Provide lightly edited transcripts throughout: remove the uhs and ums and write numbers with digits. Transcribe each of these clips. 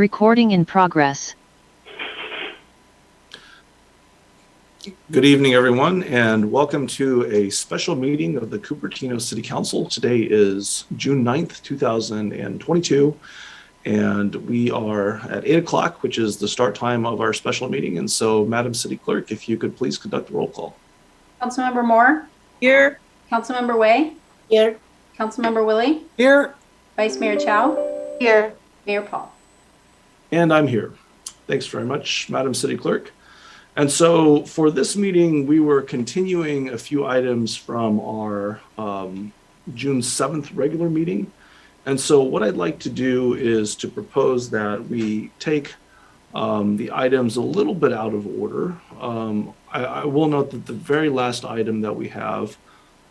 Recording in progress. Good evening, everyone, and welcome to a special meeting of the Cupertino City Council. Today is June 9th, 2022, and we are at 8 o'clock, which is the start time of our special meeting. And so, Madam City Clerk, if you could please conduct the roll call. Councilmember Moore? Here. Councilmember Way? Here. Councilmember Willie? Here. Vice Mayor Chow? Here. Mayor Paul? And I'm here. Thanks very much, Madam City Clerk. And so for this meeting, we were continuing a few items from our June 7th regular meeting. And so what I'd like to do is to propose that we take the items a little bit out of order. I will note that the very last item that we have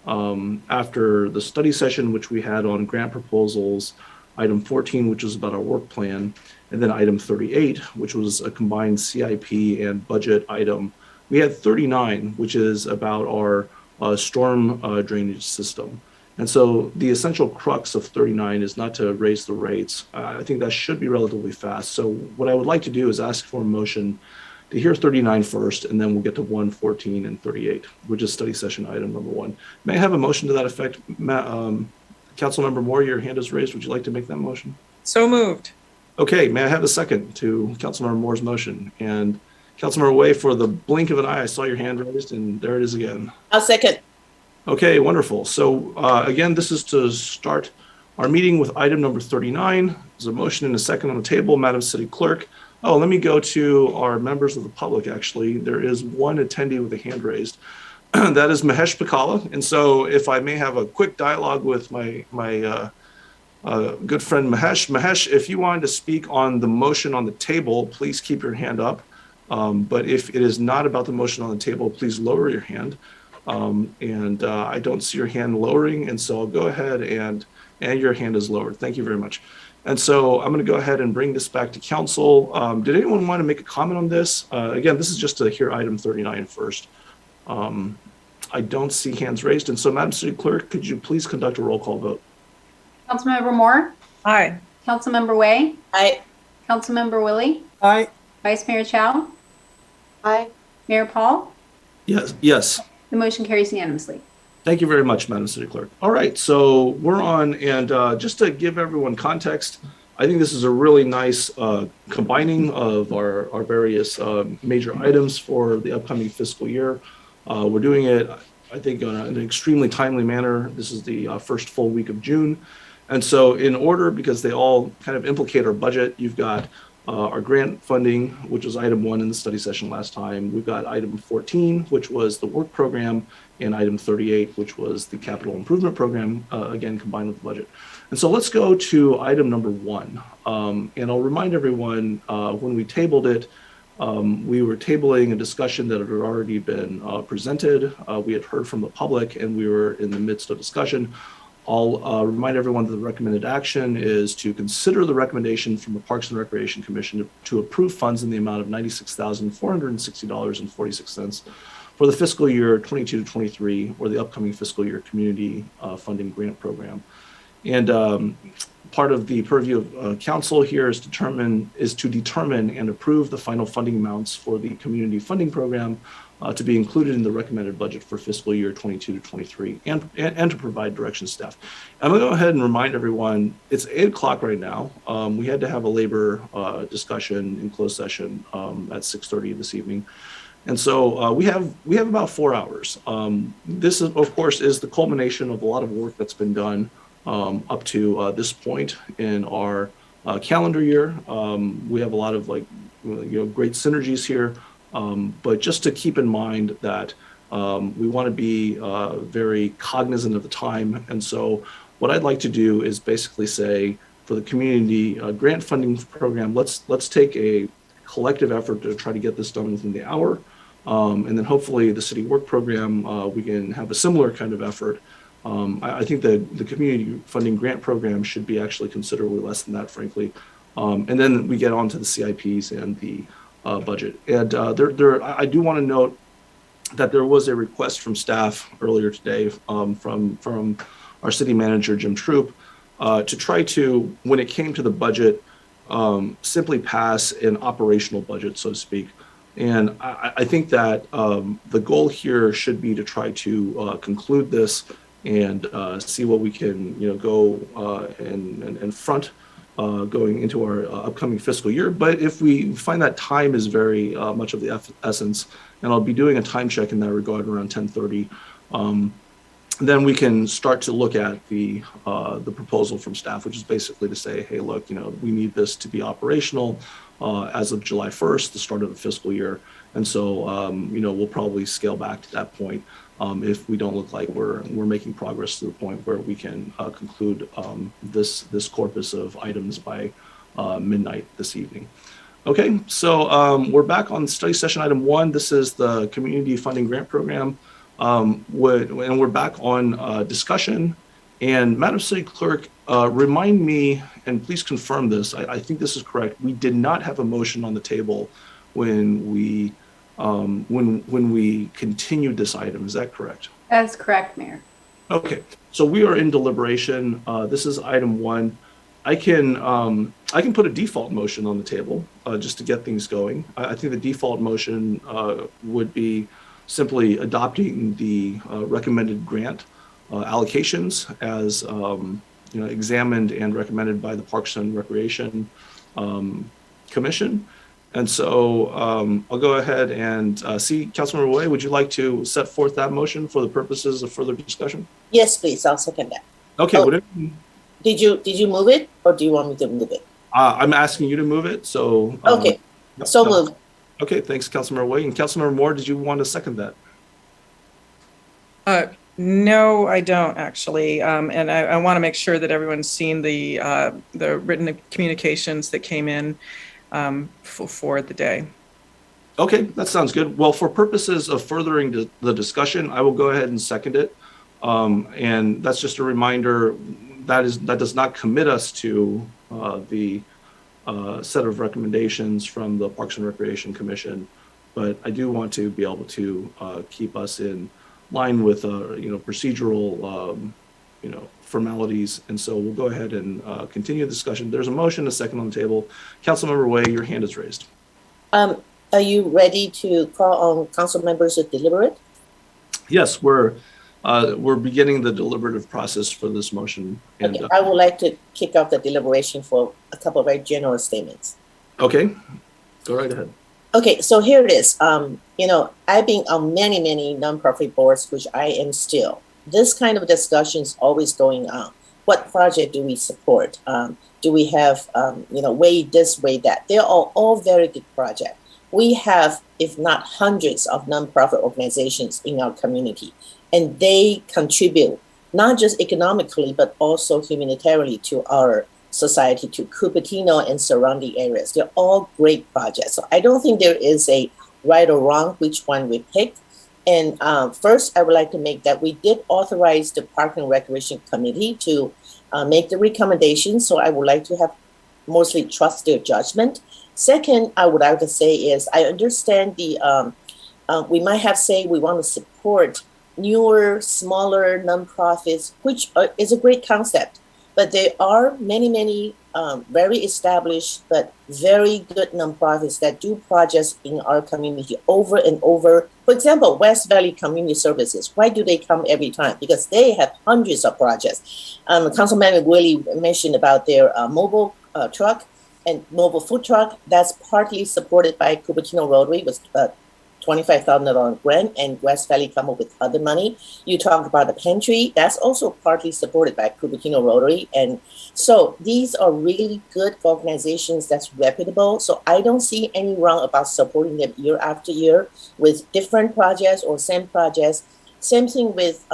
after the study session, which we had on grant proposals, item 14, which was about our work plan, and then item 38, which was a combined CIP and budget item. We had 39, which is about our storm drainage system. And so the essential crux of 39 is not to raise the rates. I think that should be relatively fast. So what I would like to do is ask for a motion to hear 39 first, and then we'll get to 1, 14, and 38, which is study session item number 1. May I have a motion to that effect? Councilmember Moore, your hand is raised. Would you like to make that motion? So moved. Okay, may I have a second to Councilmember Moore's motion? And Councilmember Way, for the blink of an eye, I saw your hand raised, and there it is again. I'll second. Okay, wonderful. So again, this is to start our meeting with item number 39. There's a motion and a second on the table, Madam City Clerk. Oh, let me go to our members of the public, actually. There is one attendee with a hand raised. That is Mahesh Pakala. And so if I may have a quick dialogue with my good friend Mahesh. Mahesh, if you wanted to speak on the motion on the table, please keep your hand up. But if it is not about the motion on the table, please lower your hand. I don't see your hand lowering, and so I'll go ahead and your hand is lowered. Thank you very much. And so I'm going to go ahead and bring this back to council. Did anyone want to make a comment on this? Again, this is just to hear item 39 first. I don't see hands raised. And so, Madam City Clerk, could you please conduct a roll call vote? Councilmember Moore? Aye. Councilmember Way? Aye. Councilmember Willie? Aye. Vice Mayor Chow? Aye. Mayor Paul? Yes. Yes. The motion carries unanimously. Thank you very much, Madam City Clerk. All right, so we're on, and just to give everyone context, I think this is a really nice combining of our various major items for the upcoming fiscal year. We're doing it, I think, in an extremely timely manner. This is the first full week of June. And so in order, because they all kind of implicate our budget, you've got our grant funding, which was item 1 in the study session last time. We've got item 14, which was the work program, and item 38, which was the capital improvement program, again, combined with the budget. And so let's go to item number 1. And I'll remind everyone, when we tabled it, we were tabling a discussion that had already been presented. We had heard from the public, and we were in the midst of discussion. I'll remind everyone that the recommended action is to consider the recommendation from the Parks and Recreation Commission to approve funds in the amount of $96,460.46 for the fiscal year 22 to 23, or the upcoming fiscal year community funding grant program. And part of the purview of council here is to determine and approve the final funding amounts for the community funding program to be included in the recommended budget for fiscal year 22 to 23, and to provide direction to staff. I'm gonna go ahead and remind everyone, it's 8 o'clock right now. We had to have a labor discussion in closed session at 6:30 this evening. And so we have about 4 hours. This, of course, is the culmination of a lot of work that's been done up to this point in our calendar year. We have a lot of great synergies here. But just to keep in mind that we want to be very cognizant of the time. And so what I'd like to do is basically say, for the community grant funding program, let's take a collective effort to try to get this done within the hour. And then hopefully the city work program, we can have a similar kind of effort. I think that the community funding grant program should be actually considerably less than that, frankly. And then we get on to the CIPs and the budget. And I do want to note that there was a request from staff earlier today from our city manager, Jim Troop, to try to, when it came to the budget, simply pass an operational budget, so to speak. And I think that the goal here should be to try to conclude this and see what we can, go and front going into our upcoming fiscal year. But if we find that time is very much of the essence, and I'll be doing a time check in that regard around 10:30, then we can start to look at the proposal from staff, which is basically to say, hey, look, we need this to be operational as of July 1st, the start of the fiscal year. And so, we'll probably scale back to that point if we don't look like we're making progress to the point where we can conclude this corpus of items by midnight this evening. Okay, so we're back on study session item 1. This is the Community Funding Grant Program. And we're back on discussion. And Madam City Clerk, remind me, and please confirm this, I think this is correct. We did not have a motion on the table when we continued this item. Is that correct? That's correct, Mayor. Okay, so we are in deliberation. This is item 1. I can put a default motion on the table just to get things going. I think the default motion would be simply adopting the recommended grant allocations as examined and recommended by the Parks and Recreation Commission. And so I'll go ahead and see, Councilmember Way, would you like to set forth that motion for the purposes of further discussion? Yes, please. I'll second that. Okay. Oh, did you move it, or do you want me to move it? I'm asking you to move it. So okay. So moved. Okay, thanks, Councilmember Way. And Councilmember Moore, did you want to second that? No, I don't actually. And I want to make sure that everyone's seen the written communications that came in for the day. Okay, that sounds good. Well, for purposes of furthering the discussion, I will go ahead and second it. And that's just a reminder that does not commit us to the set of recommendations from the Parks and Recreation Commission, but I do want to be able to keep us in line with procedural formalities, and so we'll go ahead and continue the discussion. There's a motion, a second on the table. Councilmember Way, your hand is raised. Are you ready to call on council members to deliberate? Yes, we're beginning the deliberative process for this motion. And, okay, I would like to kick off the deliberation for a couple of very general statements. Okay, go right ahead. Okay, so here it is. I've been on many nonprofit boards, which I am still. This kind of discussion is always going on. What project do we support? Do we have, way this, way that? They're all very good projects. We have, if not hundreds of nonprofit organizations in our community, and they contribute not just economically, but also humanitarily to our society, to Cupertino and surrounding areas. They're all great projects. So I don't think there is a right or wrong which one we pick. And first, I would like to make that we did authorize the Park and Recreation Committee to make the recommendations. So I would like to have mostly trust their judgment. Second, I would like to say is I understand we might have say we want to support newer, smaller nonprofits, which is a great concept. But there are many very established but very good nonprofits that do projects in our community over and over. For example, West Valley Community Services. Why do they come every time? Because they have hundreds of projects. Councilman Willie mentioned about their mobile truck and mobile food truck. That's partly supported by Cupertino Rotary with $25,000 grant, and West Valley come up with other money. You talk about the pantry, that's also partly supported by Cupertino Rotary. And so these are really good organizations that's reputable. So I don't see any wrong about supporting them year after year with different projects or same projects. Same thing with,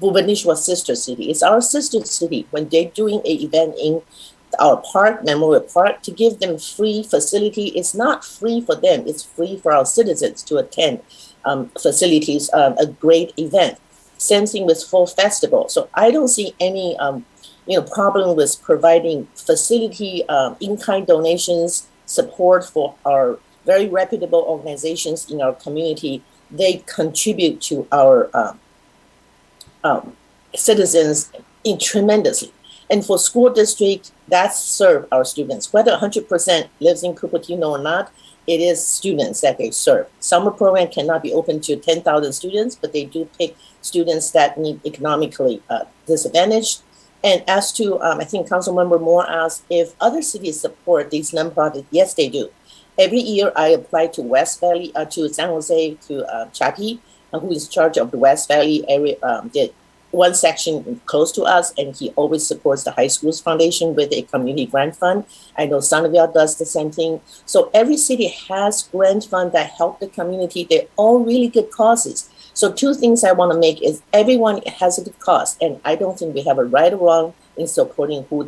Bhubaneswar sister city. It's our sister city when they're doing an event in our park, Memorial Park, to give them free facility. It's not free for them, it's free for our citizens to attend facilities, a great event. Same thing with Fall Festival. So I don't see any problem with providing facility, in-kind donations, support for our very reputable organizations in our community. They contribute to our citizens tremendously. And for school district, that's serve our students. Whether 100% lives in Cupertino or not, it is students that they serve. Summer program cannot be open to 10,000 students, but they do pick students that need economically disadvantaged. And as to, I think Councilmember Moore asked if other cities support these nonprofits. Yes, they do. Every year I apply to West Valley, to San Jose, to Chappie, who is in charge of the West Valley area, did one section close to us, and he always supports the High Schools Foundation with a community grant fund. I know Sunnyvale does the same thing. So every city has grant fund that help the community. They're all really good causes. So two things I want to make is everyone has a good cause, and I don't think we have a right or wrong in supporting who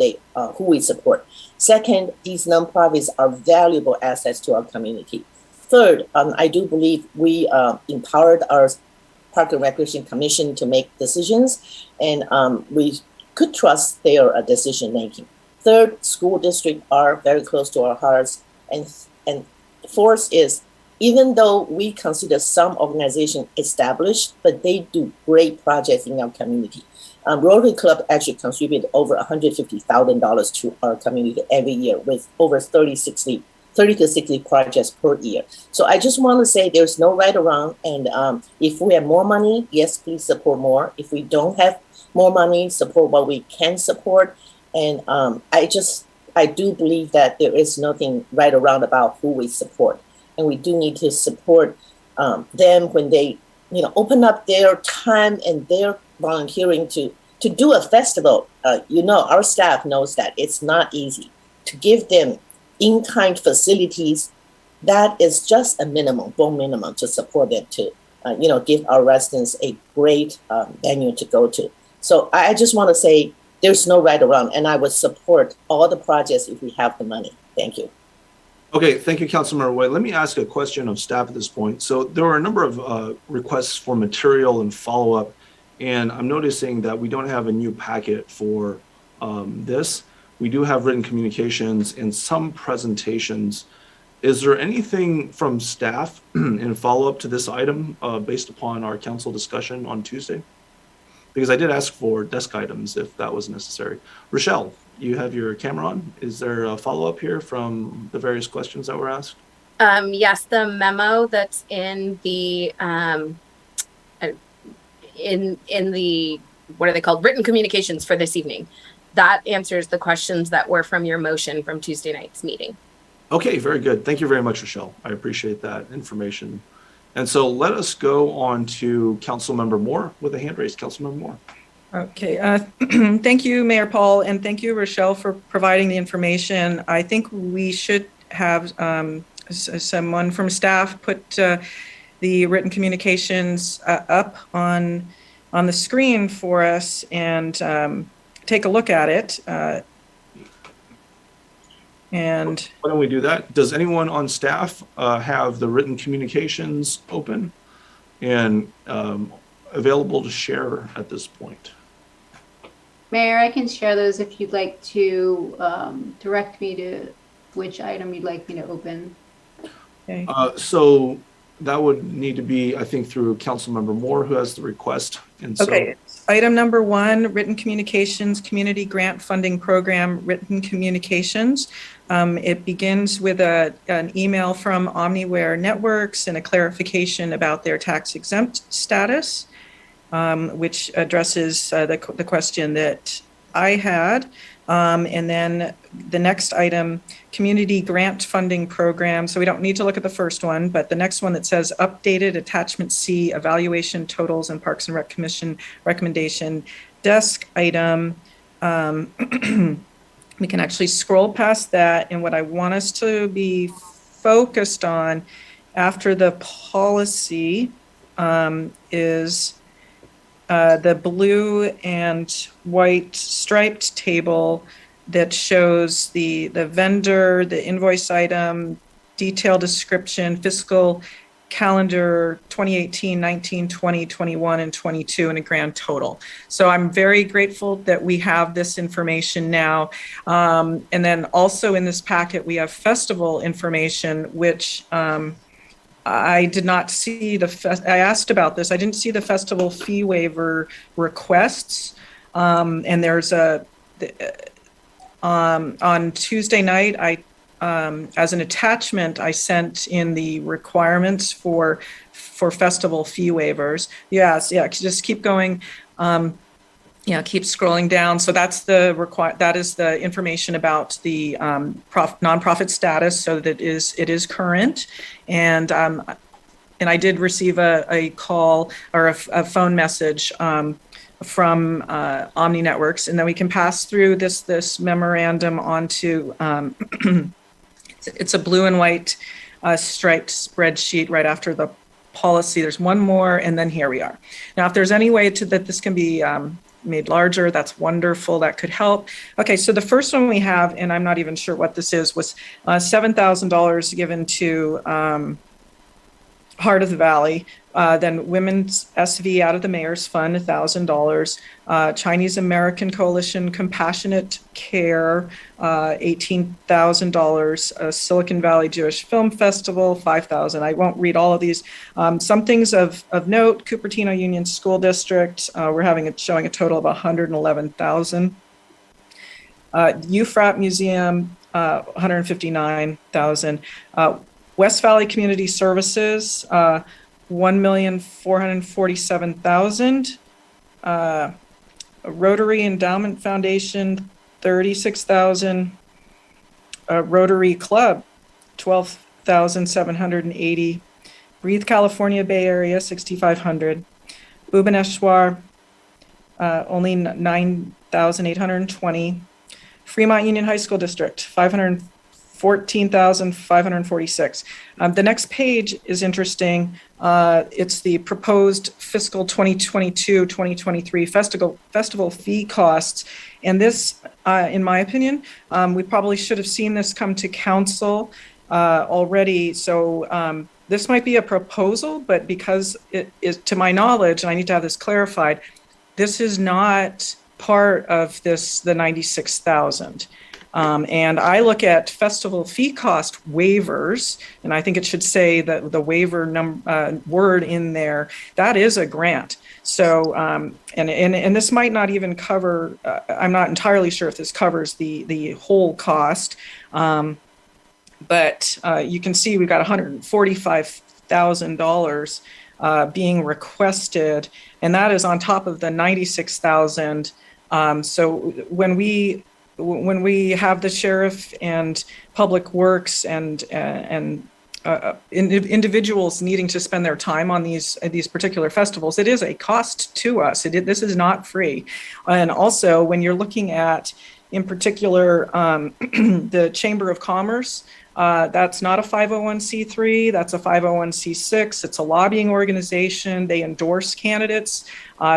we support. Second, these nonprofits are valuable assets to our community. Third, I do believe we empowered our Park and Recreation Commission to make decisions, and we could trust their decision making. Third, school districts are very close to our hearts, and fourth is, even though we consider some organizations established, but they do great projects in our community. Rotary Club actually contributed over $150,000 to our community every year with over 30 to 60 projects per year. So I just want to say there's no right or wrong. And if we have more money, yes, please support more. If we don't have more money, support what we can support. And I do believe that there is nothing right or wrong about who we support. And we do need to support them when they, open up their time and their volunteering to do a festival. Our staff knows that it's not easy to give them in-kind facilities. That is just a minimum, bone minimum to support them to, give our residents a great venue to go to. So I just want to say there's no right or wrong, and I would support all the projects if we have the money. Thank you. Okay, thank you, Councilmember White. Let me ask a question of staff at this point. So there were a number of requests for material and follow-up, and I'm noticing that we don't have a new packet for this. We do have written communications and some presentations. Is there anything from staff in follow-up to this item based upon our council discussion on Tuesday? Because I did ask for desk items if that was necessary. Rochelle, you have your camera on. Is there a follow-up here from the various questions that were asked? Yes, the memo that's in the in the, what are they called, written communications for this evening, that answers the questions that were from your motion from Tuesday night's meeting. Okay, very good. Thank you very much, Rochelle. I appreciate that information. And so let us go on to Councilmember Moore with a hand raised. Councilmember Moore. Okay, thank you, Mayor Paul, and thank you, Rochelle, for providing the information. I think we should have someone from staff put the written communications up on the screen for us and take a look at it. And why don't we do that? Does anyone on staff have the written communications open and available to share at this point? Mayor, I can share those if you'd like to direct me to which item you'd like me to open. okay. So that would need to be, I think, through Councilmember Moore, who has the request. And so, Okay, item number 1, written communications, community grant funding program, written communications. It begins with an email from Omniware Networks and a clarification about their tax exempt status, which addresses the question that I had. And then the next item, community grant funding program. So we don't need to look at the first one, but the next one that says updated attachment C, evaluation totals and Parks and Rec Commission recommendation, desk item. We can actually scroll past that. And what I want us to be focused on after the policy is the blue and white striped table that shows the vendor, the invoice item, detailed description, fiscal calendar 2018, 19, 20, 21, and 22, and a grand total. So I'm very grateful that we have this information now. And then also in this packet, we have festival information, which I did not see I asked about this. I didn't see the festival fee waiver requests. And there's a on Tuesday night, as an attachment, I sent in the requirements for festival fee waivers. Yes, yeah, just keep going. Keep scrolling down. So that's that is the information about the nonprofit status. So that it is current, and I did receive a call or a phone message from Omni Networks, and then we can pass through this memorandum onto. It's a blue and white striped spreadsheet right after the policy. There's one more, and then here we are. Now, if there's any way that this can be made larger, that's wonderful. That could help. Okay, so the first one we have, and I'm not even sure what this is, was $7,000 given to Heart of the Valley. Then Women's SV out of the Mayor's Fund, $1,000. Chinese American Coalition Compassionate Care, $18,000. Silicon Valley Jewish Film Festival, $5,000. I won't read all of these. Some things of note: Cupertino Union School District, we're showing a total of $111,000. UFRAP Museum, $159,000. West Valley Community Services, $1,447,000. Rotary Endowment Foundation, $36,000. Rotary Club, $12,780. Breathe California Bay Area, $6,500. Bhubaneswar, only $9,820. Fremont Union High School District, $14,546. The next page is interesting. It's the proposed fiscal 2022-2023 festival fee costs. And this, in my opinion, we probably should have seen this come to council already. So this might be a proposal, but because it is, to my knowledge, and I need to have this clarified, this is not part of the 96,000. And I look at festival fee cost waivers, and I think it should say that the waiver word in there, that is a grant. So, and this might not even cover, I'm not entirely sure if this covers the whole cost, but you can see we've got $145,000 being requested, and that is on top of the 96,000. So when we have the sheriff and public works and individuals needing to spend their time on these particular festivals, it is a cost to us. This is not free. And also, when you're looking at, in particular, the Chamber of Commerce, that's not a 501c3, that's a 501c6. It's a lobbying organization. They endorse candidates.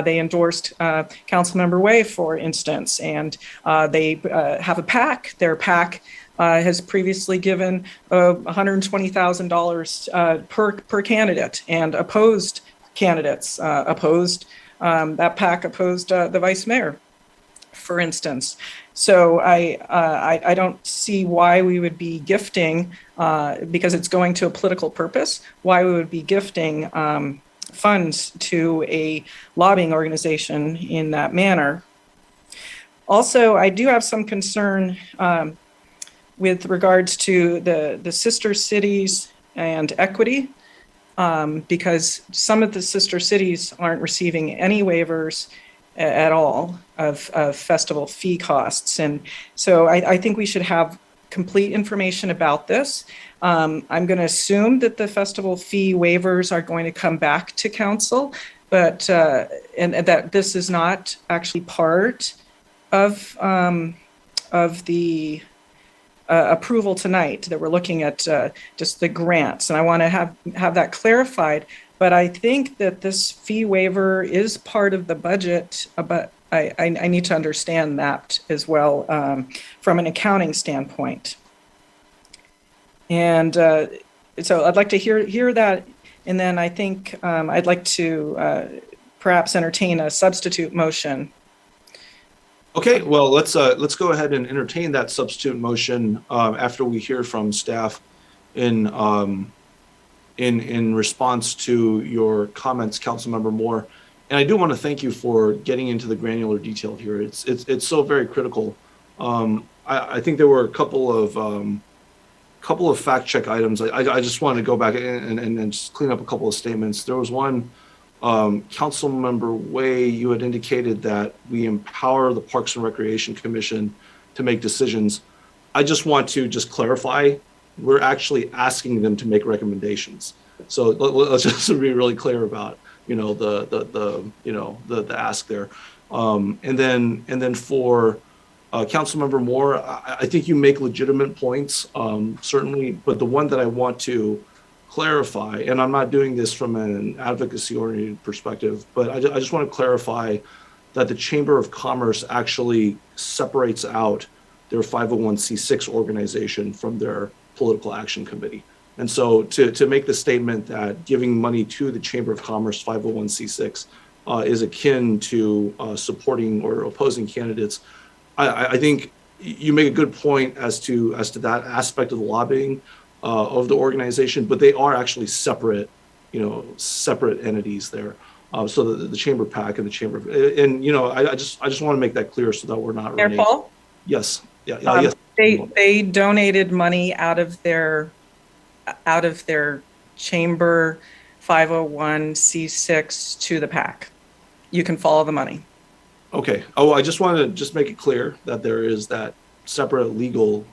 They endorsed Councilmember Way, for instance, and they have a PAC. Their PAC has previously given $120,000 per candidate, and opposed candidates, that PAC opposed the vice mayor, for instance. So I don't see why we would be gifting, because it's going to a political purpose, why we would be gifting funds to a lobbying organization in that manner. Also, I do have some concern with regards to the sister cities and equity, because some of the sister cities aren't receiving any waivers at all of festival fee costs. And so I think we should have complete information about this. I'm going to assume that the festival fee waivers are going to come back to council, but and that this is not actually part of the approval tonight, that we're looking at just the grants. And I want to have that clarified. But I think that this fee waiver is part of the budget, but I need to understand that as well from an accounting standpoint. And so I'd like to hear that, and then I think I'd like to perhaps entertain a substitute motion. Okay, well, let's go ahead and entertain that substitute motion after we hear from staff in response to your comments, Councilmember Moore. And I do want to thank you for getting into the granular detail here. It's so very critical. I think there were a couple of fact check items. I just wanted to go back and just clean up a couple of statements. There was one, Councilmember Way, you had indicated that we empower the Parks and Recreation Commission to make decisions. I just want to just clarify, we're actually asking them to make recommendations. So let's just be really clear about, the ask there. And then for Councilmember Moore, I think you make legitimate points, certainly, but the one that I want to clarify, and I'm not doing this from an advocacy-oriented perspective, but I just want to clarify that the Chamber of Commerce actually separates out their 501c6 organization from their political action committee. And so to make the statement that giving money to the Chamber of Commerce 501c6 is akin to supporting or opposing candidates, I think you make a good point as to that aspect of the lobbying of the organization, but they are actually separate entities there. So the Chamber PAC and the Chamber, I just want to make that clear so that we're not Mayor running. Paul? Yes. Yeah. Yes. They donated money out of their Chamber 501c6 to the PAC. You can follow the money. Okay. Oh, I just want to just make it clear that there is that separate legal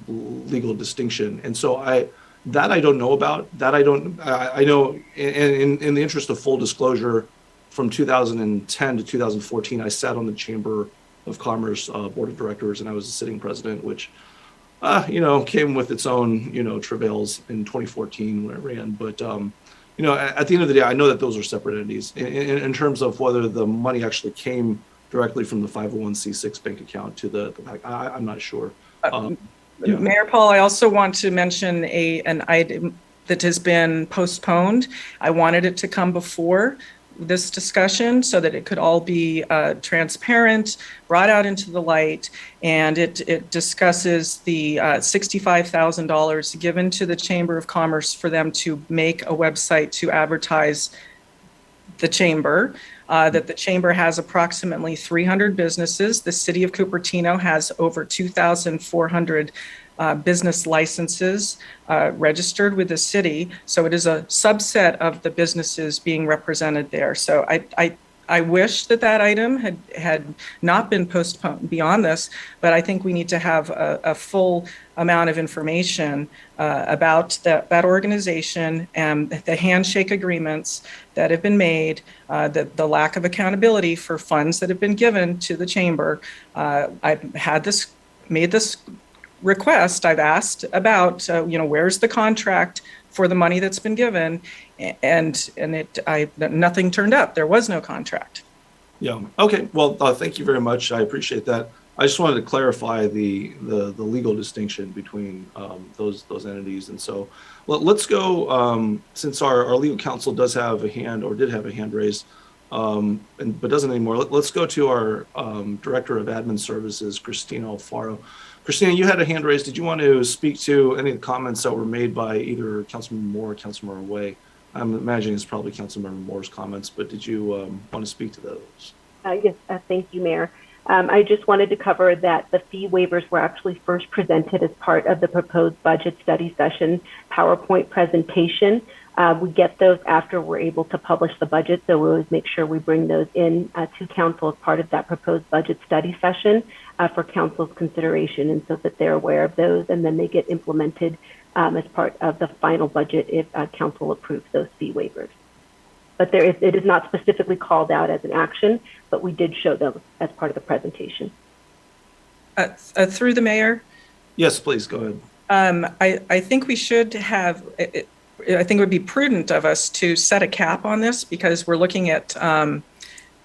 distinction, and so I don't know about that. I know in the interest of full disclosure, from 2010 to 2014, I sat on the Chamber of Commerce board of directors, and I was the sitting president, which came with its own travails in 2014 when it ran. But at the end of the day, I know that those are separate entities in terms of whether the money actually came directly from the 501c6 bank account to the PAC. I'm not sure. Yeah. Mayor Paul, I also want to mention an item that has been postponed. I wanted it to come before this discussion so that it could all be transparent, brought out into the light, and it discusses the $65,000 given to the Chamber of Commerce for them to make a website to advertise the Chamber. That the Chamber has approximately 300 businesses. The city of Cupertino has over 2,400 business licenses registered with the city. So it is a subset of the businesses being represented there. So I wish that item had not been postponed beyond this, but I think we need to have a full amount of information about that organization and the handshake agreements that have been made, the lack of accountability for funds that have been given to the chamber. I've made this request. I've asked about, where's the contract for the money that's been given, and nothing turned up. There was no contract. Yeah. Okay. Well, thank you very much. I appreciate that. I just wanted to clarify the legal distinction between those entities. And so let's go, since our legal counsel does have a hand, or did have a hand raised, but doesn't anymore. Let's go to our Director of Admin Services, Christina Alfaro. Christina, you had a hand raised. Did you want to speak to any of the comments that were made by either Councilmember Moore or Councilmember Way? I'm imagining it's probably Councilmember Moore's comments, but did you want to speak to those? Yes, thank you, Mayor. I just wanted to cover that the fee waivers were actually first presented as part of the proposed budget study session PowerPoint presentation. We get those after we're able to publish the budget, so we always make sure we bring those in to council as part of that proposed budget study session for council's consideration, and so that they're aware of those, and then they get implemented as part of the final budget if council approves those fee waivers. But it is not specifically called out as an action, but we did show them as part of the presentation. Through the mayor? Yes, please, go ahead. I think we should have, I think it would be prudent of us to set a cap on this, because we're looking at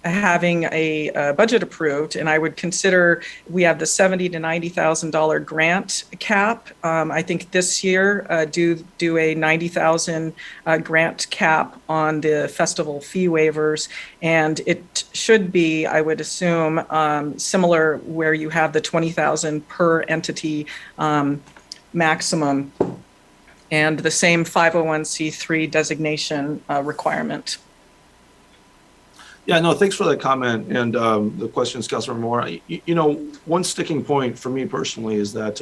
having a budget approved, and I would consider we have the $70,000 to $90,000 grant cap. I think this year do a $90,000 grant cap on the festival fee waivers, and it should be, I would assume, similar where you have the $20,000 per entity maximum, and the same 501c3 designation requirement. Yeah, no, thanks for that comment and the questions, Councilor Moore. One sticking point for me personally is that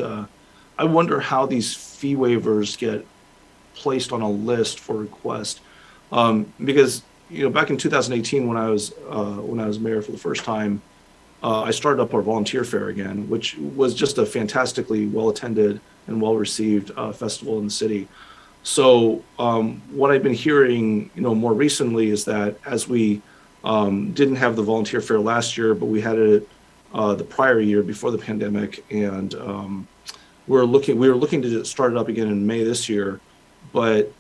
I wonder how these fee waivers get placed on a list for request. Because back in 2018 when I was mayor for the first time, I started up our volunteer fair again, which was just a fantastically well attended and well received festival in the city. So what I've been hearing, more recently is that as we didn't have the volunteer fair last year, but we had it the prior year before the pandemic, and we were looking to start it up again in May this year, but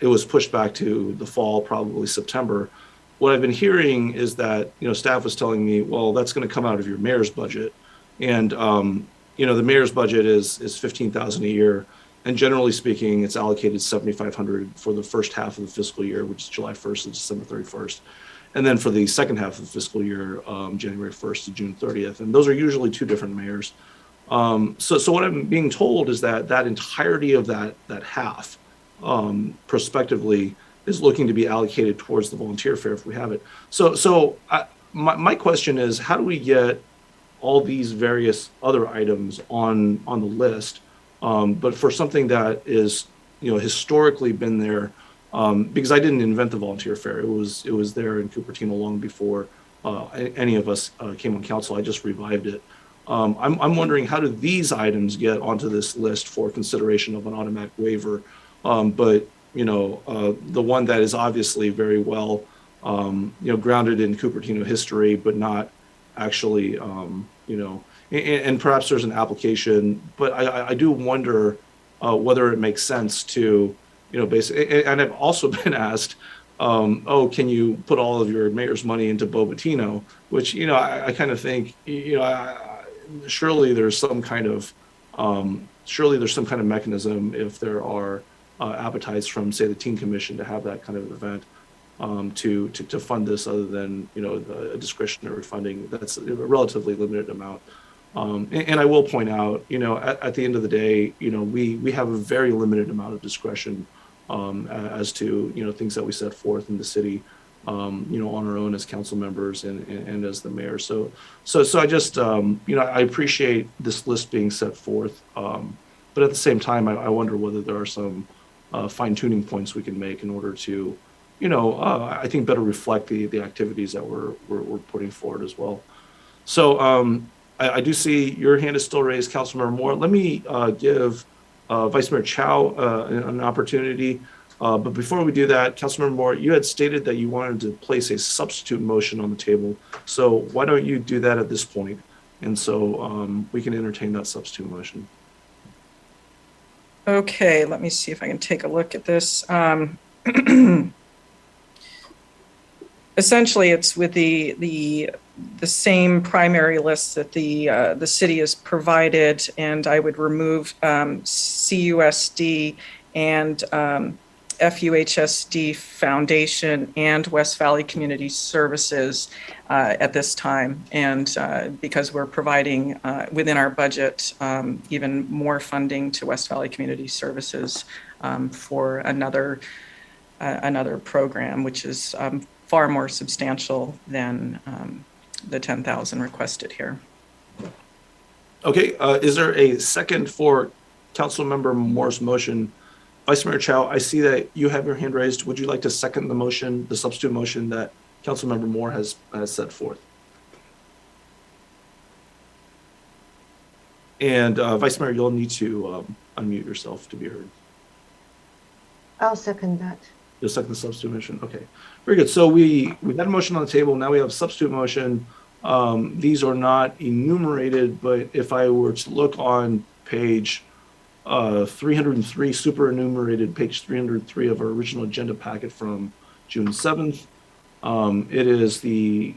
it was pushed back to the fall, probably September. What I've been hearing is that staff was telling me, well, that's going to come out of your mayor's budget, and the mayor's budget is $15,000 a year. And generally speaking, it's allocated $7,500 for the first half of the fiscal year, which is July 1st to December 31st. And then for the second half of the fiscal year, January 1st to June 30th. And those are usually two different mayors. So what I'm being told is that entirety of that half, prospectively, is looking to be allocated towards the volunteer fair if we have it. So my question is, how do we get all these various other items on the list? But for something that is, historically been there, because I didn't invent the volunteer fair. It was there in Cupertino long before any of us came on council. I just revived it. I'm wondering, how do these items get onto this list for consideration of an automatic waiver? But the one that is obviously very well, grounded in Cupertino history, but not actually, and perhaps there's an application, but I do wonder whether it makes sense to, basically, and I've also been asked, can you put all of your mayor's money into Bobatino, which, I kind of think, surely there's some kind of mechanism if there are appetites from, say, the teen commission to have that kind of event, to fund this, other than, a discretionary funding that's a relatively limited amount. And I will point out, at the end of the day, we have a very limited amount of discretion as to, things that we set forth in the city, on our own as council members and as the mayor. So I just, I appreciate this list being set forth. But at the same time, I wonder whether there are some fine tuning points we can make in order to, I think better reflect the activities that we're putting forward as well. So, I do see your hand is still raised, Councilmember Moore. Let me give Vice Mayor Chow an opportunity. But before we do that, Councilmember Moore, you had stated that you wanted to place a substitute motion on the table. So why don't you do that at this point? And so we can entertain that substitute motion. Okay, let me see if I can take a look at this. Essentially, it's with the same primary list that the city has provided, and I would remove CUSD and FUHSD Foundation and West Valley Community Services at this time, and because we're providing within our budget even more funding to West Valley Community Services for another program, which is far more substantial than the 10,000 requested here. Okay, is there a second for Councilmember Moore's motion? Vice Mayor Chow, I see that you have your hand raised. Would you like to second the motion, the substitute motion that Councilmember Moore has set forth? And Vice Mayor, you'll need to unmute yourself to be heard. I'll second that. You'll second the substitute motion? Okay, very good. So we've had a motion on the table. Now we have a substitute motion. These are not enumerated, but if I were to look on page 303, superenumerated page 303 of our original agenda packet from June 7th, it is the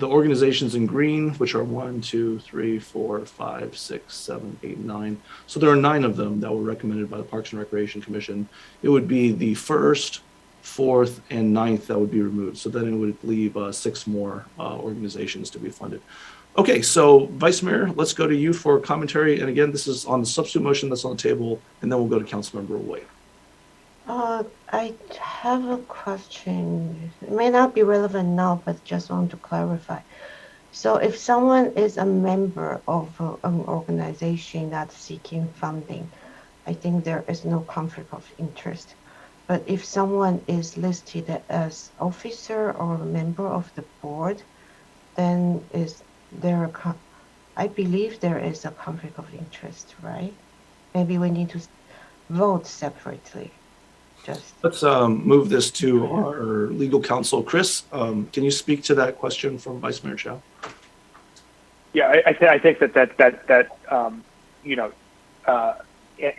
organizations in green, which are 1, 2, 3, 4, 5, 6, 7, 8, 9. So there are 9 of them that were recommended by the Parks and Recreation Commission. It would be the 1st, 4th, and 9th that would be removed. So then it would leave 6 more organizations to be funded. Okay, so Vice Mayor, let's go to you for commentary. And again, this is on the substitute motion that's on the table, and then we'll go to Councilmember White. I have a question. It may not be relevant now, but just want to clarify. So if someone is a member of an organization that's seeking funding, I think there is no conflict of interest. But if someone is listed as officer or a member of the board, then is there I believe there is a conflict of interest, right? Maybe we need to vote separately. Just Let's move this to our legal counsel. Chris, can you speak to that question from Vice Mayor Chow? Yeah, I think that you know,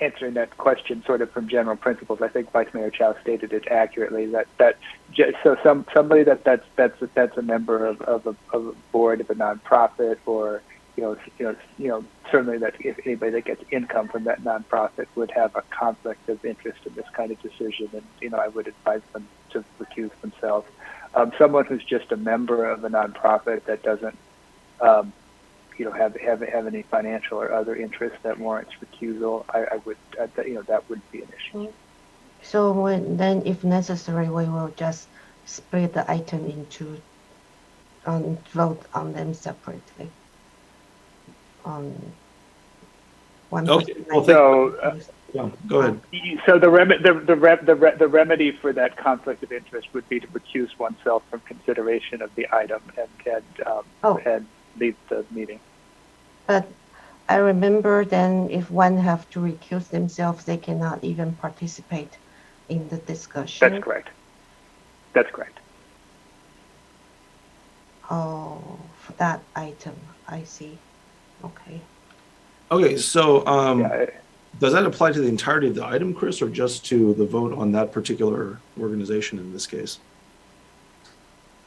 answering that question sort of from general principles, I think Vice Mayor Chow stated it accurately. So somebody that's a member of a board of a nonprofit, or certainly that if anybody that gets income from that nonprofit would have a conflict of interest in this kind of decision, and I would advise them to recuse themselves. Someone who's just a member of a nonprofit that doesn't have any financial or other interest that warrants recusal, that would be an issue. so then, if necessary, we will just split the item into vote on them separately. One Okay, person well, might So, Yeah, go ahead. So the remedy for that conflict of interest would be to recuse oneself from consideration of the item and leave the meeting. But I remember then if one have to recuse themselves, they cannot even participate in the discussion. That's correct. That's correct. Oh, for that item, I see. Okay. Okay, so Yeah. does that apply to the entirety of the item, Chris, or just to the vote on that particular organization in this case?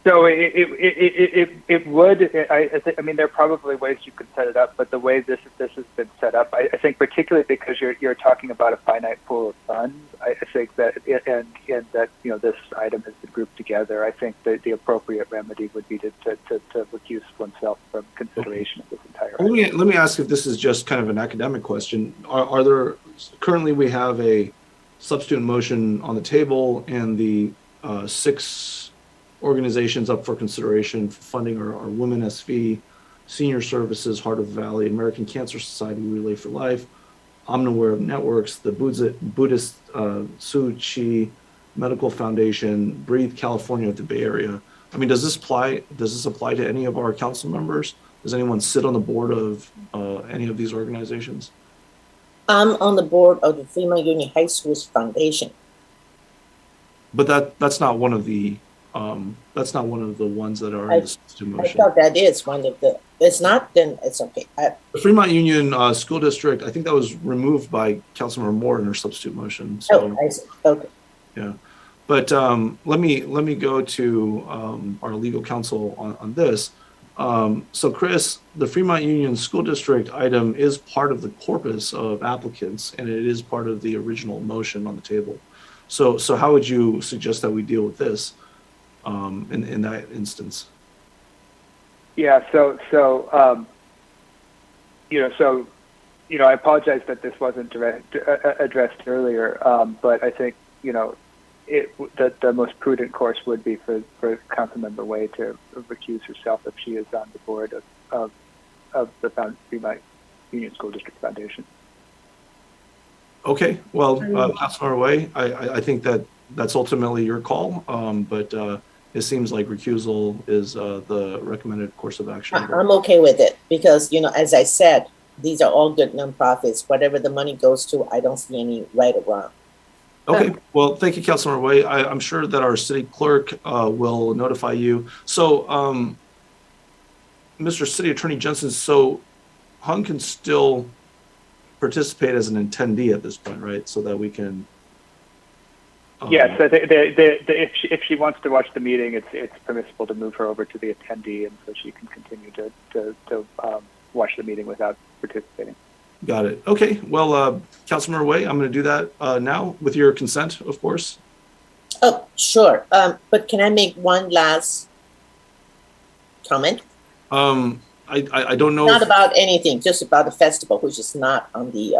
So it would. I mean, there are probably ways you could set it up, but the way this has been set up, I think, particularly because you're talking about a finite pool of funds, I think that and that this item has been grouped together. I think that the appropriate remedy would be to recuse oneself from consideration of this entire item. Let me ask if this is just kind of an academic question. Are there currently, we have a substitute motion on the table, and the 6 organizations up for consideration for funding are Women SV, Senior Services, Heart of the Valley, American Cancer Society, Relay for Life, Omniware Networks, the Buddhist Tzu Chi Medical Foundation, Breathe California of the Bay Area. I mean, does this apply to any of our council members? Does anyone sit on the board of any of these organizations? I'm on the board of the Fremont Union High School's foundation. But that's not one of the ones that are in the substitute I motion. thought that is one of the, it's not, then it's okay. The Fremont Union School District, I think that was removed by Councilmember Moore in her substitute motion. So, I see. Okay. yeah. But let me go to our legal counsel on this. So Chris, the Fremont Union School District item is part of the corpus of applicants, and it is part of the original motion on the table. So how would you suggest that we deal with this in that instance? Yeah. So I apologize that this wasn't addressed earlier, but I think the most prudent course would be for Councilmember Way to recuse herself if she is on the board of the Fremont Union School District Foundation. Okay, well, Councilmember Way, I think that's ultimately your call, but it seems like recusal is the recommended course of action. I'm okay with it because, as I said, these are all good nonprofits. Whatever the money goes to, I don't see any right or wrong. Okay, well, thank you, Councilmember Way. I'm sure that our city clerk will notify you. So, Mr. City Attorney Jensen, so Hung can still participate as an attendee at this point, right? So that we can. Yes, if she wants to watch the meeting, it's permissible to move her over to the attendee, and so she can continue to watch the meeting without participating. Got it. Okay. Well, Councilmember Way, I'm going to do that now with your consent, of course. Oh, sure. But can I make one last comment? I don't know. Not about anything, just about the festival, which is not on the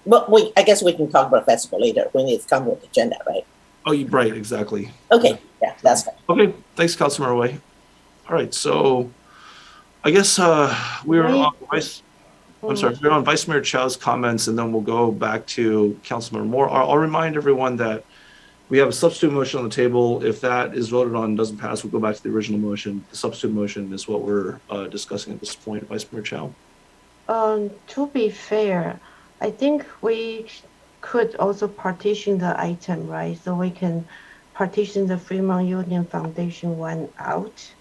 But I guess we can talk about festival later when it's come with the agenda, right? Oh, right, exactly. Okay, yeah, that's fine. Okay, thanks, Councilmember Way. All right, so I guess we're on we're on Vice Mayor Chow's comments, and then we'll go back to Councilmember Moore. I'll remind everyone that we have a substitute motion on the table. If that is voted on and doesn't pass, we'll go back to the original motion. The substitute motion is what we're discussing at this point. Vice Mayor Chow. To be fair, I think we could also partition the item, right? So we can partition the Fremont Union Foundation one out,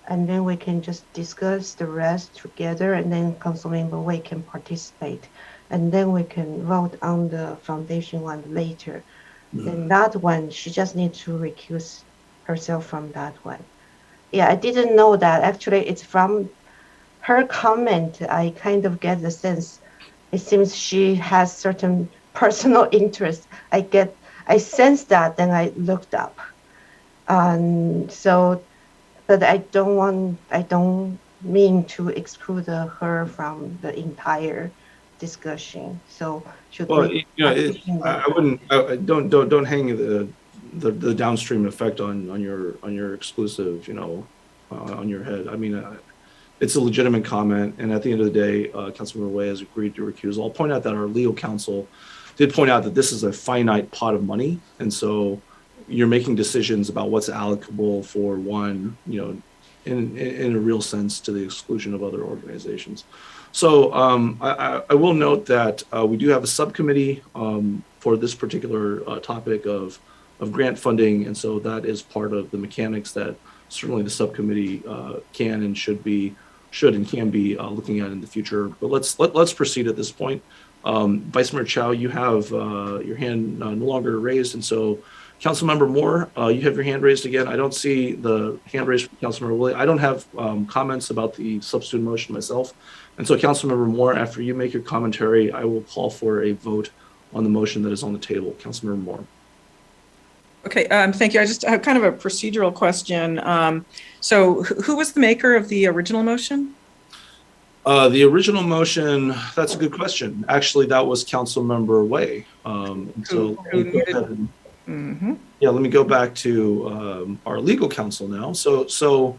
and then we can just discuss the rest together, and then Councilmember Wei can participate, and then we can vote on the foundation one later. Then that one, she just needs to recuse herself from that one. Yeah, I didn't know that. Actually, it's from her comment, I kind of get the sense, it seems she has certain personal interest. I sense that, then I looked up. So, but I don't mean to exclude her from the entire discussion. So should we? I wouldn't. Don't hang the downstream effect on your exclusive, on your head. I mean, it's a legitimate comment, and at the end of the day, Councilmember Wei has agreed to recuse. I'll point out that our legal counsel did point out that this is a finite pot of money, and so you're making decisions about what's allocable for one, in a real sense, to the exclusion of other organizations. So I will note that we do have a subcommittee for this particular topic of grant funding, and so that is part of the mechanics that certainly the subcommittee can and should and can be looking at in the future. But let's proceed at this point. Vice Mayor Chow, you have your hand no longer raised, and so Councilmember Moore, you have your hand raised again. I don't see the hand raised from Councilmember Willie. I don't have comments about the substitute motion myself. And so Councilmember Moore, after you make your commentary, I will call for a vote on the motion that is on the table. Councilmember Moore. Okay, thank you. I just have kind of a procedural question. So who was the maker of the original motion? The original motion, that's a good question. Actually, that was Councilmember Wei. Yeah, let me go back to our legal counsel now. So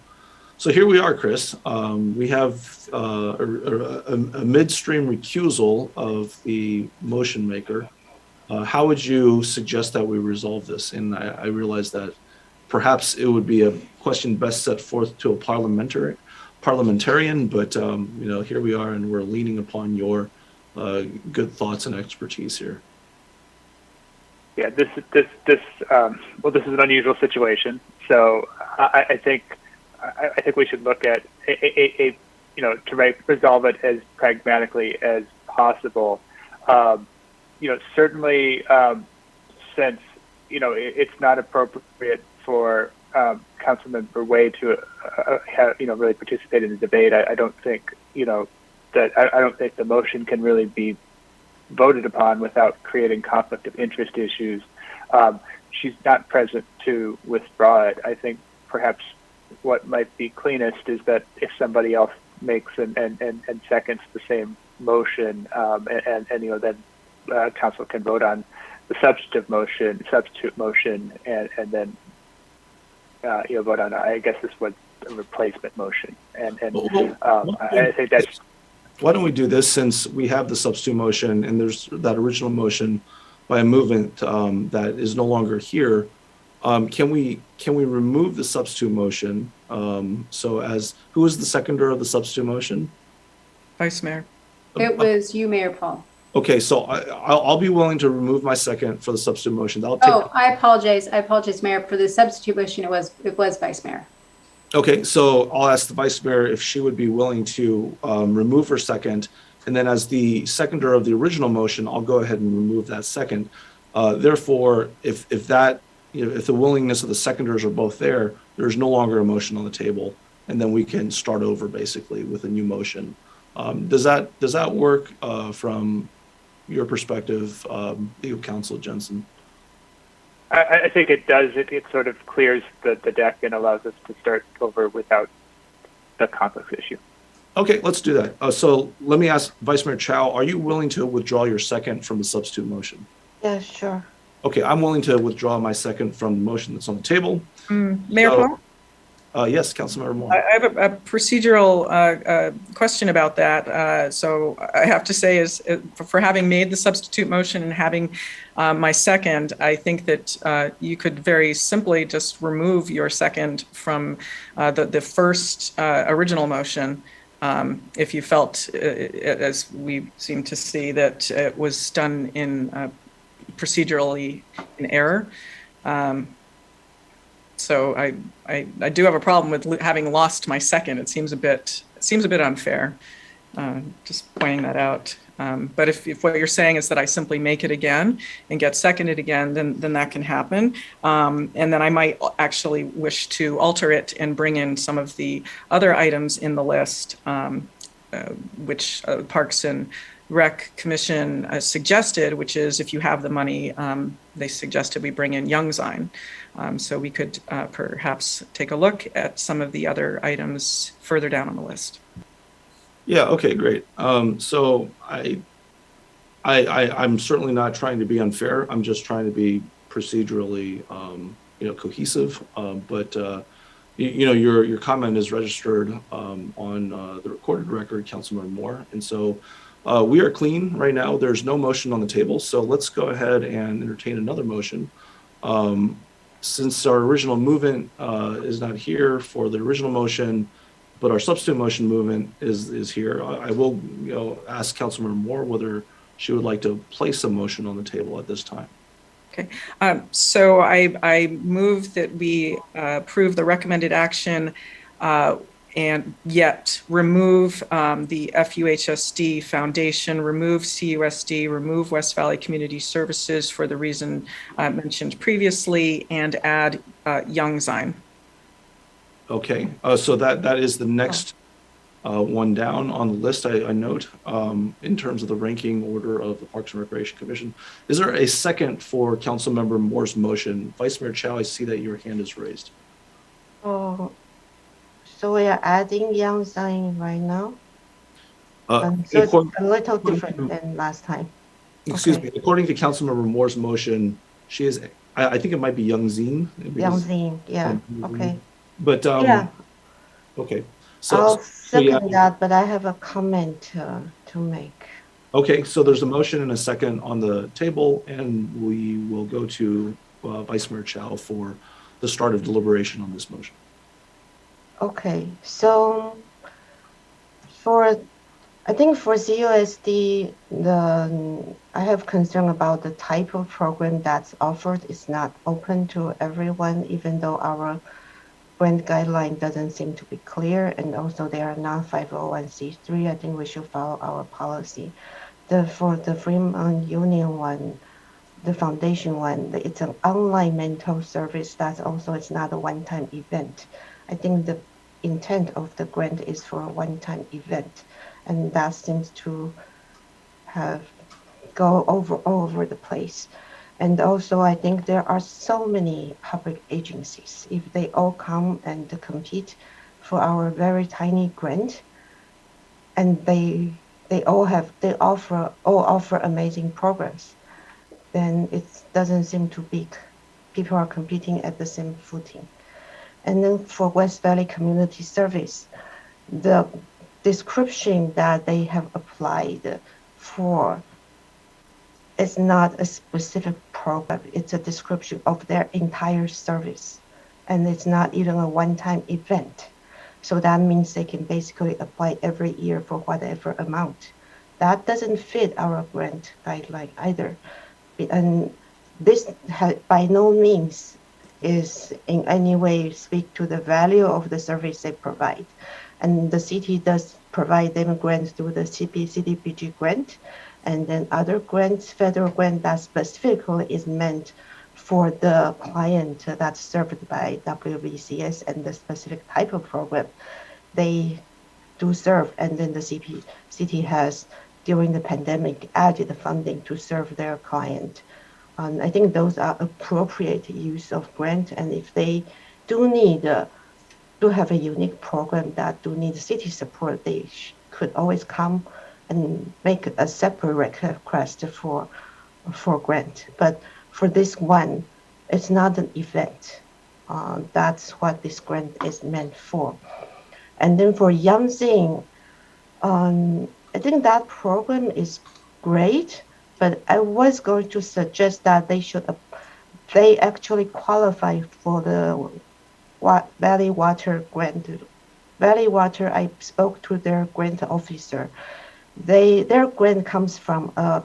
here we are, Chris. We have a midstream recusal of the motion maker. How would you suggest that we resolve this? And I realize that perhaps it would be a question best set forth to a parliamentarian, but here we are, and we're leaning upon your good thoughts and expertise here. Yeah, this is an unusual situation. So I think we should look at to resolve it as pragmatically as possible. Certainly, since it's not appropriate for Councilmember Wei to have really participate in the debate. I don't think the motion can really be voted upon without creating conflict of interest issues. She's not present to withdraw it. I think perhaps what might be cleanest is that if somebody else makes and seconds the same motion, then council can vote on the substitute motion, and then vote on, I guess this was a replacement motion. I think that's. Why don't we do this, since we have the substitute motion and there's that original motion by a movement that is no longer here? Can we remove the substitute motion? Who is the seconder of the substitute motion? Vice Mayor. It was you, Mayor Paul. Okay, so I'll be willing to remove my second for the substitute motion. I apologize, Mayor. For the substitute motion, it was Vice Mayor. Okay, so I'll ask the Vice Mayor if she would be willing to remove her second, and then as the seconder of the original motion, I'll go ahead and remove that second. Therefore, if the willingness of the seconders are both there, there's no longer a motion on the table, and then we can start over basically with a new motion. Does that work from your perspective, legal counsel Jensen? I think it does. It sort of clears the deck and allows us to start over without the conflict issue. Okay, let's do that. So let me ask Vice Mayor Chow, are you willing to withdraw your second from the substitute motion? Yeah, sure. Okay, I'm willing to withdraw my second from the motion that's on the table. Mayor So- Paul? Yes, Councilmember Moore. I have a procedural question about that. So I have to say is for having made the substitute motion and having my second, I think that you could very simply just remove your second from the first original motion if you felt, as we seem to see, that it was done in procedurally in error. So I do have a problem with having lost my second. It seems a bit unfair. Just pointing that out. But if what you're saying is that I simply make it again and get seconded again, then that can happen. And then I might actually wish to alter it and bring in some of the other items in the list, which Parks and Rec Commission suggested, which is if you have the money, they suggested we bring in Youngzine. So we could perhaps take a look at some of the other items further down on the list. Yeah, okay, great. So I'm certainly not trying to be unfair. I'm just trying to be procedurally, cohesive. But your comment is registered on the recorded record, Councilmember Moore. And so we are clean right now. There's no motion on the table. So let's go ahead and entertain another motion. Since our original movement is not here for the original motion, but our substitute motion movement is here, I will ask Councilmember Moore whether she would like to place a motion on the table at this time. Okay, so I move that we approve the recommended action and yet remove the FUHSD Foundation, remove CUSD, remove West Valley Community Services for the reason mentioned previously, and add Youngzine. Okay, so that is the next one down on the list, I note, in terms of the ranking order of the Parks and Recreation Commission. Is there a second for Councilmember Moore's motion? Vice Mayor Chow, I see that your hand is raised. Oh, so we are adding Youngzine right now? So it's a little different than last time. Excuse me, according to Councilmember Moore's motion, she is, I think it might be Youngzine. Youngzine, yeah, okay. But, yeah. Okay. I'll second that, but I have a comment to make. Okay, so there's a motion and a second on the table, and we will go to Vice Mayor Chow for the start of deliberation on this motion. Okay, so I think for CUSD, I have concern about the type of program that's offered. It's not open to everyone, even though our grant guideline doesn't seem to be clear, and also they are not 501c3. I think we should follow our policy. For the Fremont Union one, the foundation one, it's an online mental service. That's also, it's not a one-time event. I think the intent of the grant is for a one-time event, and that seems to have go all over the place. And also, I think there are so many public agencies. If they all come and compete for our very tiny grant, and they offer amazing programs, then it doesn't seem to be people are competing at the same footing. And then for West Valley Community Service, the description that they have applied for is not a specific program. It's a description of their entire service. And it's not even a one-time event. So that means they can basically apply every year for whatever amount. That doesn't fit our grant guideline either. And this by no means is in any way speak to the value of the service they provide. And the city does provide them grants through the CDBG grant, and then other grants, federal grant that specifically is meant for the client that's served by WVCS and the specific type of program they do serve. And then the city has, during the pandemic, added the funding to serve their client. I think those are appropriate use of grant, and if they do need do have a unique program that do need city support, they could always come and make a separate request for grant. But for this one, it's not an event. That's what this grant is meant for. And then for Yangtze, I think that program is great, but I was going to suggest that they actually qualify for the Valley Water grant. Valley Water, I spoke to their grant officer. Their grant comes from a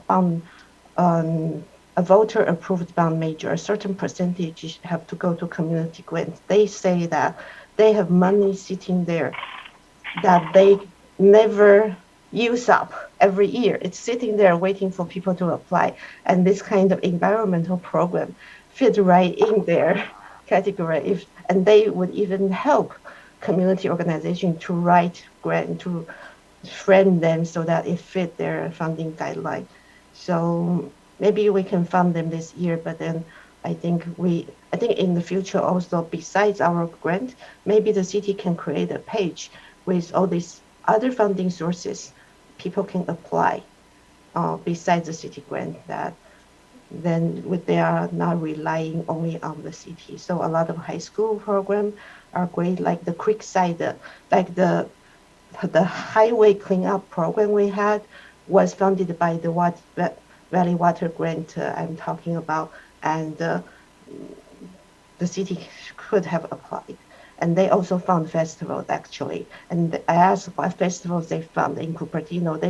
voter approved bond major. A certain percentage have to go to community grants. They say that they have money sitting there that they never use up every year. It's sitting there waiting for people to apply. And this kind of environmental program fit right in their category. And they would even help community organization to write grant, to frame them so that it fit their funding guideline. So maybe we can fund them this year, but then I think in the future also, besides our grant, maybe the city can create a page with all these other funding sources people can apply besides the city grant, that then they are not relying only on the city. So a lot of high school programs are great, like the Creekside, like the highway cleanup program we had was funded by the Valley Water grant I'm talking about, and the city could have applied. And they also fund festivals actually. And I asked what festivals they fund in Cupertino.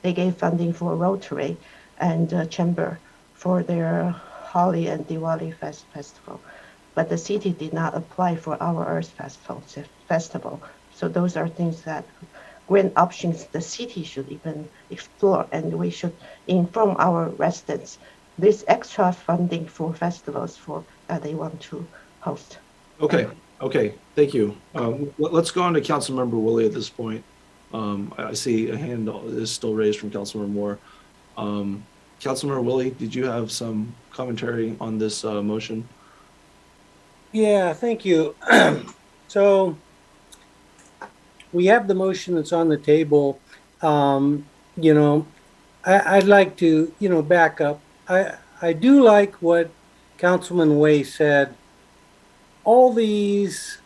They gave funding for Rotary and Chamber for their Holi and Diwali festival. But the city did not apply for our Earth festival. So those are things that grant options the city should even explore, and we should inform our residents this extra funding for festivals that they want to host. Okay, thank you. Let's go on to Councilmember Woolley at this point. I see a hand is still raised from Councilmember Moore. Councilmember Woolley, did you have some commentary on this motion? Yeah, thank you. So we have the motion that's on the table. I'd like to, back up. I do like what Councilman Way said. All these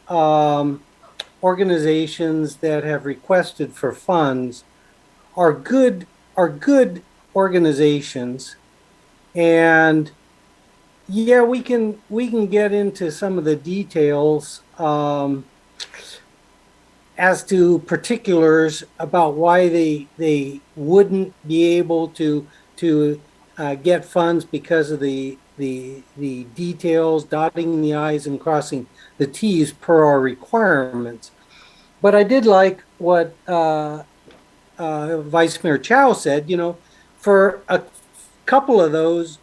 organizations that have requested for funds are good organizations, and yeah, we can get into some of the details as to particulars about why they wouldn't be able to get funds because of the details, dotting the I's and crossing the T's per our requirements. But I did like what Vice Mayor Chow said, for a couple of those,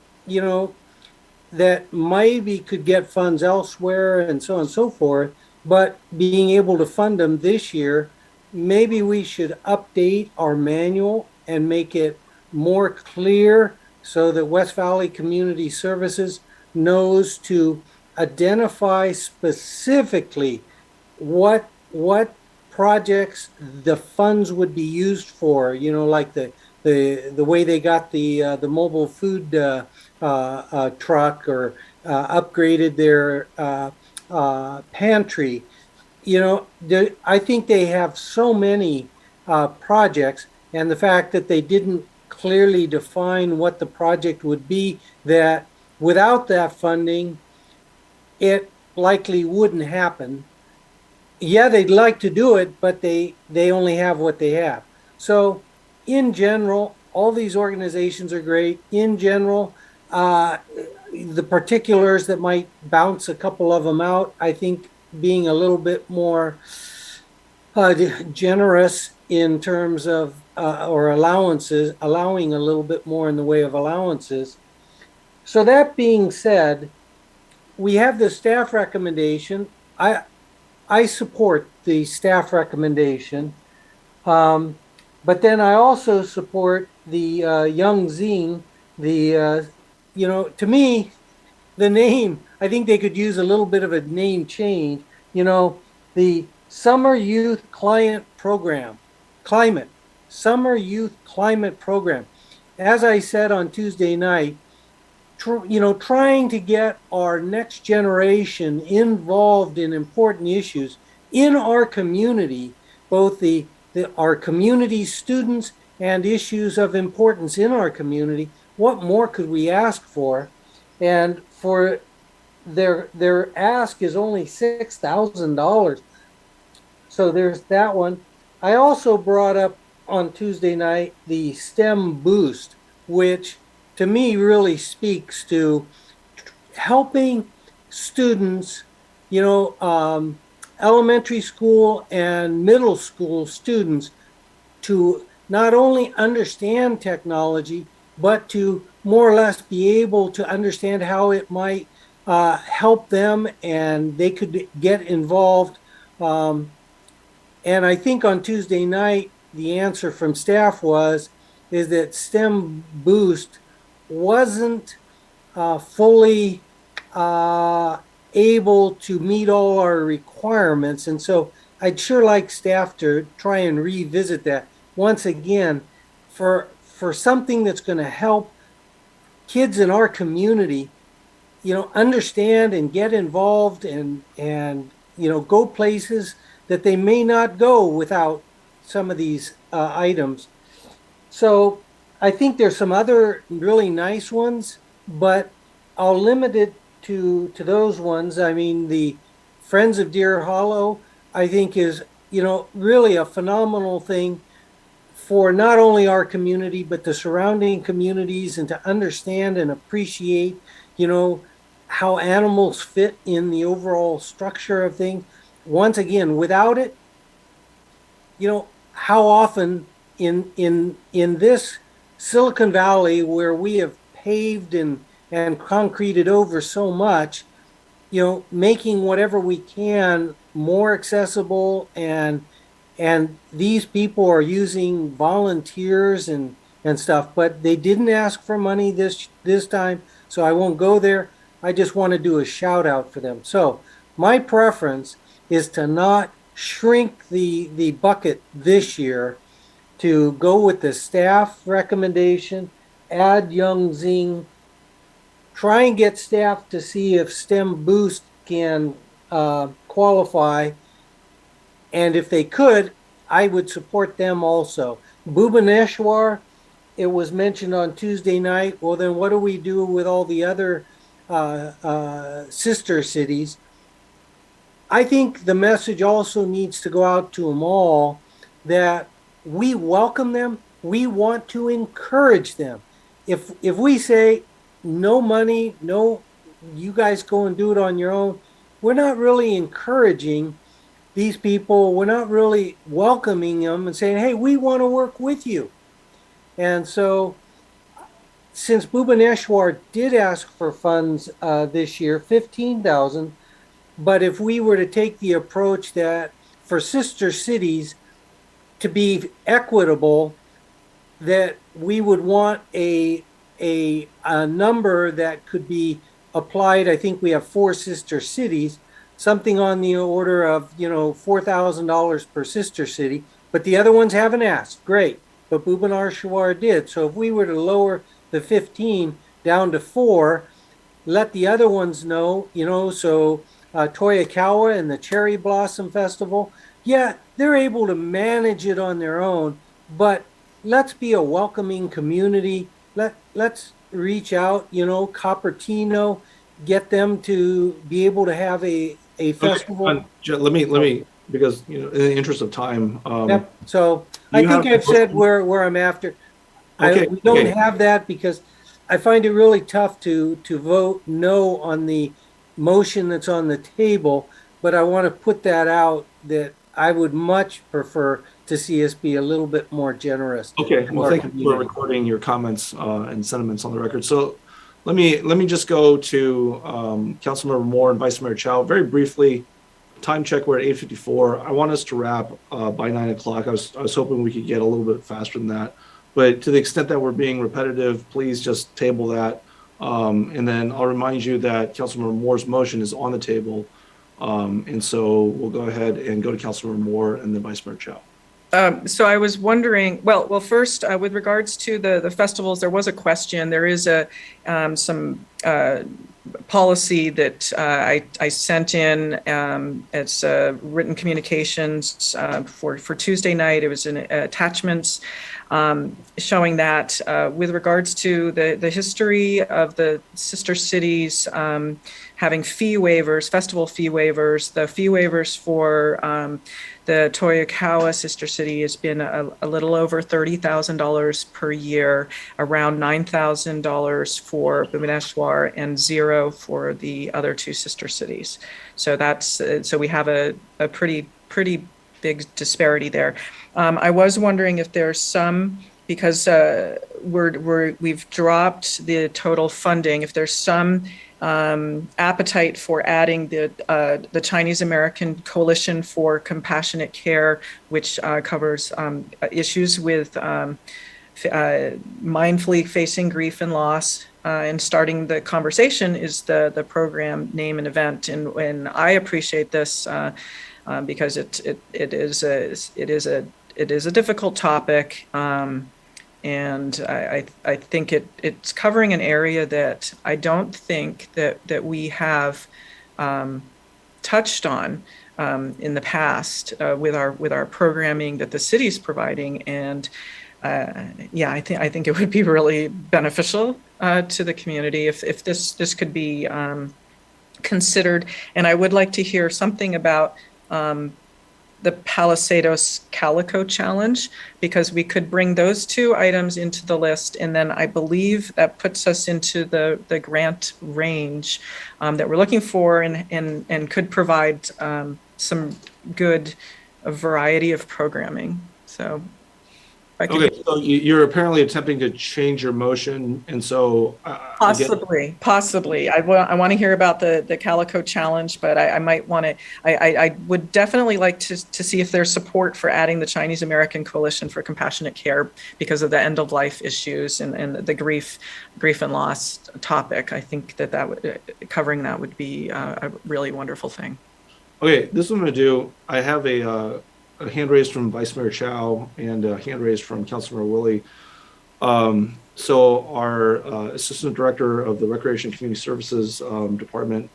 that maybe could get funds elsewhere and so on and so forth, but being able to fund them this year, maybe we should update our manual and make it more clear so that West Valley Community Services knows to identify specifically what projects the funds would be used for, like the way they got the mobile food truck, or upgraded their pantry. I think they have so many projects, and the fact that they didn't clearly define what the project would be, that without that funding, it likely wouldn't happen. Yeah, they'd like to do it, but they only have what they have. So in general, all these organizations are great. In general, the particulars that might bounce a couple of them out, I think being a little bit more generous in terms of or allowances, allowing a little bit more in the way of allowances. So that being said, we have the staff recommendation. I support the staff recommendation, but then I also support the Young Zine. To me, the name, I think they could use a little bit of a name change. the Summer Youth Client Program, Summer Youth Climate Program. As I said on Tuesday night, trying to get our next generation involved in important issues in our community, both our community students and issues of importance in our community. What more could we ask for? And for their ask is only $6,000. So there's that one. I also brought up on Tuesday night the STEM Boost, which to me really speaks to helping students, elementary school and middle school students to not only understand technology, but to more or less be able to understand how it might help them and they could get involved. And I think on Tuesday night, the answer from staff is that STEM Boost wasn't fully able to meet all our requirements. And so I'd sure like staff to try and revisit that once again for something that's going to help kids in our community, understand and get involved and go places that they may not go without some of these items. So I think there's some other really nice ones, but I'll limit it to those ones. I mean, the Friends of Deer Hollow, I think is, really a phenomenal thing for not only our community, but the surrounding communities, and to understand and appreciate, how animals fit in the overall structure of things. Once again, without it, how often in this Silicon Valley, where we have paved and concreted over so much, making whatever we can more accessible, and these people are using volunteers and stuff, but they didn't ask for money this time, so I won't go there. I just want to do a shout out for them. So my preference is to not shrink the bucket this year, to go with the staff recommendation, add Young Zing, try and get staff to see if STEM Boost can qualify. And if they could, I would support them also. Bhubaneswar, it was mentioned on Tuesday night. Well, then what do we do with all the other sister cities? I think the message also needs to go out to them all that we welcome them. We want to encourage them. If we say no money, no, you guys go and do it on your own, we're not really encouraging these people. We're not really welcoming them and saying, hey, we want to work with you. And so since Bhubaneswar did ask for funds this year, $15,000, but if we were to take the approach that for sister cities to be equitable, that we would want a number that could be applied. I think we have 4 sister cities, something on the order of, $4,000 per sister city, but the other ones haven't asked. Great. But Bhubaneswar did. So if we were to lower the 15 down to 4, let the other ones know, so Toyokawa and the Cherry Blossom Festival, yeah, they're able to manage it on their own, but let's be a welcoming community. Let's reach out, Cupertino, get them to be able to have a festival. Okay, let me, because, in the interest of time. Yep. So I think I've said where I'm after. Okay, we don't have that because I find it really tough to vote no on the motion that's on the table, but I want to put that out that I would much prefer to see us be a little bit more generous. Okay, well, thank you for recording your comments and sentiments on the record. So let me just go to Councilmember Moore and Vice Mayor Chow very briefly. Time check, we're at 8:54. I want us to wrap by 9 o'clock. I was hoping we could get a little bit faster than that, but to the extent that we're being repetitive, please just table that. And then I'll remind you that Councilmember Moore's motion is on the table. And so we'll go ahead and go to Councilmember Moore and then Vice Mayor Chow. So I was wondering, well, first, with regards to the festivals, there was a question. There is some policy that I sent in. It's written communications for Tuesday night. It was in attachments showing that with regards to the history of the sister cities having fee waivers, festival fee waivers, the fee waivers for the Toyokawa sister city has been a little over $30,000 per year, around $9,000 for Bhubaneswar and zero for the other two sister cities. So that's so we have a pretty big disparity there. I was wondering if there's some, because we've dropped the total funding, if there's some appetite for adding the Chinese American Coalition for Compassionate Care, which covers issues with mindfully facing grief and loss. And starting the conversation is the program name and event, and I appreciate this because it is a difficult topic. And I think it's covering an area that I don't think that we have touched on in the past with our programming that the city's providing. And I think it would be really beneficial to the community if this could be considered. And I would like to hear something about the Palisados Calico Challenge, because we could bring those two items into the list, and then I believe that puts us into the grant range that we're looking for, and could provide some good variety of programming. So, okay, so you're apparently attempting to change your motion, and so possibly. I want to hear about the Calico Challenge, but I might want to. I would definitely like to see if there's support for adding the Chinese American Coalition for Compassionate Care because of the end of life issues and the grief and loss topic. I think that would covering that would be a really wonderful thing. Okay, this is what I'm going to do. I have a hand raised from Vice Mayor Chow and a hand raised from Councilmember Willie. So our Assistant Director of the Recreation and Community Services Department,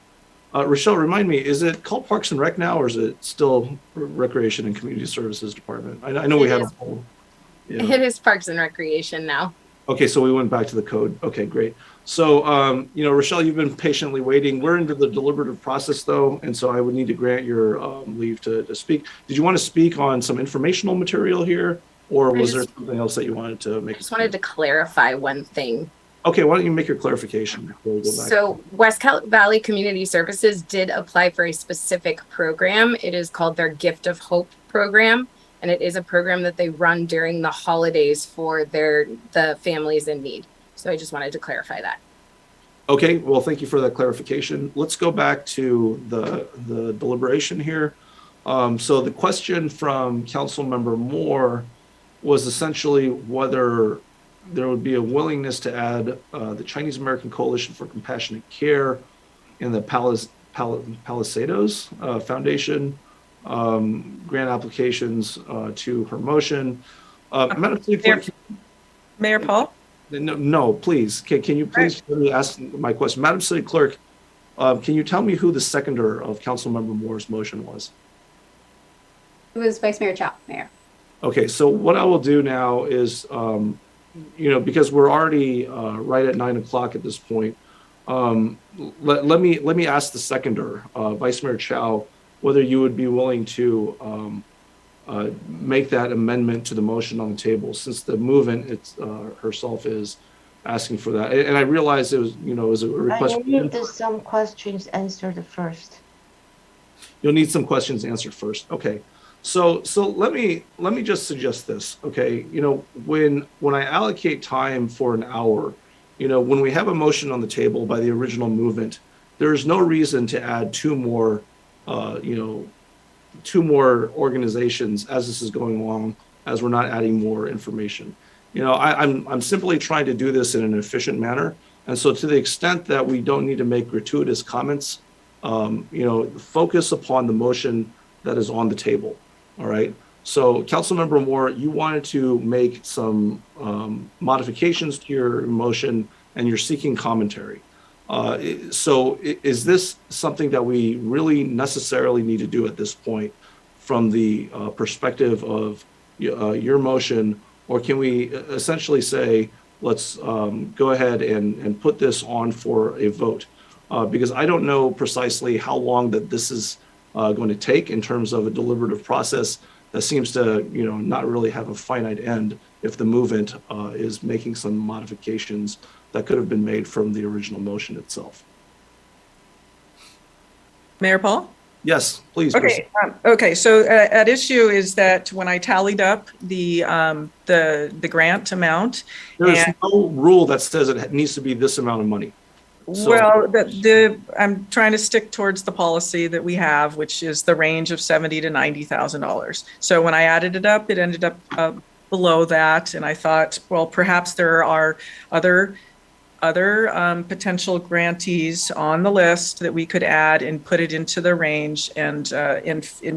Rochelle, remind me, is it called Parks and Rec now, or is it still Recreation and Community Services Department? I know we had a whole. Yeah. It is Parks and Recreation now. Okay, so we went back to the code. Okay, great. So, Rochelle, you've been patiently waiting. We're into the deliberative process, though, and so I would need to grant your leave to speak. Did you want to speak on some informational material here, or was there something else that you wanted to make? I just wanted to clarify one thing. Okay, why don't you make your clarification before we go back? So, West Valley Community Services did apply for a specific program. It is called their Gift of Hope program, and it is a program that they run during the holidays for the families in need. So I just wanted to clarify that. Okay, well, thank you for that clarification. Let's go back to the deliberation here. So the question from Councilmember Moore was essentially whether there would be a willingness to add the Chinese American Coalition for Compassionate Care and the Palisados Foundation grant applications to her motion. Madam City Clerk, Mayor Paul? No, please. Can you please let me ask my question? Madam City Clerk, can you tell me who the seconder of Councilmember Moore's motion was? It was Vice Mayor Chow, Mayor. Okay, so what I will do now is, because we're already right at 9 o'clock at this point, let me ask the seconder, Vice Mayor Chow, whether you would be willing to make that amendment to the motion on the table, since the movement herself is asking for that. And I realize it was a request. I need some questions answered first. You'll need some questions answered first. Okay. So let me just suggest this. Okay. When I allocate time for an hour, when we have a motion on the table by the original movement, there is no reason to add two more organizations as this is going along, as we're not adding more information. I'm simply trying to do this in an efficient manner. And so to the extent that we don't need to make gratuitous comments focus upon the motion that is on the table. All right. So Councilmember Moore, you wanted to make some modifications to your motion and you're seeking commentary. So is this something that we really necessarily need to do at this point from the perspective of your motion, or can we essentially say, let's go ahead and put this on for a vote? Because I don't know precisely how long that this is going to take in terms of a deliberative process that seems to, not really have a finite end if the movement is making some modifications that could have been made from the original motion itself. Mayor Paul? Yes, please. Okay. Okay. So at issue is that when I tallied up the grant amount, there's no rule that says it needs to be this amount of money. So, well, I'm trying to stick towards the policy that we have, which is the range of $70,000 to $90,000. So when I added it up, it ended up below that, and I thought, well, perhaps there are other potential grantees on the list that we could add and put it into the range, and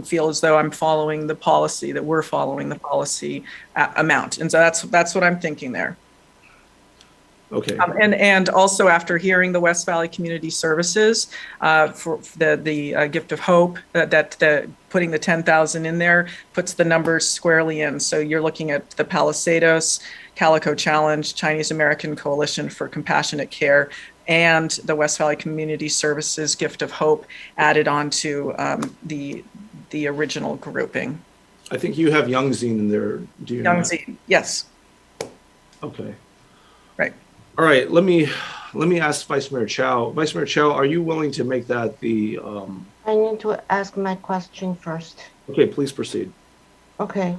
feel as though I'm following the policy, that we're following the policy amount. And so that's what I'm thinking there. Okay. And also after hearing the West Valley Community Services for the Gift of Hope, that putting the 10,000 in there puts the numbers squarely in. So you're looking at the Palisados, Calico Challenge, Chinese American Coalition for Compassionate Care, and the West Valley Community Services Gift of Hope added on to the original grouping. I think you have Young Zine in there. Do you? Young Zine, yes. Okay. Right. All right. Let me ask Vice Mayor Chow. Vice Mayor Chow, are you willing to make that the? I need to ask my question first. Okay, please proceed. Okay.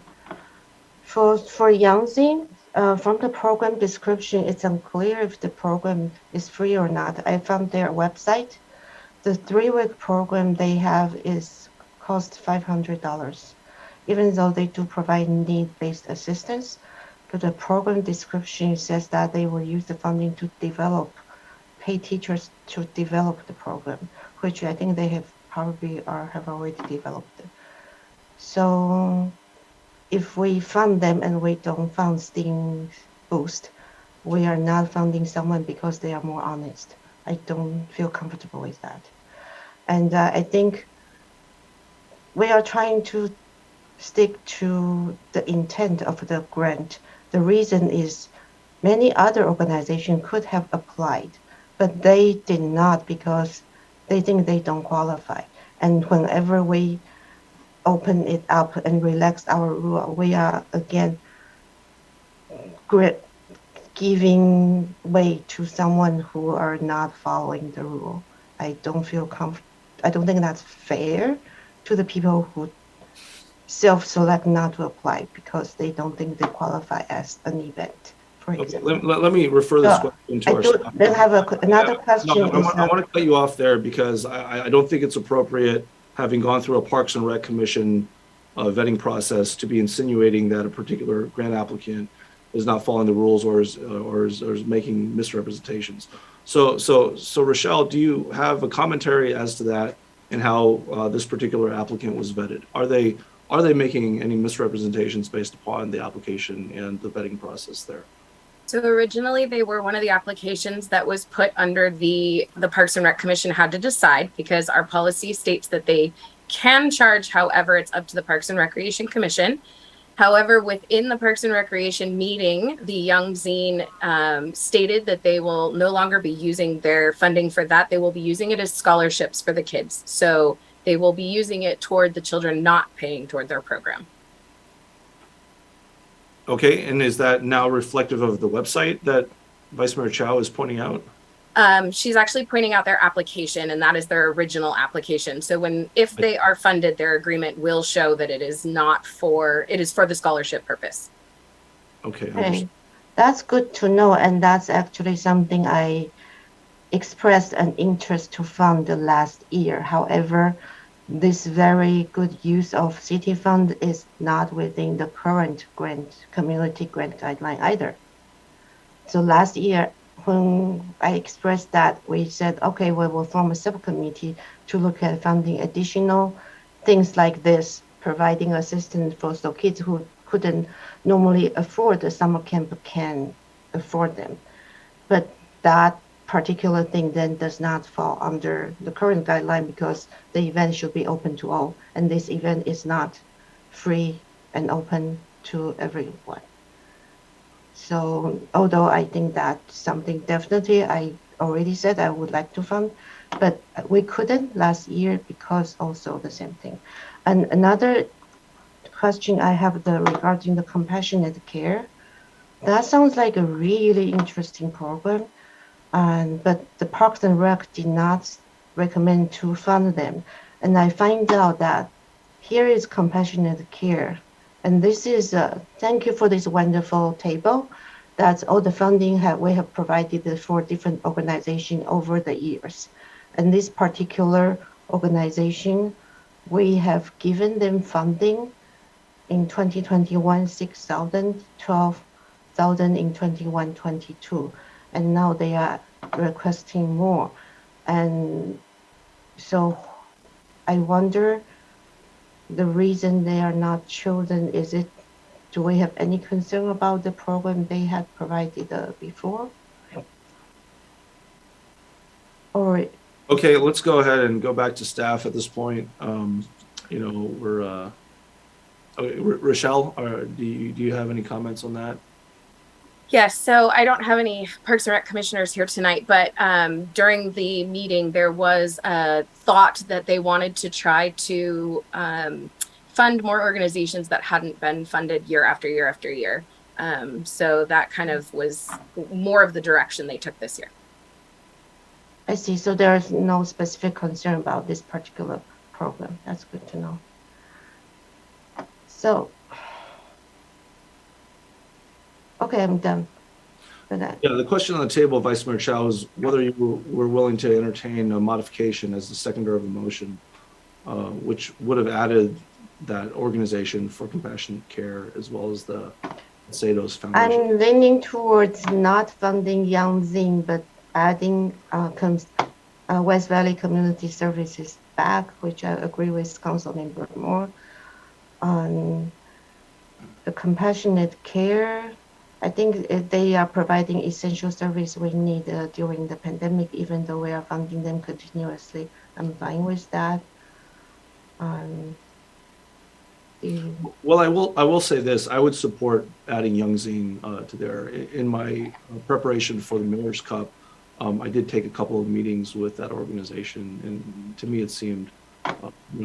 For Yangtze, from the program description, it's unclear if the program is free or not. I found their website. The 3-week program they have is cost $500, even though they do provide need-based assistance. But the program description says that they will use the funding to pay teachers to develop the program, which I think they have have already developed. So if we fund them and we don't fund STEAM Boost, we are not funding someone because they are more honest. I don't feel comfortable with that. And I think we are trying to stick to the intent of the grant. The reason is many other organizations could have applied, but they did not because they think they don't qualify. And whenever we open it up and relax our rule, we are again giving way to someone who are not following the rule. I don't feel I don't think that's fair to the people who self-select not to apply because they don't think they qualify as an event, for example. Okay, let me refer this question to our staff. Then have another question. No, I want to cut you off there because I don't think it's appropriate, having gone through a Parks and Rec Commission vetting process, to be insinuating that a particular grant applicant is not following the rules or is making misrepresentations. So Rochelle, do you have a commentary as to that and how this particular applicant was vetted? Are they making any misrepresentations based upon the application and the vetting process there? So originally they were one of the applications that was put under the Parks and Rec Commission had to decide, because our policy states that they can charge, however, it's up to the Parks and Recreation Commission. However, within the Parks and Recreation meeting, the Young Zine stated that they will no longer be using their funding for that. They will be using it as scholarships for the kids. So they will be using it toward the children not paying toward their program. Okay, and is that now reflective of the website that Vice Mayor Chow is pointing out? She's actually pointing out their application, and that is their original application. So if they are funded, their agreement will show that it is for the scholarship purpose. Okay. That's good to know, and that's actually something I expressed an interest to fund the last year. However, this very good use of city fund is not within the current community grant guideline either. So last year, when I expressed that, we said, okay, we will form a subcommittee to look at funding additional things like this, providing assistance for so kids who couldn't normally afford a summer camp can afford them. But that particular thing then does not fall under the current guideline because the event should be open to all, and this event is not free and open to everyone. So although I think that's something definitely I already said I would like to fund, but we couldn't last year because also the same thing. And another question I have regarding the compassionate care, that sounds like a really interesting program. But the Parks and Rec did not recommend to fund them. And I find out that here is compassionate care. And this is, thank you for this wonderful table. That's all the funding we have provided for different organizations over the years. And this particular organization, we have given them funding in 2021, 6,000, 12,000 in 21-22. And now they are requesting more. And so I wonder the reason they are not chosen, do we have any concern about the program they had provided before? Or Okay, let's go ahead and go back to staff at this point. Rochelle, do you have any comments on that? Yes, so I don't have any Parks and Rec commissioners here tonight, but during the meeting, there was a thought that they wanted to try to fund more organizations that hadn't been funded year after year after year. So that kind of was more of the direction they took this year. I see. So there's no specific concern about this particular program. That's good to know. So, okay, I'm done for that. Yeah, the question on the table, Vice Mayor Chow, is whether you were willing to entertain a modification as the seconder of a motion, which would have added that organization for compassionate care as well as the Sados Foundation. I'm leaning towards not funding Yangzing, but adding West Valley Community Services back, which I agree with Councilmember Moore. On the compassionate care, I think they are providing essential service we need during the pandemic, even though we are funding them continuously. I'm fine with that. Well, I will say this. I would support adding Yangzing to there. In my preparation for the Mayor's Cup, I did take a couple of meetings with that organization, and to me it seemed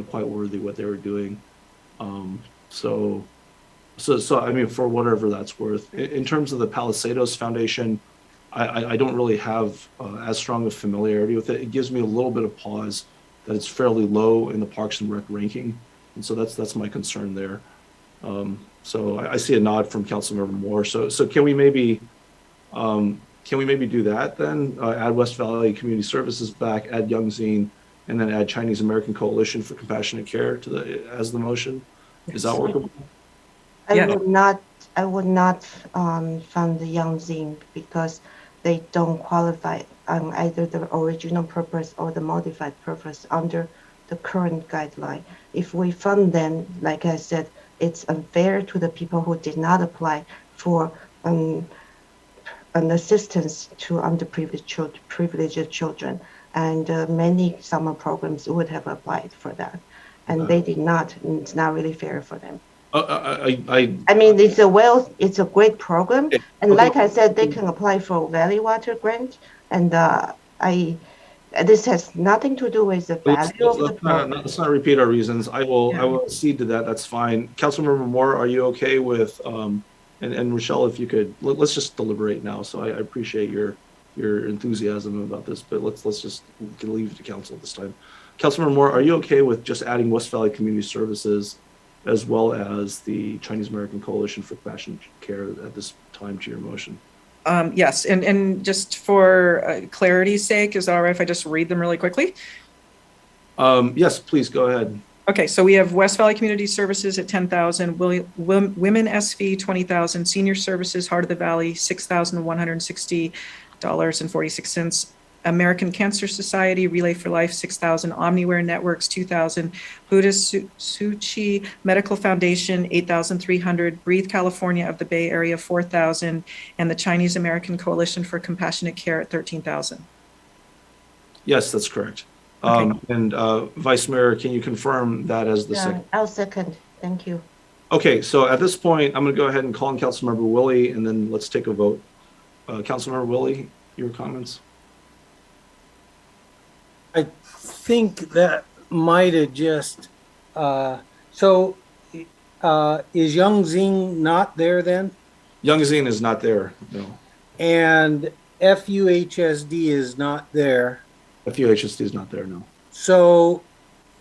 quite worthy what they were doing. So I mean, for whatever that's worth. In terms of the Palisados Foundation, I don't really have as strong a familiarity with it. It gives me a little bit of pause that it's fairly low in the Parks and Rec ranking, and so that's my concern there. So I see a nod from Councilmember Moore. So can we maybe do that then? Add West Valley Community Services back, add Yangzing, and then add Chinese American Coalition for Compassionate Care as the motion. Is that workable? I would not fund the Yangzing because they don't qualify on either the original purpose or the modified purpose under the current guideline. If we fund them, like I said, it's unfair to the people who did not apply for an assistance to underprivileged children. And many summer programs would have applied for that. And they did not, and it's not really fair for them. I mean, it's a great program. And like I said, they can apply for Valley Water grant. And this has nothing to do with the value of the program. Let's not repeat our reasons. I will cede to that. That's fine. Councilmember Moore, are you okay with, and Rochelle, if you could, let's just deliberate now. So I appreciate your enthusiasm about this, but let's just leave it to council this time. Councilmember Moore, are you okay with just adding West Valley Community Services as well as the Chinese American Coalition for Compassionate Care at this time to your motion? Yes, and just for clarity's sake, is it all right if I just read them really quickly? Yes, please go ahead. Okay, so we have West Valley Community Services at 10,000, Women SV 20,000, Senior Services Heart of the Valley 6,160, $8,000.46. American Cancer Society, Relay for Life, $6,000. Omniware Networks, $2,000. Buddha Suchi Medical Foundation, $8,300. Breathe California of the Bay Area, $4,000. And the Chinese American Coalition for Compassionate Care at $13,000. Yes, that's correct. Okay. And Vice Mayor, can you confirm that as the second? I'll second. Thank you. Okay, so at this point, I'm going to go ahead and call on Councilmember Willie, and then let's take a vote. Councilmember Willie, your comments? I think that might have just, is Young Zing not there then? Young Zine is not there, no. And FUHSD is not there. FUHSD is not there, no. So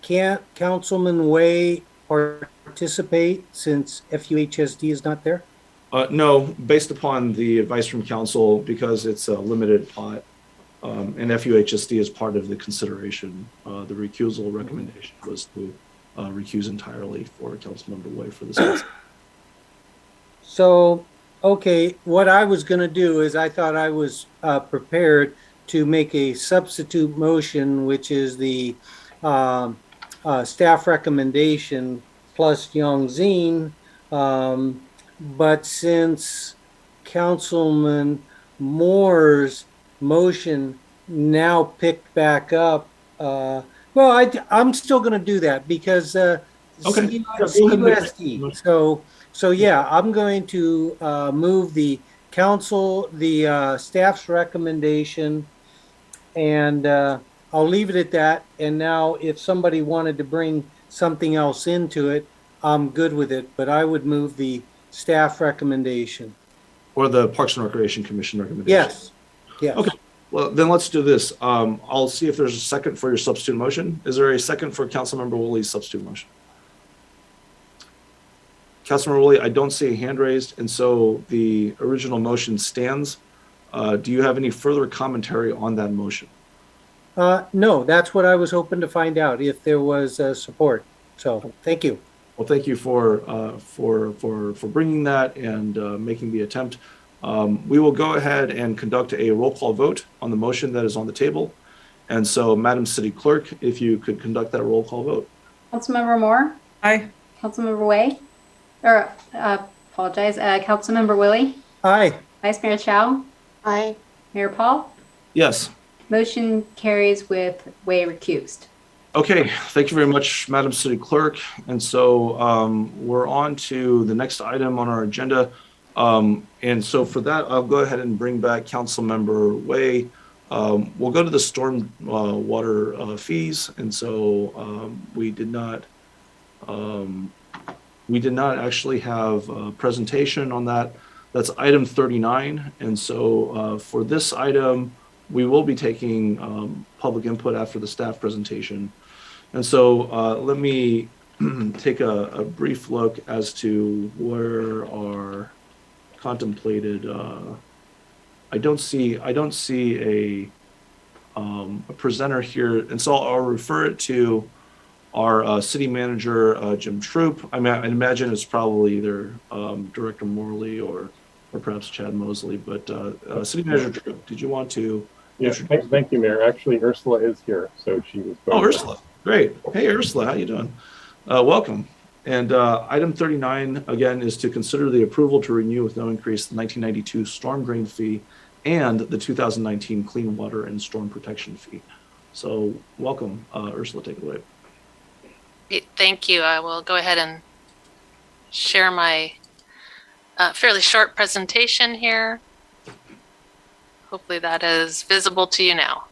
can't Councilman Way participate since FUHSD is not there? No, based upon the advice from council, because it's a limited pot, and FUHSD is part of the consideration. The recusal recommendation was to recuse entirely for Councilmember Way for this. So, okay, what I was going to do is I thought I was prepared to make a substitute motion, which is the staff recommendation plus Young Zine. But since Councilman Moore's motion now picked back up, I'm still going to do that because CUSD. So yeah, I'm going to move the staff's recommendation, and I'll leave it at that. And now if somebody wanted to bring something else into it, I'm good with it, but I would move the staff recommendation. Or the Parks and Recreation Commission recommendation? Yes. Yes. Okay, well, then let's do this. I'll see if there's a second for your substitute motion. Is there a second for Councilmember Woolley's substitute motion? Councilmember Woolley, I don't see a hand raised, and so the original motion stands. Do you have any further commentary on that motion? No, that's what I was hoping to find out, if there was support. So thank you. Well, thank you for bringing that and making the attempt. We will go ahead and conduct a roll call vote on the motion that is on the table. And so, Madam City Clerk, if you could conduct that roll call vote. Councilmember Moore? Aye. Councilmember Way? Councilmember Willie? Aye. Vice Mayor Chow? Aye. Mayor Paul? Yes. Motion carries with Way recused. Okay, thank you very much, Madam City Clerk. And so we're on to the next item on our agenda. And so for that, I'll go ahead and bring back Councilmember Way. We'll go to the storm water fees. And so we did not actually have a presentation on that. That's item 39. And so for this item, we will be taking public input after the staff presentation. And so let me take a brief look as to where our contemplated. I don't see a presenter here, and so I'll refer it to our city manager, Jim Troop. I mean, I imagine it's probably either Director Morley or perhaps Chad Mosley. But City Manager Troop, did you want to? Yes, thank you, Mayor. Actually, Ursula is here, so she was. Oh, Ursula. Great. Hey, Ursula, how you doing? Welcome. And item 39, again, is to consider the approval to renew with no increase the 1992 storm drain fee and the 2019 clean water and storm protection fee. So welcome. Ursula, take it away. Thank you. I will go ahead and share my fairly short presentation here. Hopefully that is visible to you now.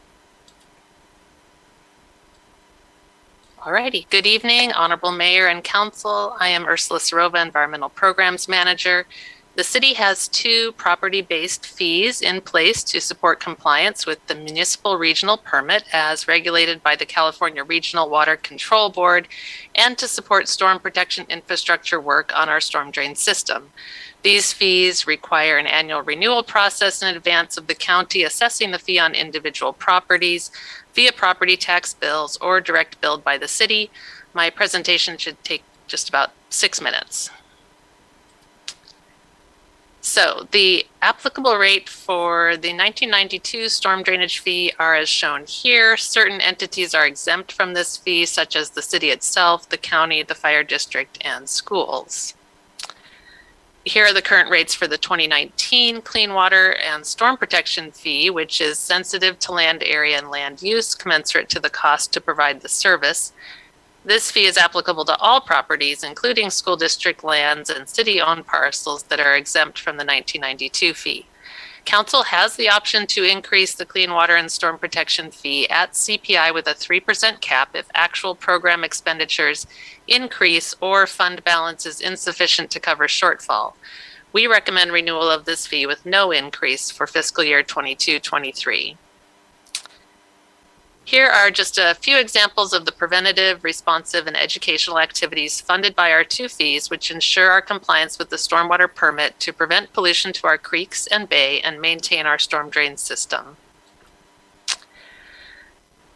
Alrighty, good evening, Honorable Mayor and Council. I am Ursula Sarova, Environmental Programs Manager. The city has 2 property-based fees in place to support compliance with the Municipal Regional Permit as regulated by the California Regional Water Control Board and to support storm protection infrastructure work on our storm drain system. These fees require an annual renewal process in advance of the county assessing the fee on individual properties via property tax bills or direct billed by the city. My presentation should take just about 6 minutes. So the applicable rate for the 1992 storm drainage fee are as shown here. Certain entities are exempt from this fee, such as the city itself, the county, the fire district, and schools. Here are the current rates for the 2019 clean water and storm protection fee, which is sensitive to land area and land use, commensurate to the cost to provide the service. This fee is applicable to all properties, including school district lands and city-owned parcels that are exempt from the 1992 fee. Council has the option to increase the clean water and storm protection fee at CPI with a 3% cap if actual program expenditures increase or fund balance is insufficient to cover shortfall. We recommend renewal of this fee with no increase for fiscal year 22-23. Here are just a few examples of the preventative, responsive, and educational activities funded by our two fees, which ensure our compliance with the stormwater permit to prevent pollution to our creeks and bay and maintain our storm drain system.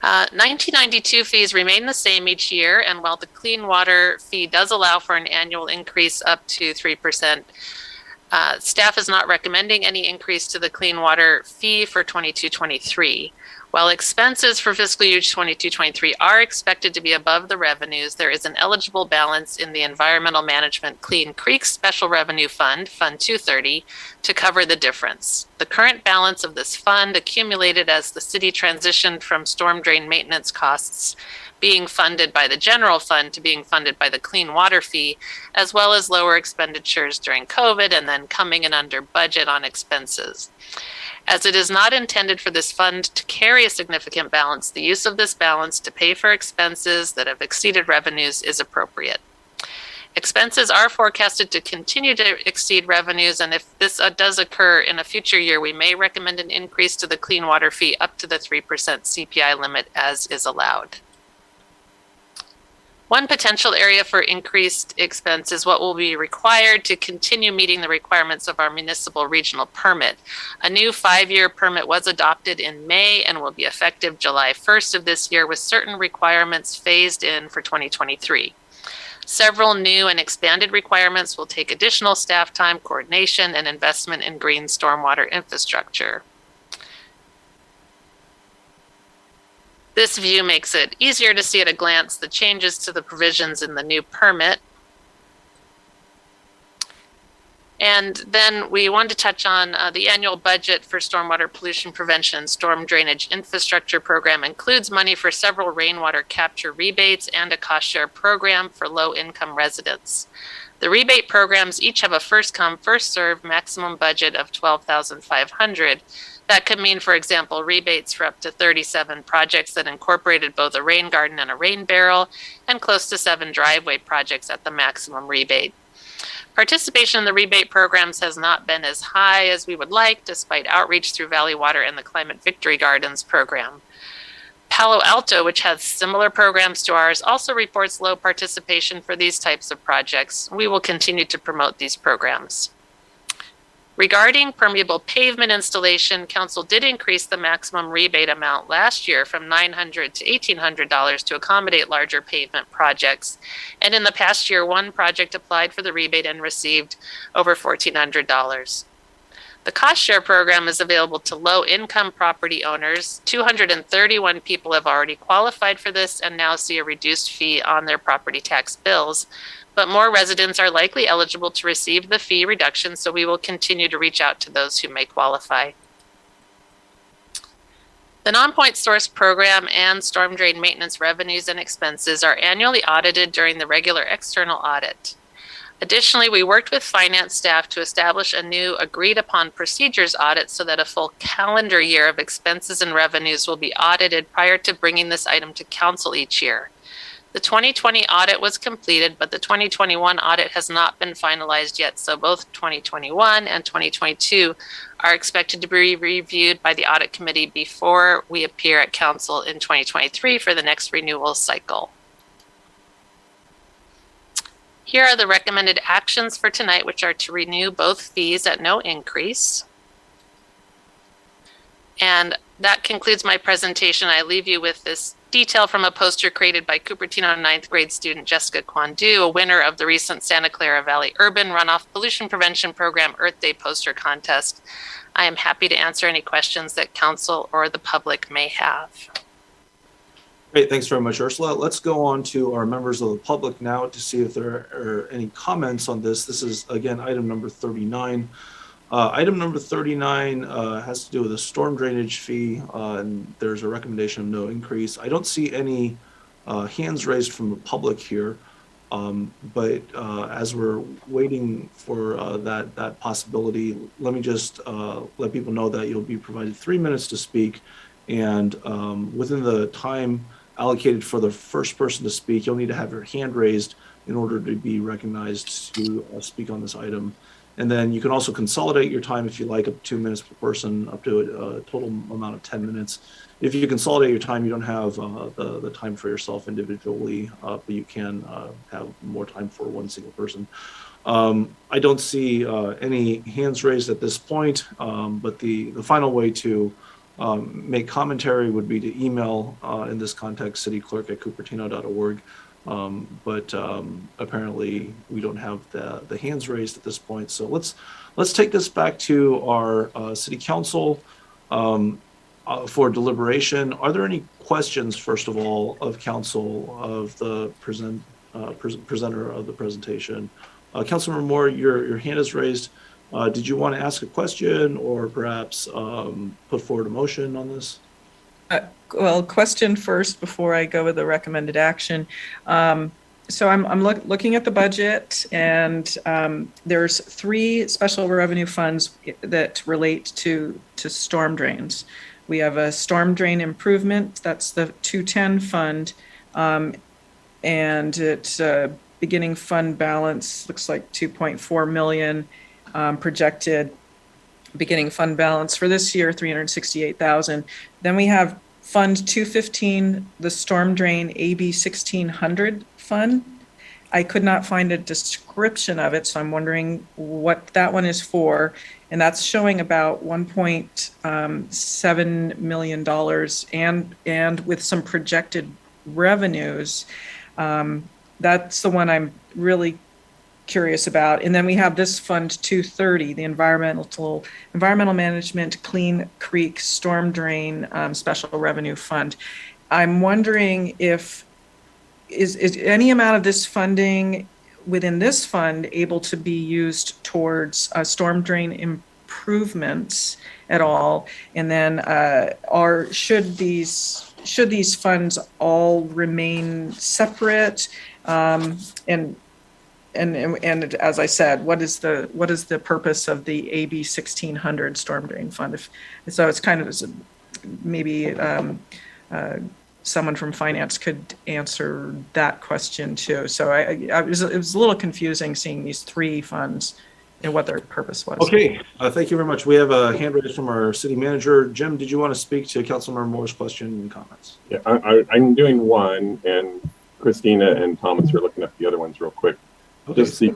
1992 fees remain the same each year, and while the clean water fee does allow for an annual increase up to 3%, staff is not recommending any increase to the clean water fee for 22-23. While expenses for fiscal year 22-23 are expected to be above the revenues, there is an eligible balance in the Environmental Management Clean Creeks Special Revenue Fund, Fund 230, to cover the difference. The current balance of this fund accumulated as the city transitioned from storm drain maintenance costs being funded by the general fund to being funded by the clean water fee, as well as lower expenditures during COVID and then coming in under budget on expenses. As it is not intended for this fund to carry a significant balance, the use of this balance to pay for expenses that have exceeded revenues is appropriate. Expenses are forecasted to continue to exceed revenues, and if this does occur in a future year, we may recommend an increase to the clean water fee up to the 3% CPI limit as is allowed. One potential area for increased expense is what will be required to continue meeting the requirements of our municipal regional permit. A new 5-year permit was adopted in May and will be effective July 1st of this year, with certain requirements phased in for 2023. Several new and expanded requirements will take additional staff time, coordination, and investment in green stormwater infrastructure. This view makes it easier to see at a glance the changes to the provisions in the new permit. And then we wanted to touch on the annual budget for stormwater pollution prevention and storm drainage infrastructure program includes money for several rainwater capture rebates and a cost share program for low-income residents. The rebate programs each have a first-come, first-served maximum budget of $12,500. That could mean, for example, rebates for up to 37 projects that incorporated both a rain garden and a rain barrel, and close to 7 driveway projects at the maximum rebate. Participation in the rebate programs has not been as high as we would like, despite outreach through Valley Water and the Climate Victory Gardens program. Palo Alto, which has similar programs to ours, also reports low participation for these types of projects. We will continue to promote these programs. Regarding permeable pavement installation, Council did increase the maximum rebate amount last year from $900 to $1,800 to accommodate larger pavement projects. And in the past year, one project applied for the rebate and received over $1,400. The cost share program is available to low-income property owners. 231 people have already qualified for this and now see a reduced fee on their property tax bills. But more residents are likely eligible to receive the fee reduction, so we will continue to reach out to those who may qualify. The non-point source program and storm drain maintenance revenues and expenses are annually audited during the regular external audit. Additionally, we worked with finance staff to establish a new agreed-upon procedures audit so that a full calendar year of expenses and revenues will be audited prior to bringing this item to Council each year. The 2020 audit was completed, but the 2021 audit has not been finalized yet, so both 2021 and 2022 are expected to be reviewed by the audit committee before we appear at Council in 2023 for the next renewal cycle. Here are the recommended actions for tonight, which are to renew both fees at no increase. And That concludes my presentation. I leave you with this detail from a poster created by Cupertino 9th grade student Jessica Kwandu, a winner of the recent Santa Clara Valley Urban Runoff Pollution Prevention Program Earth Day poster contest. I am happy to answer any questions that council or the public may have. Great, thanks very much, Ursula. Let's go on to our members of the public now to see if there are any comments on this. This is, again, item number 39. Item number 39 has to do with a storm drainage fee, and there's a recommendation of no increase. I don't see any hands raised from the public here, but as we're waiting for that possibility, let me just let people know that you'll be provided 3 minutes to speak, and within the time allocated for the first person to speak, you'll need to have your hand raised in order to be recognized to speak on this item. And then you can also consolidate your time if you like, up to 2 minutes per person, up to a total amount of 10 minutes. If you consolidate your time, you don't have the time for yourself individually, but you can have more time for one single person. I don't see any hands raised at this point, but the final way to make commentary would be to email, in this context, cityclerk@cupertino.org. But apparently we don't have the hands raised at this point. So let's take this back to our city council for deliberation. Are there any questions, first of all, of council of the presenter of the presentation? Councilmember Moore, your hand is raised. Did you want to ask a question or perhaps put forward a motion on this? Well, question first before I go with the recommended action. So I'm looking at the budget, and there's 3 special revenue funds that relate to storm drains. We have a storm drain improvement, that's the 210 fund, and it's beginning fund balance looks like 2.4 million, projected beginning fund balance for this year 368,000. Then we have Fund 215, the storm drain AB 1600 fund. I could not find a description of it, so I'm wondering what that one is for. And that's showing about $1.7 million and with some projected revenues. That's the one I'm really curious about. And then we have this Fund 230, the environmental management Clean Creek storm drain special revenue fund. I'm wondering if is any amount of this funding within this fund able to be used towards storm drain improvements at all? And then should these funds all remain separate? And as I said, what is the purpose of the AB 1600 storm drain fund? So it's kind of maybe someone from finance could answer that question too. So it was a little confusing seeing these 3 funds and what their purpose was. Okay, thank you very much. We have a hand raised from our city manager. Jim, did you want to speak to Councilmember Moore's question and comments? Yeah, I'm doing one, and Christina and Thomas are looking up the other ones real quick. Okay. Just see,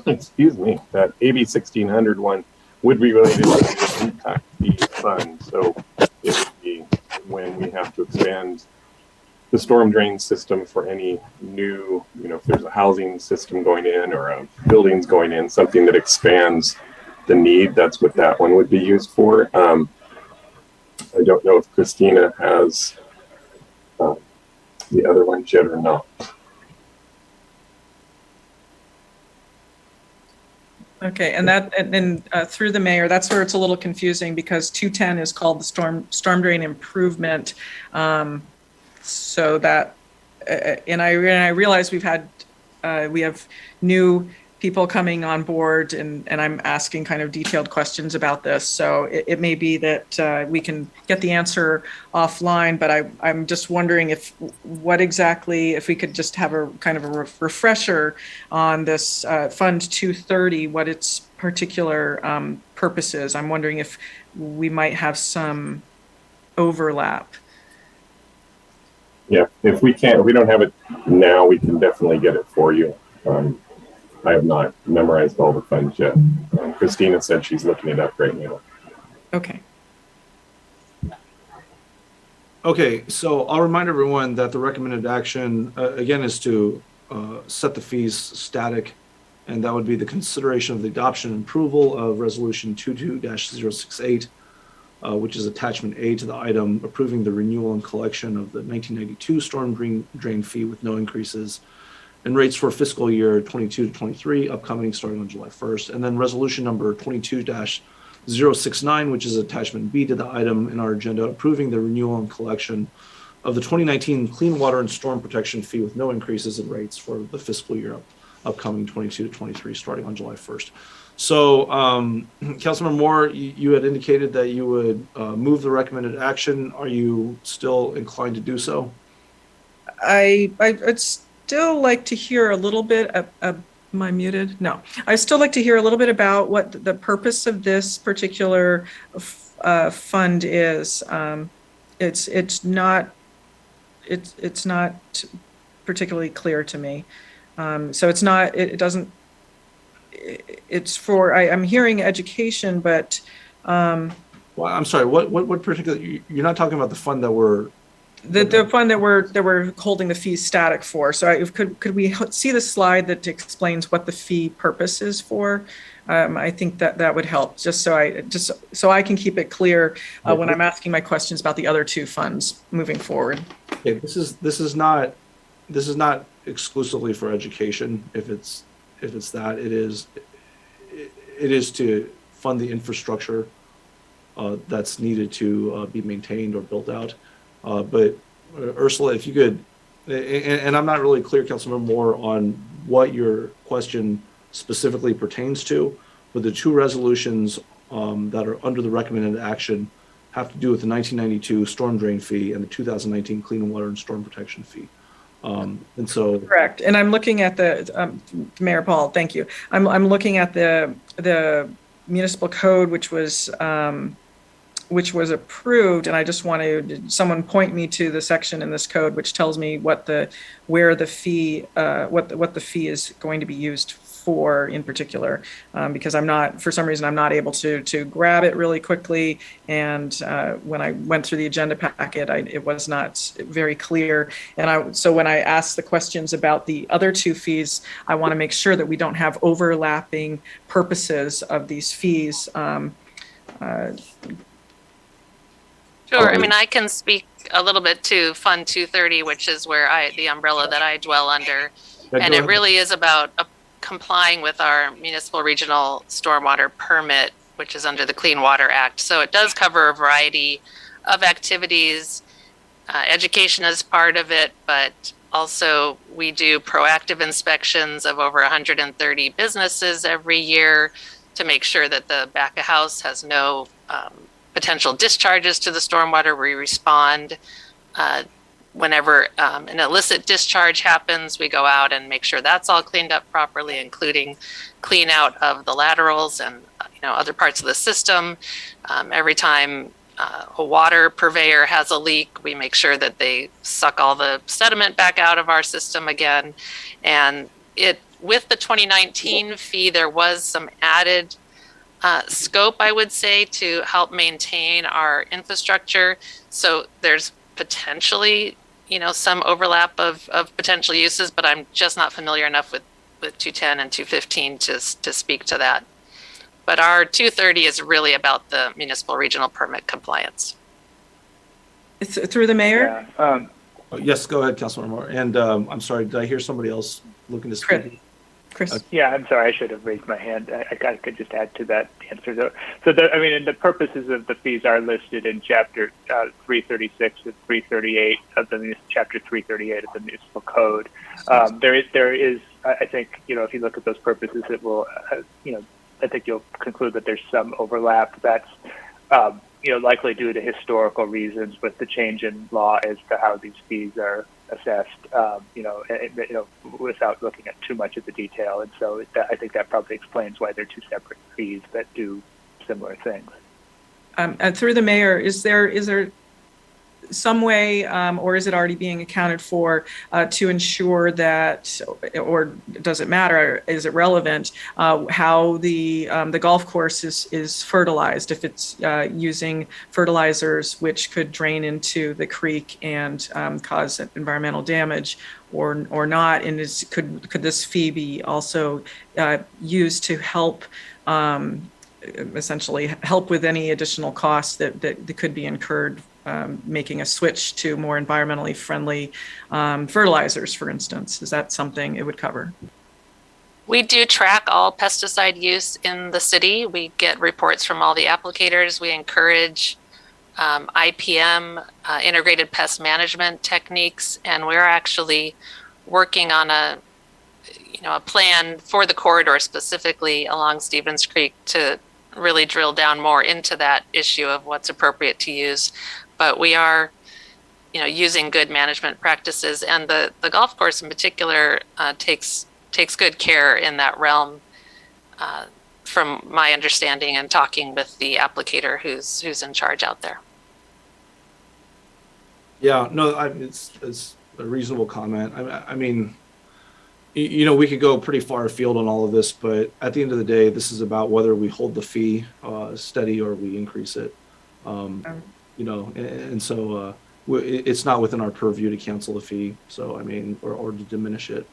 excuse me, that AB 1600 one would be related to the impact fee fund. So it would be when we have to expand the storm drain system for any new, if there's a housing system going in or a buildings going in, something that expands the need, that's what that one would be used for. I don't know if Christina has the other one yet or not. Okay, and through the mayor, that's where it's a little confusing because 210 is called the storm drain improvement. So that, and I realize we have new people coming on board, and I'm asking kind of detailed questions about this. So it may be that we can get the answer offline, but I'm just wondering if we could just have a kind of a refresher on this Fund 230, what its particular purpose is. I'm wondering if we might have some overlap. Yeah, if we don't have it now, we can definitely get it for you. I have not memorized all the funds yet. Christina said she's looking it up right now. Okay. Okay, so I'll remind everyone that the recommended action, again, is to set the fees static, and that would be the consideration of the adoption and approval of Resolution 22-068, which is attachment A to the item, approving the renewal and collection of the 1992 storm drain fee with no increases and rates for fiscal year 22 to 23, upcoming starting on July 1st. And then resolution number 22-069, which is attachment B to the item in our agenda, approving the renewal and collection of the 2019 clean water and storm protection fee with no increases in rates for the fiscal year upcoming 22 to 23, starting on July 1st. So, Councilmember Moore, you had indicated that you would move the recommended action. Are you still inclined to do so? I'd still like to hear a little bit am I muted? No. I still like to hear a little bit about what the purpose of this particular fund is. It's not particularly clear to me. So it's not. It doesn't. It's for. I'm hearing education, but. Well, I'm sorry. What particular? You're not talking about the fund that we're. The fund that we're holding the fees static for. So could we see the slide that explains what the fee purpose is for? I think that would help, just so I can keep it clear when I'm asking my questions about the other two funds moving forward. Okay, this is not exclusively for education. If it's that, it is to fund the infrastructure that's needed to be maintained or built out. But Ursula, if you could, and I'm not really clear, Councilmember Moore, on what your question specifically pertains to, but the two resolutions that are under the recommended action have to do with the 1992 storm drain fee and the 2019 clean water and storm protection fee. And so correct. And I'm looking at the Mayor Paul. Thank you. I'm looking at the municipal code, which was approved, and I just wanted someone point me to the section in this code which tells me what the fee is going to be used for in particular, because for some reason I'm not able to grab it really quickly, and when I went through the agenda packet, it was not very clear, and so when I asked the questions about the other two fees, I want to make sure that we don't have overlapping purposes of these fees. Sure. I mean, I can speak a little bit to Fund 230, which is where the umbrella that I dwell under. And it really is about complying with our municipal regional stormwater permit, which is under the Clean Water Act. So it does cover a variety of activities. Education is part of it, but also we do proactive inspections of over 130 businesses every year to make sure that the back of house has no potential discharges to the stormwater. We respond whenever an illicit discharge happens. We go out and make sure that's all cleaned up properly, including clean out of the laterals and other parts of the system. Every time a water purveyor has a leak, we make sure that they suck all the sediment back out of our system again. And with the 2019 fee, there was some added scope, I would say, to help maintain our infrastructure. So there's potentially, some overlap of potential uses, but I'm just not familiar enough with 210 and 215 to speak to that. But our 230 is really about the municipal regional permit compliance. It's through the mayor? Yeah. yes, go ahead, Councilmember Moore. And I'm sorry, did I hear somebody else looking to speak? Chris. Yeah, I'm sorry. I should have raised my hand. I could just add to that answer. So, the purposes of the fees are listed in Chapter 336 and 338 of the Chapter 338 of the Municipal Code. There is. I think if you look at those purposes, it will. I think you'll conclude that there's some overlap. That's likely due to historical reasons with the change in law as to how these fees are assessed, without looking at too much of the detail. And so I think that probably explains why they're two separate fees that do similar things. And through the mayor, is there some way, or is it already being accounted for to ensure that, or does it matter? Is it relevant how the golf course is fertilized? If it's using fertilizers which could drain into the creek and cause environmental damage, or not? And could this fee be also used to help? Essentially help with any additional costs that could be incurred making a switch to more environmentally friendly fertilizers, for instance? Is that something it would cover? We do track all pesticide use in the city. We get reports from all the applicators. We encourage IPM, integrated pest management techniques, and we're actually working on a plan for the corridor specifically along Stevens Creek to really drill down more into that issue of what's appropriate to use. But we are, using good management practices, and the golf course in particular takes good care in that realm, from my understanding and talking with the applicator who's in charge out there. Yeah, no, it's a reasonable comment. I mean, we could go pretty far afield on all of this, but at the end of the day, this is about whether we hold the fee steady or we increase it. And so it's not within our purview to cancel the fee. So, I mean, or to diminish it.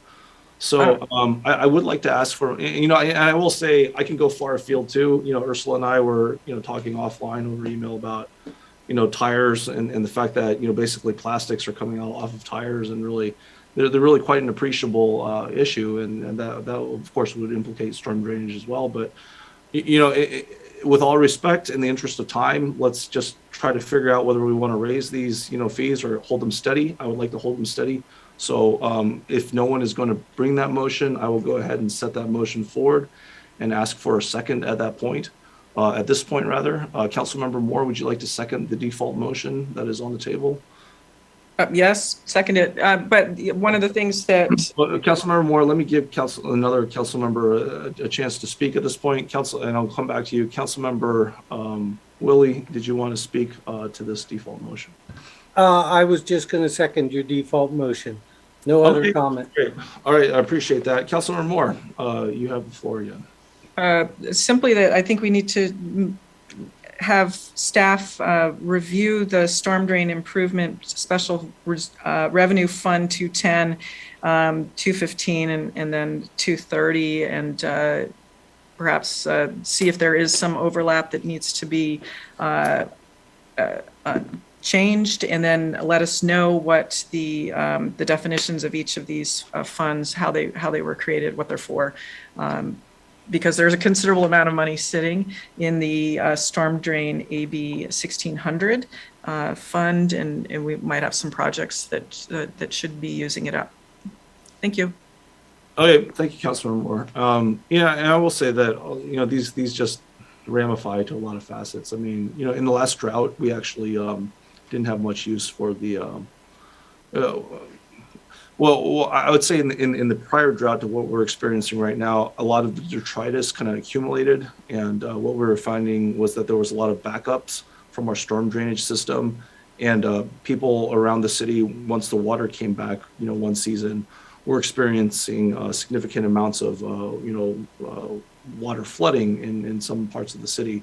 So I would like to ask for, I will say I can go far afield too. Ursula and I were, talking offline over email about, tires and the fact that, basically plastics are coming out off of tires, and really, they're really quite an appreciable issue. And that of course would implicate storm drainage as well. But, with all respect, in the interest of time, let's just try to figure out whether we want to raise these, fees or hold them steady. I would like to hold them steady. So if no one is going to bring that motion, I will go ahead and set that motion forward and ask for a second at that point. At this point, rather, Councilmember Moore, would you like to second the default motion that is on the table? Yes, second it. But one of the things that... Well, Councilmember Moore, let me give another council member a chance to speak at this point. And I'll come back to you. Councilmember Willie, did you want to speak to this default motion? I was just going to second your default motion. No other comment. Great. All right, I appreciate that. Councilmember Moore, you have the floor again. Simply that I think we need to have staff review the storm drain improvement special revenue fund 210, 215, and then 230, and perhaps see if there is some overlap that needs to be changed, and then let us know what the definitions of each of these funds, how they were created, what they're for. Because there's a considerable amount of money sitting in the storm drain AB 1600 fund, and we might have some projects that should be using it up. Thank you. Okay, thank you, Councilmember Moore. Yeah, and I will say that these just ramify to a lot of facets. I mean, in the last drought, we actually didn't have much use for the. Well, I would say in the prior drought to what we're experiencing right now, a lot of the detritus kind of accumulated, and what we were finding was that there was a lot of backups from our storm drainage system, and people around the city, once the water came back, one season, were experiencing significant amounts of water flooding in some parts of the city.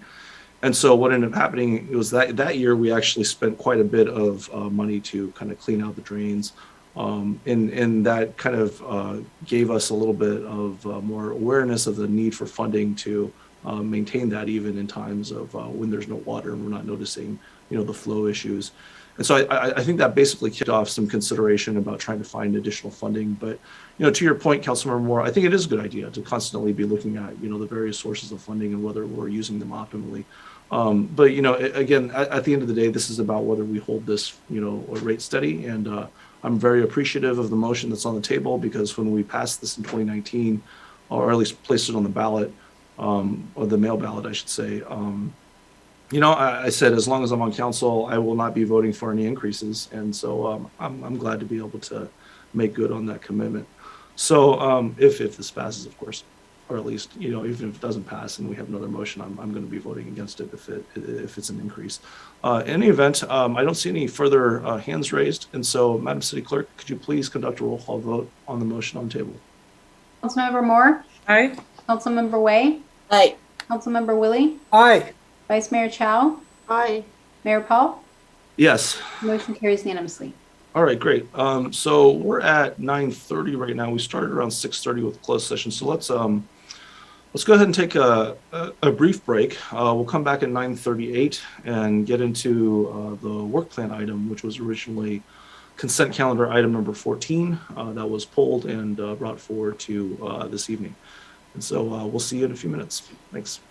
And so what ended up happening was that year we actually spent quite a bit of money to kind of clean out the drains. And that kind of gave us a little bit of more awareness of the need for funding to maintain that even in times of when there's no water and we're not noticing, the flow issues. And so I think that basically kicked off some consideration about trying to find additional funding. But, to your point, Councilmember Moore, I think it is a good idea to constantly be looking at, the various sources of funding and whether we're using them optimally. But, again, at the end of the day, this is about whether we hold this, rate steady. And I'm very appreciative of the motion that's on the table, because when we passed this in 2019, or at least placed it on the ballot, or the mail ballot, I should say, I said, as long as I'm on council, I will not be voting for any increases. And so I'm glad to be able to make good on that commitment. So if this passes, of course. or at least, even if it doesn't pass and we have another motion, I'm going to be voting against it if it's an increase. In any event, I don't see any further hands raised. And so, Madam City Clerk, could you please conduct a roll call vote on the motion on the table? Councilmember Moore? Aye. Councilmember Way? Aye. Councilmember Willie? Aye. Vice Mayor Chow? Aye. Mayor Paul? Yes. Motion carries unanimously. All right, great. So we're at 9:30 right now. We started around 6:30 with closed session. So let's go ahead and take a brief break. We'll come back at 9:38 and get into the work plan item, which was originally consent calendar item number 14. That was pulled and brought forward to this evening. And so we'll see you in a few minutes. Thanks.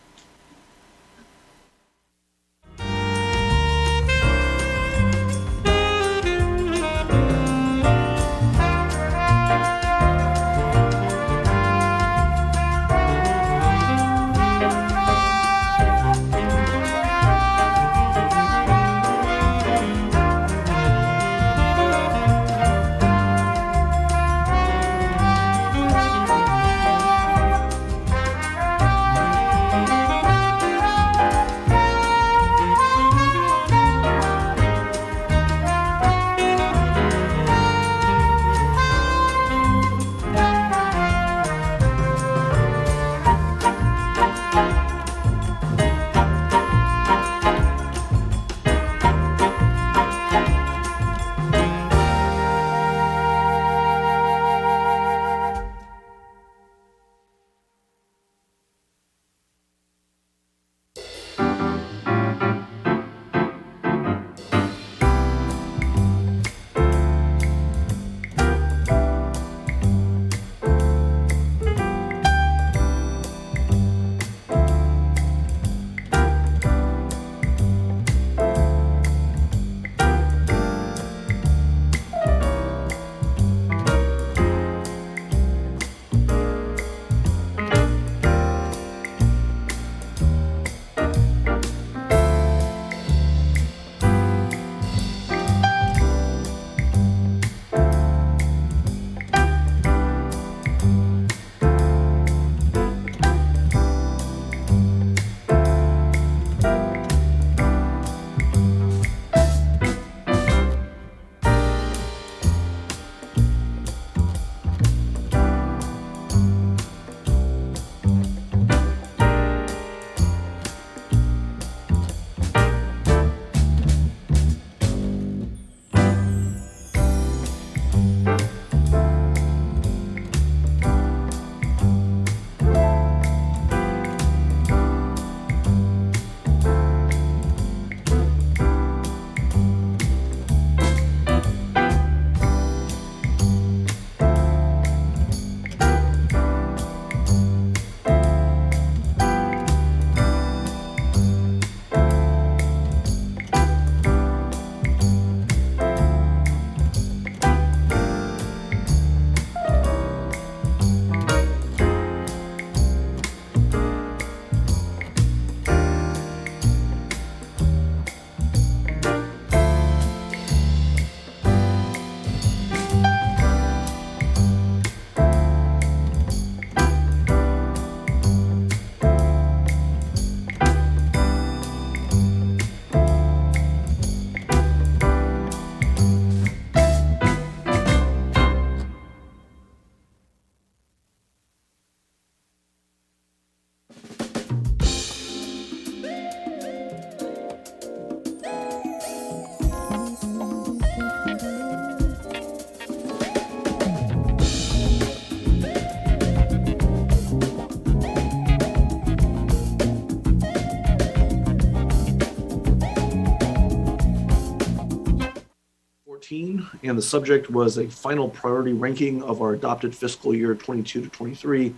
And the subject was a final priority ranking of our adopted fiscal year 22 to 23,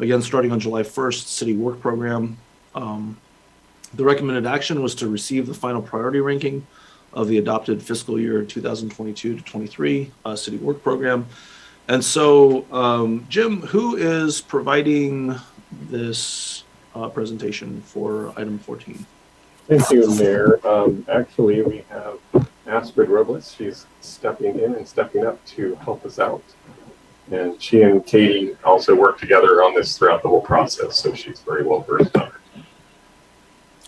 again, starting on July 1st, city work program. The recommended action was to receive the final priority ranking of the adopted fiscal year 2022 to 23 city work program. And so, Jim, who is providing this presentation for item 14? Thank you, Mayor. Actually, we have Astrid Robles. She's stepping in and stepping up to help us out. And she and Katie also worked together on this throughout the whole process, so she's very well versed on it.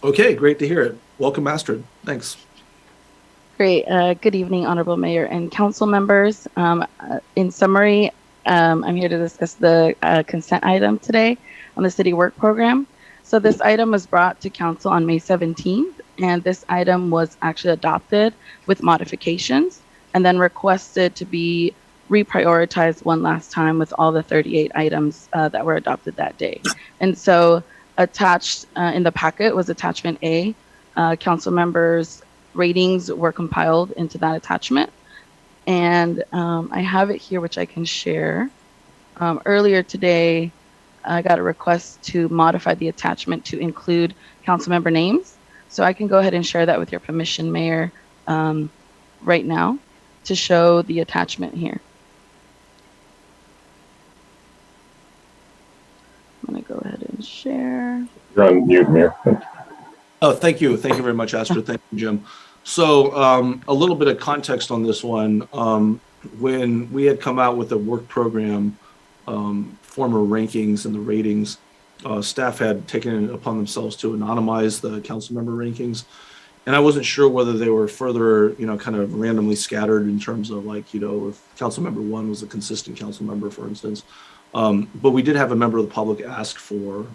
Okay, great to hear it. Welcome, Astrid. Thanks. Great. Good evening, Honorable Mayor and Council members. In summary, I'm here to discuss the consent item today on the City Work Program. So this item was brought to Council on May 17th, and this item was actually adopted with modifications and then requested to be reprioritized one last time with all the 38 items that were adopted that day. And so attached in the packet was attachment A. Council members' ratings were compiled into that attachment. And I have it here, which I can share. Earlier today, I got a request to modify the attachment to include council member names. So I can go ahead and share that with your permission, Mayor, right now to show the attachment here. I'm gonna go ahead and share. You're on mute, Mayor. Oh, thank you. Thank you very much, Astrid. Thank you, Jim. So a little bit of context on this one. When we had come out with a work program, former rankings and the ratings, staff had taken it upon themselves to anonymize the council member rankings. And I wasn't sure whether they were further, kind of randomly scattered in terms of like, if council member one was a consistent council member, for instance. But we did have a member of the public ask for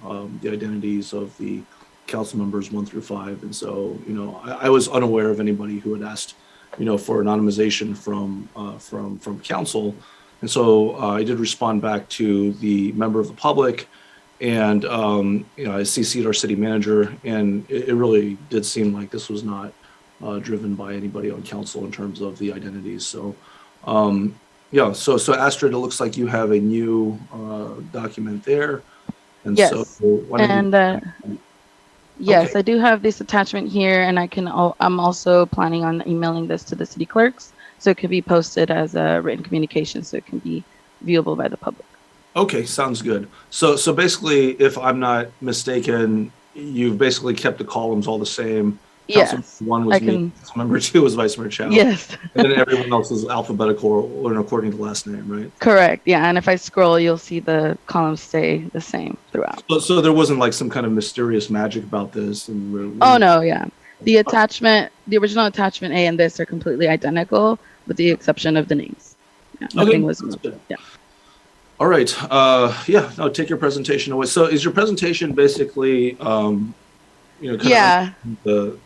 the identities of the council members 1 through 5. And so, I was unaware of anybody who had asked, for anonymization from council. And so I did respond back to the member of the public and, I CC'd our city manager, and it really did seem like this was not driven by anybody on council in terms of the identities. So, yeah, so Astrid, it looks like you have a new document there. And yes. So yes, okay. I do have this attachment here, and I'm also planning on emailing this to the city clerks, so it could be posted as a written communication, so it can be viewable by the public. Okay, sounds good. So basically, if I'm not mistaken, you've basically kept the columns all the same. Yes. One was me, member 2 was Vice Mayor Chow. Yes. And then everyone else is alphabetical or according to last name, right? Correct. Yeah, and if I scroll, you'll see the columns stay the same throughout. So there wasn't like some kind of mysterious magic about this. Oh no, yeah. The original attachment A and this are completely identical, with the exception of the names. Yeah, nothing was moved. Yeah. All right. No, take your presentation away. So is your presentation basically, yeah, the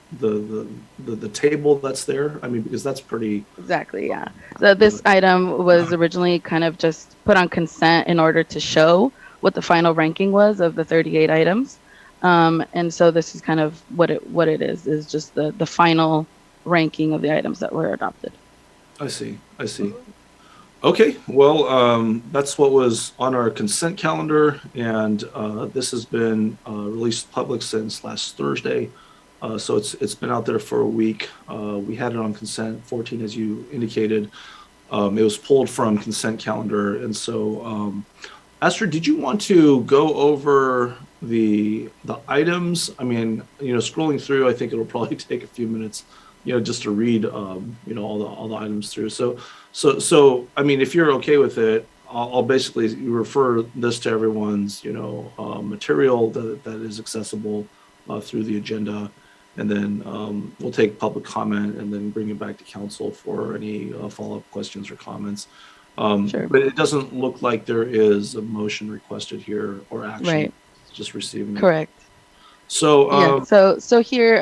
table that's there? I mean, because that's pretty. Exactly. Yeah. So this item was originally kind of just put on consent in order to show what the final ranking was of the 38 items. And so this is kind of what it is just the final ranking of the items that were adopted. I see. Okay, well, that's what was on our consent calendar, and this has been released public since last Thursday, so it's been out there for a week. We had it on consent 14, as you indicated. It was pulled from consent calendar, and so Astrid, did you want to go over the items? I mean, scrolling through, I think it'll probably take a few minutes, just to read, all the items through. So, I mean, if you're okay with it, I'll basically refer this to everyone's, material that is accessible through the agenda. And then we'll take public comment and then bring it back to council for any follow-up questions or comments. Sure. But it doesn't look like there is a motion requested here or action. Right. It's just receiving it. Correct. So, so here,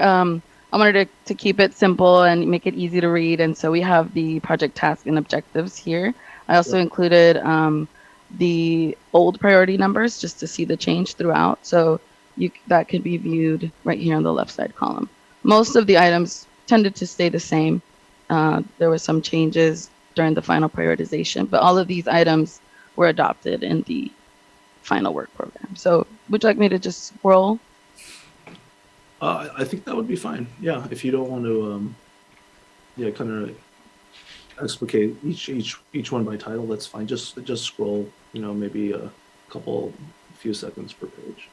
I wanted to keep it simple and make it easy to read. And so we have the project task and objectives here. I also included the old priority numbers just to see the change throughout. So that could be viewed right here on the left side column. Most of the items tended to stay the same. There were some changes during the final prioritization, but all of these items were adopted in the final work program. So would you like me to just scroll? I think that would be fine. Yeah, if you don't want to, kind of explicate each one by title, that's fine. Just scroll, maybe a few seconds per page.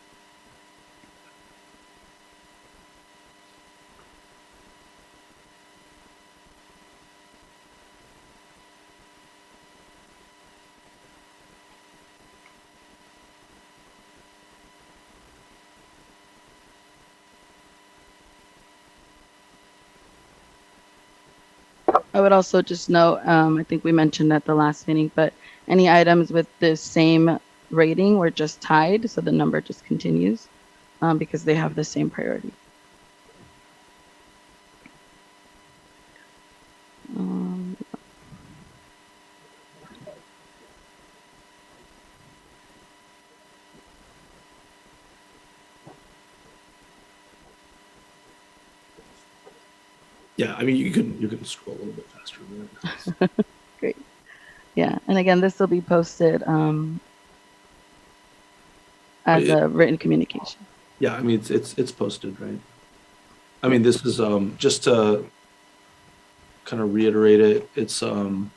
I would also just note, I think we mentioned at the last meeting, but any items with the same rating were just tied, so the number just continues because they have the same priority. Yeah, I mean, you can scroll a little bit faster than that. Great. Yeah, and again, this will be posted as a written communication. Yeah, I mean, it's posted, right? I mean, this is just to kind of reiterate it. It's on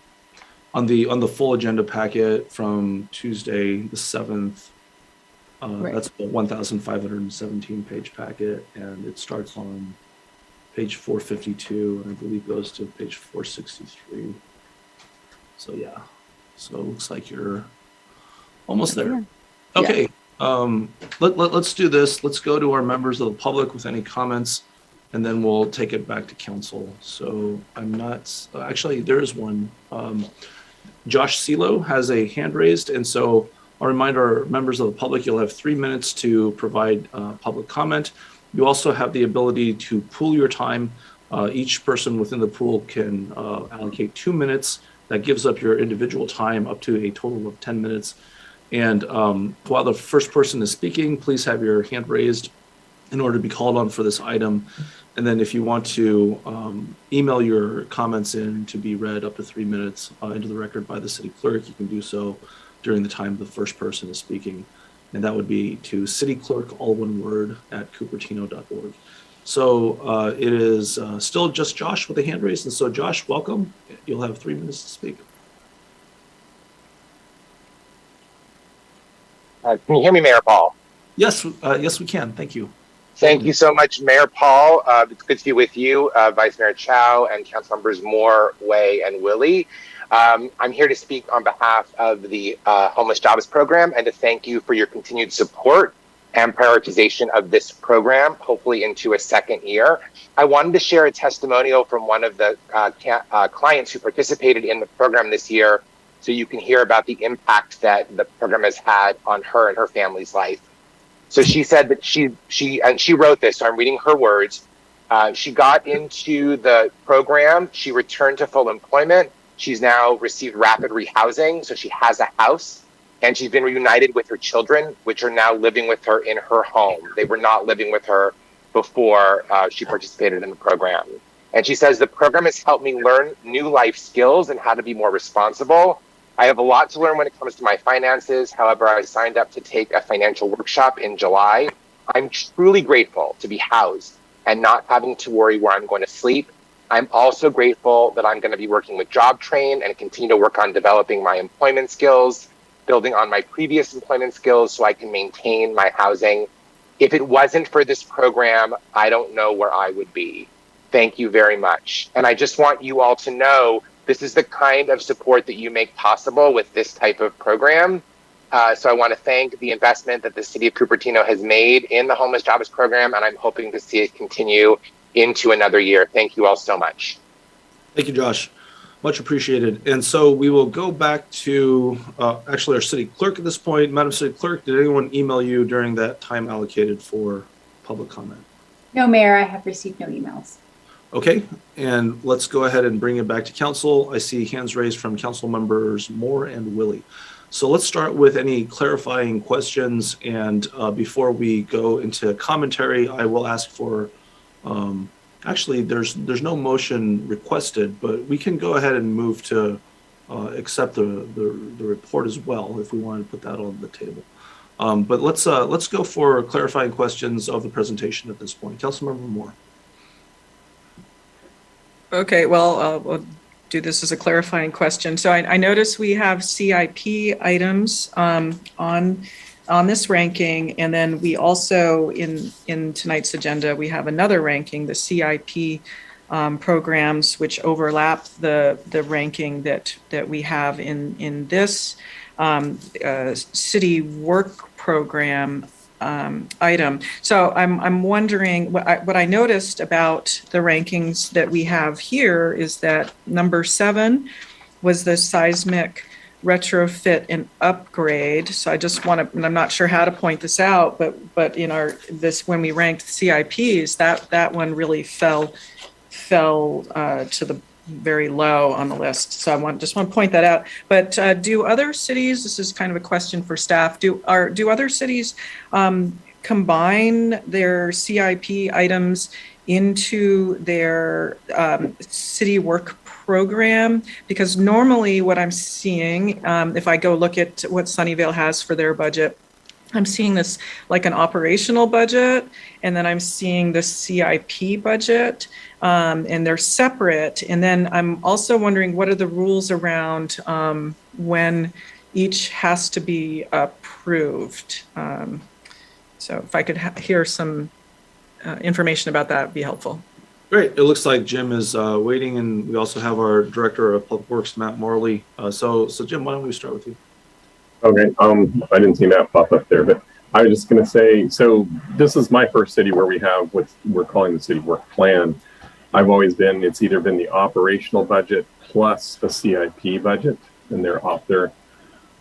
the full agenda packet from Tuesday the 7th. Right. That's the 1,517 page packet, and it starts on page 452, and I believe goes to page 463. So yeah, so it looks like you're almost there. Yeah. Okay, let's do this. Let's go to our members of the public with any comments, and then we'll take it back to council. So I'm not, actually there is one. Josh Silo has a hand raised, and so I'll remind our members of the public, you'll have 3 minutes to provide public comment. You also have the ability to pool your time. Each person within the pool can allocate 2 minutes. That gives up your individual time up to a total of 10 minutes. And while the first person is speaking, please have your hand raised in order to be called on for this item. And then if you want to email your comments in to be read up to 3 minutes into the record by the city clerk, you can do so during the time the first person is speaking. And that would be to cityclerk, all one word, at cupertino.org. So it is still just Josh with a hand raised. And so Josh, welcome. You'll have 3 minutes to speak. Can you hear me, Mayor Paul? Yes, yes, we can. Thank you. Thank you so much, Mayor Paul. It's good to be with you, Vice Mayor Chow, and Council Members Moore, Way, and Willie. I'm here to speak on behalf of the Homeless Jobs Program and to thank you for your continued support and prioritization of this program, hopefully into a second year. I wanted to share a testimonial from one of the clients who participated in the program this year, so you can hear about the impact that the program has had on her and her family's life. So she said that she wrote this, so I'm reading her words. She got into the program, she returned to full employment. She's now received rapid rehousing, so she has a house, and she's been reunited with her children, which are now living with her in her home. They were not living with her before she participated in the program. And she says, the program has helped me learn new life skills and how to be more responsible. I have a lot to learn when it comes to my finances. However, I signed up to take a financial workshop in July. I'm truly grateful to be housed and not having to worry where I'm going to sleep. I'm also grateful that I'm going to be working with Job Train and continue to work on developing my employment skills, building on my previous employment skills so I can maintain my housing. If it wasn't for this program, I don't know where I would be. Thank you very much. And I just want you all to know this is the kind of support that you make possible with this type of program. So I want to thank the investment that the city of Cupertino has made in the Homeless Jobs Program, and I'm hoping to see it continue into another year. Thank you all so much. Thank you, Josh. Much appreciated. And so we will go back to actually our city clerk at this point. Madam City Clerk, did anyone email you during that time allocated for public comment? No, Mayor, I have received no emails. Okay, and let's go ahead and bring it back to council. I see hands raised from council members Moore and Willie. So let's start with any clarifying questions. And before we go into commentary, I will ask for, actually there's no motion requested, but we can go ahead and move to accept the report as well, if we want to put that on the table. But let's go for clarifying questions of the presentation at this point. Councilmember Moore. Okay, well, we'll do this as a clarifying question. So I notice we have CIP items on this ranking, and then we also in tonight's agenda we have another ranking, the CIP programs, which overlap the ranking that we have in this city work program item. So I'm wondering, what I noticed about the rankings that we have here is that number 7 was the seismic retrofit and upgrade. So I just want to, and I'm not sure how to point this out, but in when we ranked CIPs, that one really fell to the very low on the list. So I just want to point that out. But do other cities, this is kind of a question for staff, do other cities combine their CIP items into their city work program? Because normally what I'm seeing, if I go look at what Sunnyvale has for their budget, I'm seeing this like an operational budget, and then I'm seeing the CIP budget, and they're separate. And then I'm also wondering, what are the rules around when each has to be approved? So if I could hear some information about that, would be helpful. Great. It looks like Jim is waiting, and we also have our Director of Public Works, Matt Morley. So Jim, why don't we start with you? Okay, I didn't see Matt pop up there, but I was just going to say, so this is my first city where we have what we're calling the city work plan. I've always been, it's either been the operational budget plus a CIP budget, and they're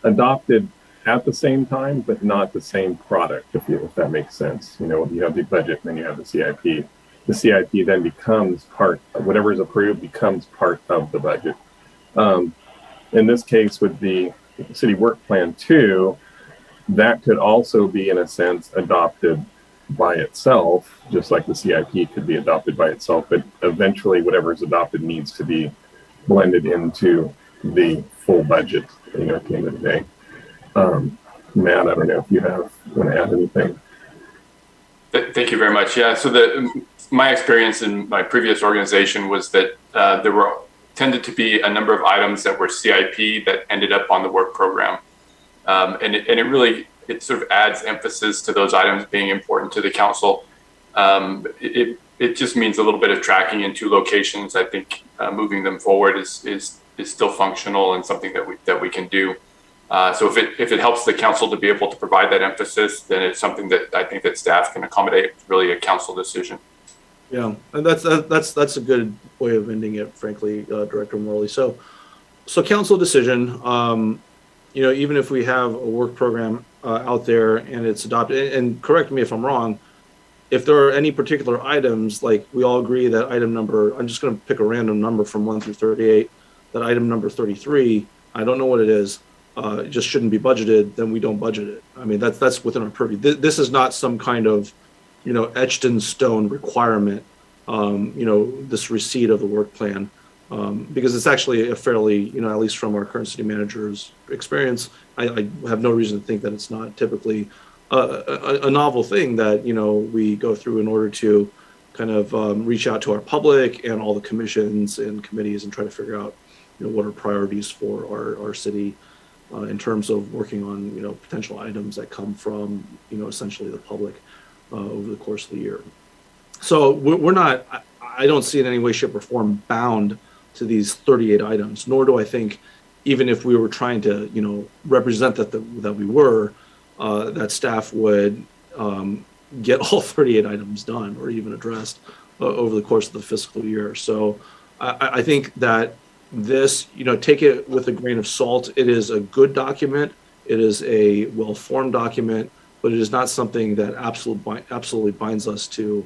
adopted at the same time, but not the same product, if that makes sense. You know, you have the budget, and then you have the CIP. The CIP then becomes part of whatever is approved, becomes part of the budget. In this case, with the City Work Plan 2, that could also be, in a sense, adopted by itself, just like the CIP could be adopted by itself, but eventually whatever is adopted needs to be blended into the full budget, you know, at the end of the day. Matt, I don't know if you want to add anything. Thank you very much. Yeah, so my experience in my previous organization was that there tended to be a number of items that were CIP that ended up on the work program. And it really sort of adds emphasis to those items being important to the council. It just means a little bit of tracking in 2 locations. I think moving them forward is still functional and something that we can do. So if it helps the council to be able to provide that emphasis, then it's something that I think that staff can accommodate. It's really a council decision. Yeah, and that's a good way of ending it, frankly, Director Morley. So council decision. You know, even if we have a work program out there and it's adopted, and correct me if I'm wrong, if there are any particular items, like we all agree that item number, I'm just going to pick a random number from 1 through 38, that item number 33, I don't know what it is, it just shouldn't be budgeted, then we don't budget it. I mean, that's within our purview. This is not some kind of, you know, etched in stone requirement, you know, this receipt of the work plan, because it's actually a fairly, you know, at least from our current city manager's experience, I have no reason to think that it's not typically a novel thing that, you know, we go through in order to kind of reach out to our public and all the commissions and committees and try to figure out, you know, what are priorities for our city in terms of working on, you know, potential items that come from, you know, essentially the public over the course of the year. So we're not, I don't see in any way, shape, or form bound to these 38 items, nor do I think, even if we were trying to, you know, represent that we were, that staff would get all 38 items done or even addressed over the course of the fiscal year. So I think that this, you know, take it with a grain of salt. It is a good document. It is a well-formed document, but it is not something that absolutely binds us to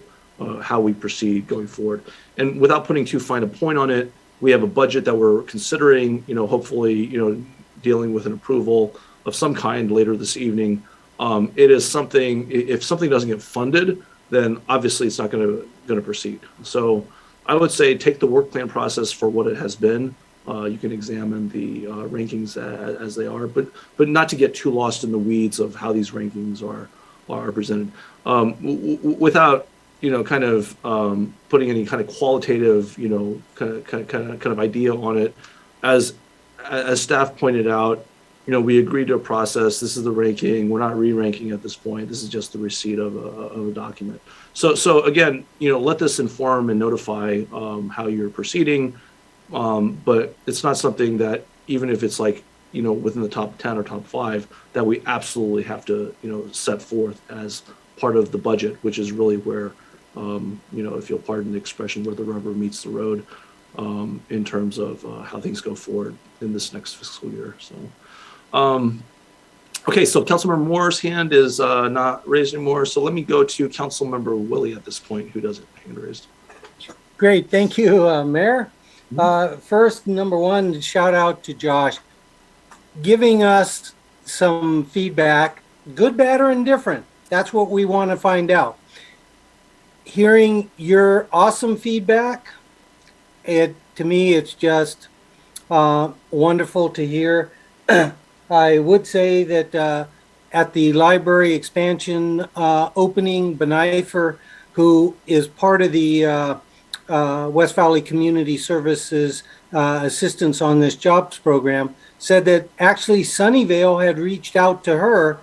how we proceed going forward. And without putting too fine a point on it, we have a budget that we're considering, you know, hopefully, you know, dealing with an approval of some kind later this evening. It is something, if something doesn't get funded, then obviously it's not going to proceed. So I would say take the work plan process for what it has been. You can examine the rankings as they are, but not to get too lost in the weeds of how these rankings are presented. Without, you know, kind of putting any kind of qualitative, you know, kind of idea on it, as staff pointed out, you know, we agreed to a process. This is the ranking. We're not re-ranking at this point. This is just the receipt of a document. So again, you know, let this inform and notify how you're proceeding. But it's not something that, even if it's like within the top 10 or top 5 that we absolutely have to, set forth as part of the budget, which is really where, if you'll pardon the expression, where the rubber meets the road in terms of how things go forward in this next fiscal year. So, okay, so Councilmember Moore's hand is not raised anymore. So let me go to Councilmember Willie at this point, who doesn't have hand raised. Great, thank you, Mayor. First, number one, shout out to Josh, giving us some feedback, good, bad, or indifferent. That's what we want to find out. Hearing your awesome feedback, to me, it's just wonderful to hear. I would say that at the library expansion opening, Benaifer, who is part of the West Valley Community Services assistance on this jobs program, said that actually Sunnyvale had reached out to her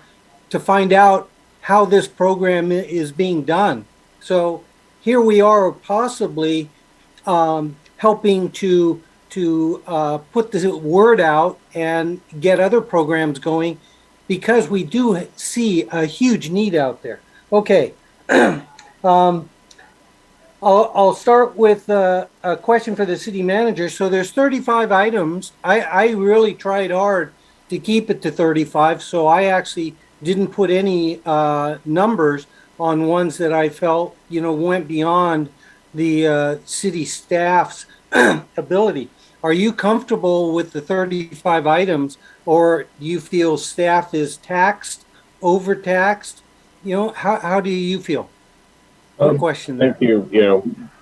to find out how this program is being done. So here we are, possibly helping to put the word out and get other programs going, because we do see a huge need out there. Okay, I'll start with a question for the city manager. So there's 35 items. I really tried hard to keep it to 35, so I actually didn't put any numbers on ones that I felt, went beyond the city staff's ability. Are you comfortable with the 35 items, or do you feel staff is taxed, overtaxed? How do you feel? Question there. Thank you.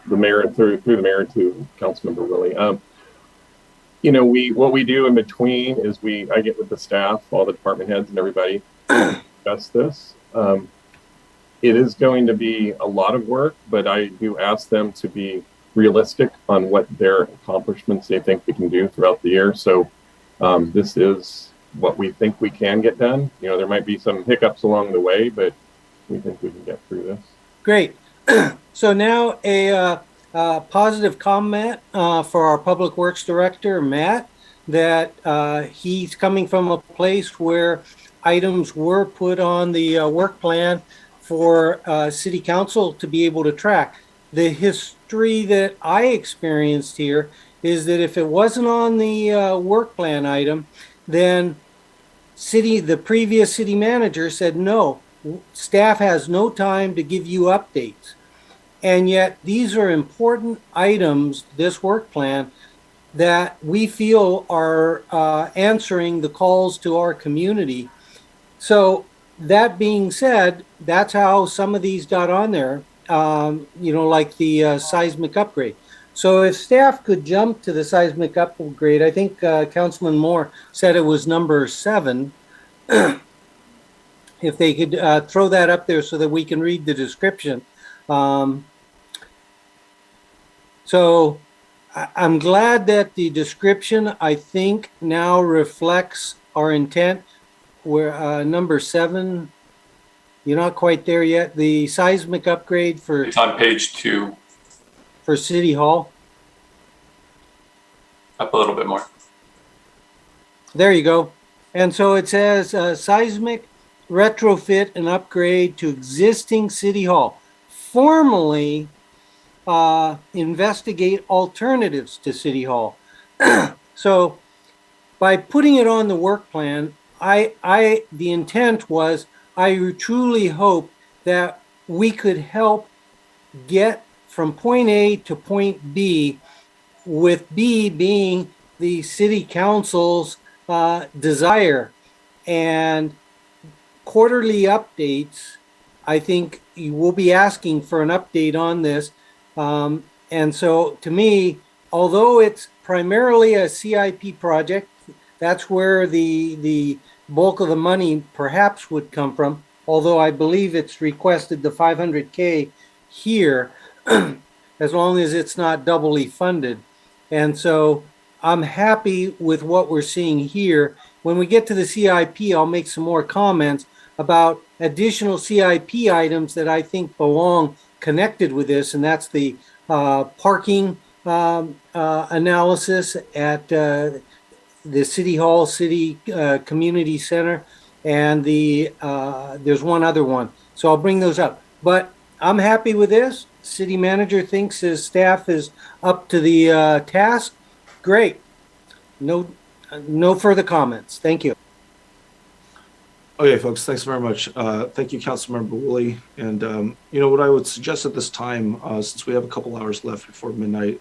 The mayor, through the mayor to Councilmember Willie. What we do in between is I get with the staff, all the department heads and everybody, discuss this. It is going to be a lot of work, but I do ask them to be realistic on what their accomplishments they think we can do throughout the year. So this is what we think we can get done. There might be some hiccups along the way, but we think we can get through this. Great. So now a positive comment for our Public Works Director, Matt, that he's coming from a place where items were put on the work plan for City Council to be able to track. The history that I experienced here is that if it wasn't on the work plan item, then the previous city manager said, no, staff has no time to give you updates. And yet these are important items, this work plan, that we feel are answering the calls to our community. So that being said, that's how some of these got on there, like the seismic upgrade. So if staff could jump to the seismic upgrade, I think Councilman Moore said it was number 7. If they could throw that up there so that we can read the description. So I'm glad that the description, I think, now reflects our intent. Where number 7, you're not quite there yet. The seismic upgrade for... It's on page 2. For City Hall. Up a little bit more. There you go. And so it says seismic retrofit and upgrade to existing City Hall. Formally investigate alternatives to City Hall. So by putting it on the work plan, the intent was, I truly hope that we could help get from point A to point B, with B being the city council's desire. And quarterly updates, I think you will be asking for an update on this. And so to me, although it's primarily a CIP project, that's where the bulk of the money perhaps would come from, although I believe it's requested the $500K here, as long as it's not doubly funded. And so I'm happy with what we're seeing here. When we get to the CIP, I'll make some more comments about additional CIP items that I think belong connected with this, and that's the parking analysis at the City Hall, City Community Center, and there's one other one. So I'll bring those up. But I'm happy with this. City manager thinks his staff is up to the task. Great. No further comments. Thank you. Okay, folks, thanks very much. Thank you, Councilmember Woolley. And, what I would suggest at this time, since we have a couple hours left before midnight,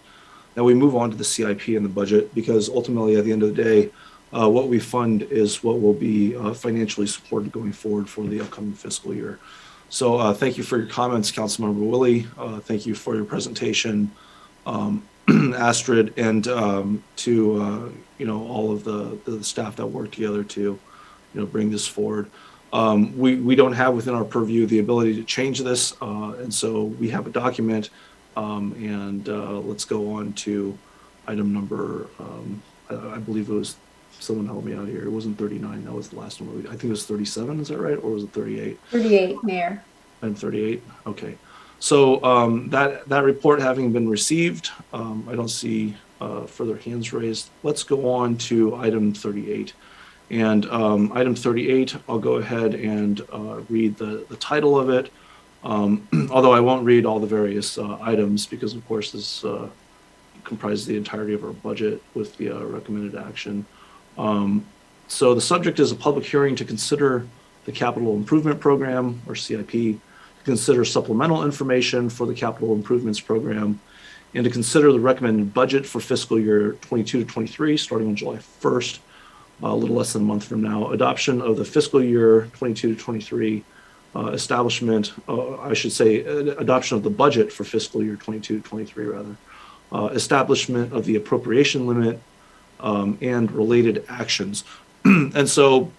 that we move on to the CIP and the budget, because ultimately, at the end of the day, what we fund is what will be financially supported going forward for the upcoming fiscal year. So thank you for your comments, Councilmember Woolley. Thank you for your presentation, Astrid, and to all of the staff that worked together to bring this forward. We don't have within our purview the ability to change this, and so we have a document, and let's go on to item number, I believe it was, someone help me out here, it wasn't 39, that was the last one. I think it was 37, is that right, or was it 38? 38, Mayor. Item 38, okay. So that report having been received, I don't see further hands raised. Let's go on to item 38. And item 38, I'll go ahead and read the title of it, although I won't read all the various items because, of course, this comprises the entirety of our budget with the recommended action. So the subject is a public hearing to consider the Capital Improvement Program, or CIP, to consider supplemental information for the Capital Improvements Program, and to consider the recommended budget for fiscal year 22 to 23, starting on July 1st. A little less than a month from now, adoption of the fiscal year 22 to 23 establishment, I should say adoption of the budget for fiscal year 22 to 23 rather, establishment of the appropriation limit and related actions. And so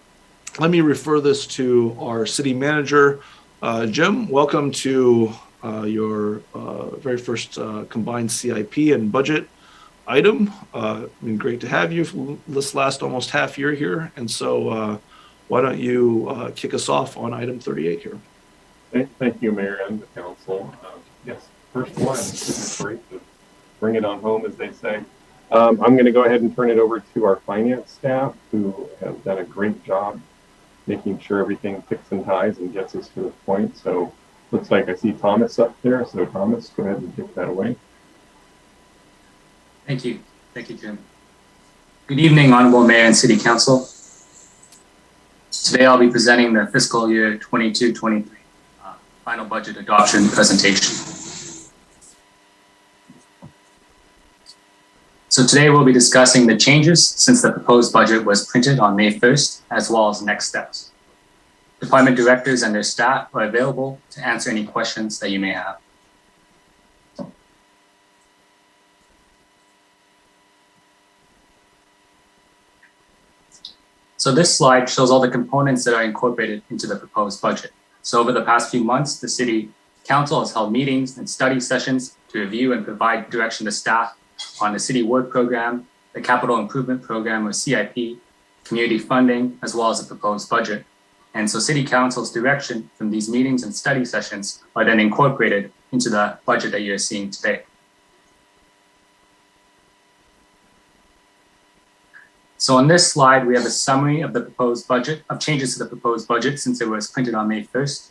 let me refer this to our city manager. Jim, welcome to your very first combined CIP and budget item. Great to have you this last almost half year here. And so why don't you kick us off on item 38 here? Thank you, Mayor and the council. Yes, first one, this is great to bring it on home, as they say. I'm going to go ahead and turn it over to our finance staff, who have done a great job making sure everything ticks and ties and gets us to this point. So looks like I see Thomas up there. So Thomas, go ahead and take that away. Thank you, Jim. Good evening, Honorable Mayor and City Council. Today I'll be presenting the fiscal year 22-23 final budget adoption presentation. So today we'll be discussing the changes since the proposed budget was printed on May 1st, as well as next steps. Department directors and their staff are available to answer any questions that you may have. So this slide shows all the components that are incorporated into the proposed budget. So over the past few months, the City Council has held meetings and study sessions to review and provide direction to staff on the City Work Program, the Capital Improvement Program, or CIP, community funding, as well as the proposed budget. And so City Council's direction from these meetings and study sessions are then incorporated into the budget that you're seeing today. So on this slide, we have a summary of the proposed budget, of changes to the proposed budget since it was printed on May 1st.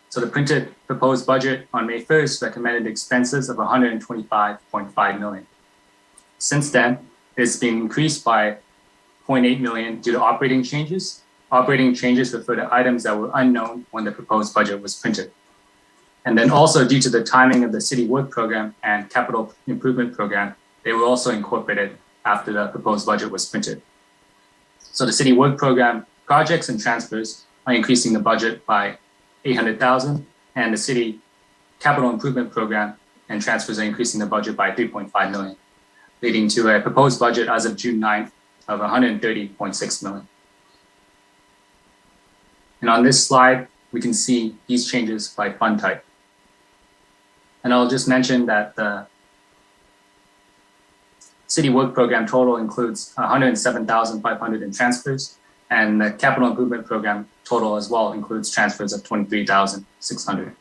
So the printed proposed budget on May 1st recommended expenses of $125.5 million. Since then, it's been increased by $0.8 million due to operating changes. Operating changes refer to items that were unknown when the proposed budget was printed. And then also due to the timing of the City Work Program and Capital Improvement Program, they were also incorporated after the proposed budget was printed. So the City Work Program projects and transfers are increasing the budget by $800,000, and the City Capital Improvement Program and transfers are increasing the budget by $3.5 million, leading to a proposed budget as of June 9th of $130.6 million. And on this slide, we can see these changes by fund type. And I'll just mention that the City Work Program total includes $107,500 in transfers, and the Capital Improvement Program total as well includes transfers of $23,600.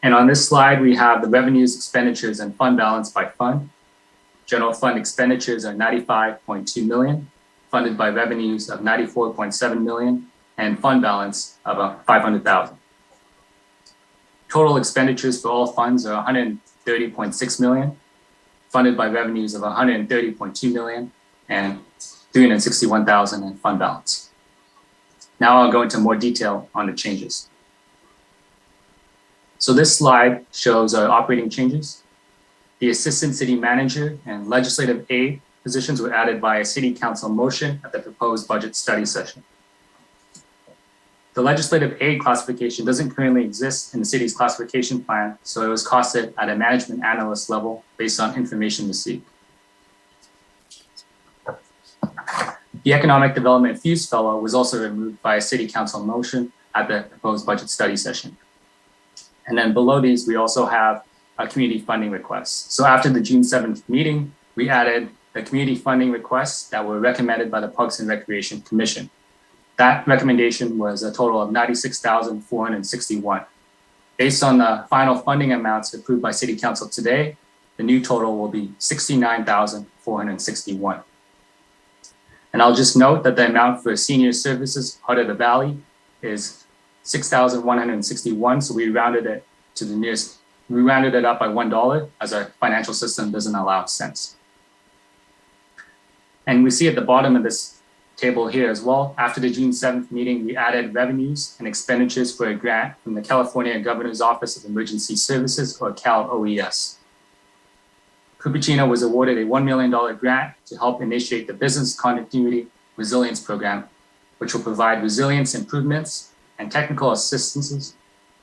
And on this slide, we have the revenues, expenditures, and fund balance by fund. general fund expenditures are 95.2 million, funded by revenues of 94.7 million, and fund balance of 500,000. Total expenditures for all funds are 130.6 million, funded by revenues of 130.2 million, and 361,000 in fund balance. Now I'll go into more detail on the changes. So this slide shows our operating changes. The assistant city manager and legislative aide positions were added by a city council motion at the proposed budget study session. The legislative aide classification doesn't currently exist in the city's classification plan, so it was costed at a management analyst level based on information received. The economic development fuse fellow was also removed by a city council motion at the proposed budget study session. And then below these, we also have a community funding requests. So after the June 7th meeting, we added the community funding requests that were recommended by the Parks and Recreation Commission. That recommendation was a total of 96,461. Based on the final funding amounts approved by City Council today, the new total will be 69,461. And I'll just note that the amount for senior services Heart of the Valley is 6,161. So we rounded it to the nearest, we rounded it up by $1 as our financial system doesn't allow cents. And we see at the bottom of this table here as well, after the June 7th meeting, we added revenues and expenditures for a grant from the California Governor's Office of Emergency Services, or Cal OES. Cupertino was awarded a $1 million grant to help initiate the Business Continuity Resilience Program, which will provide resilience improvements and technical assistance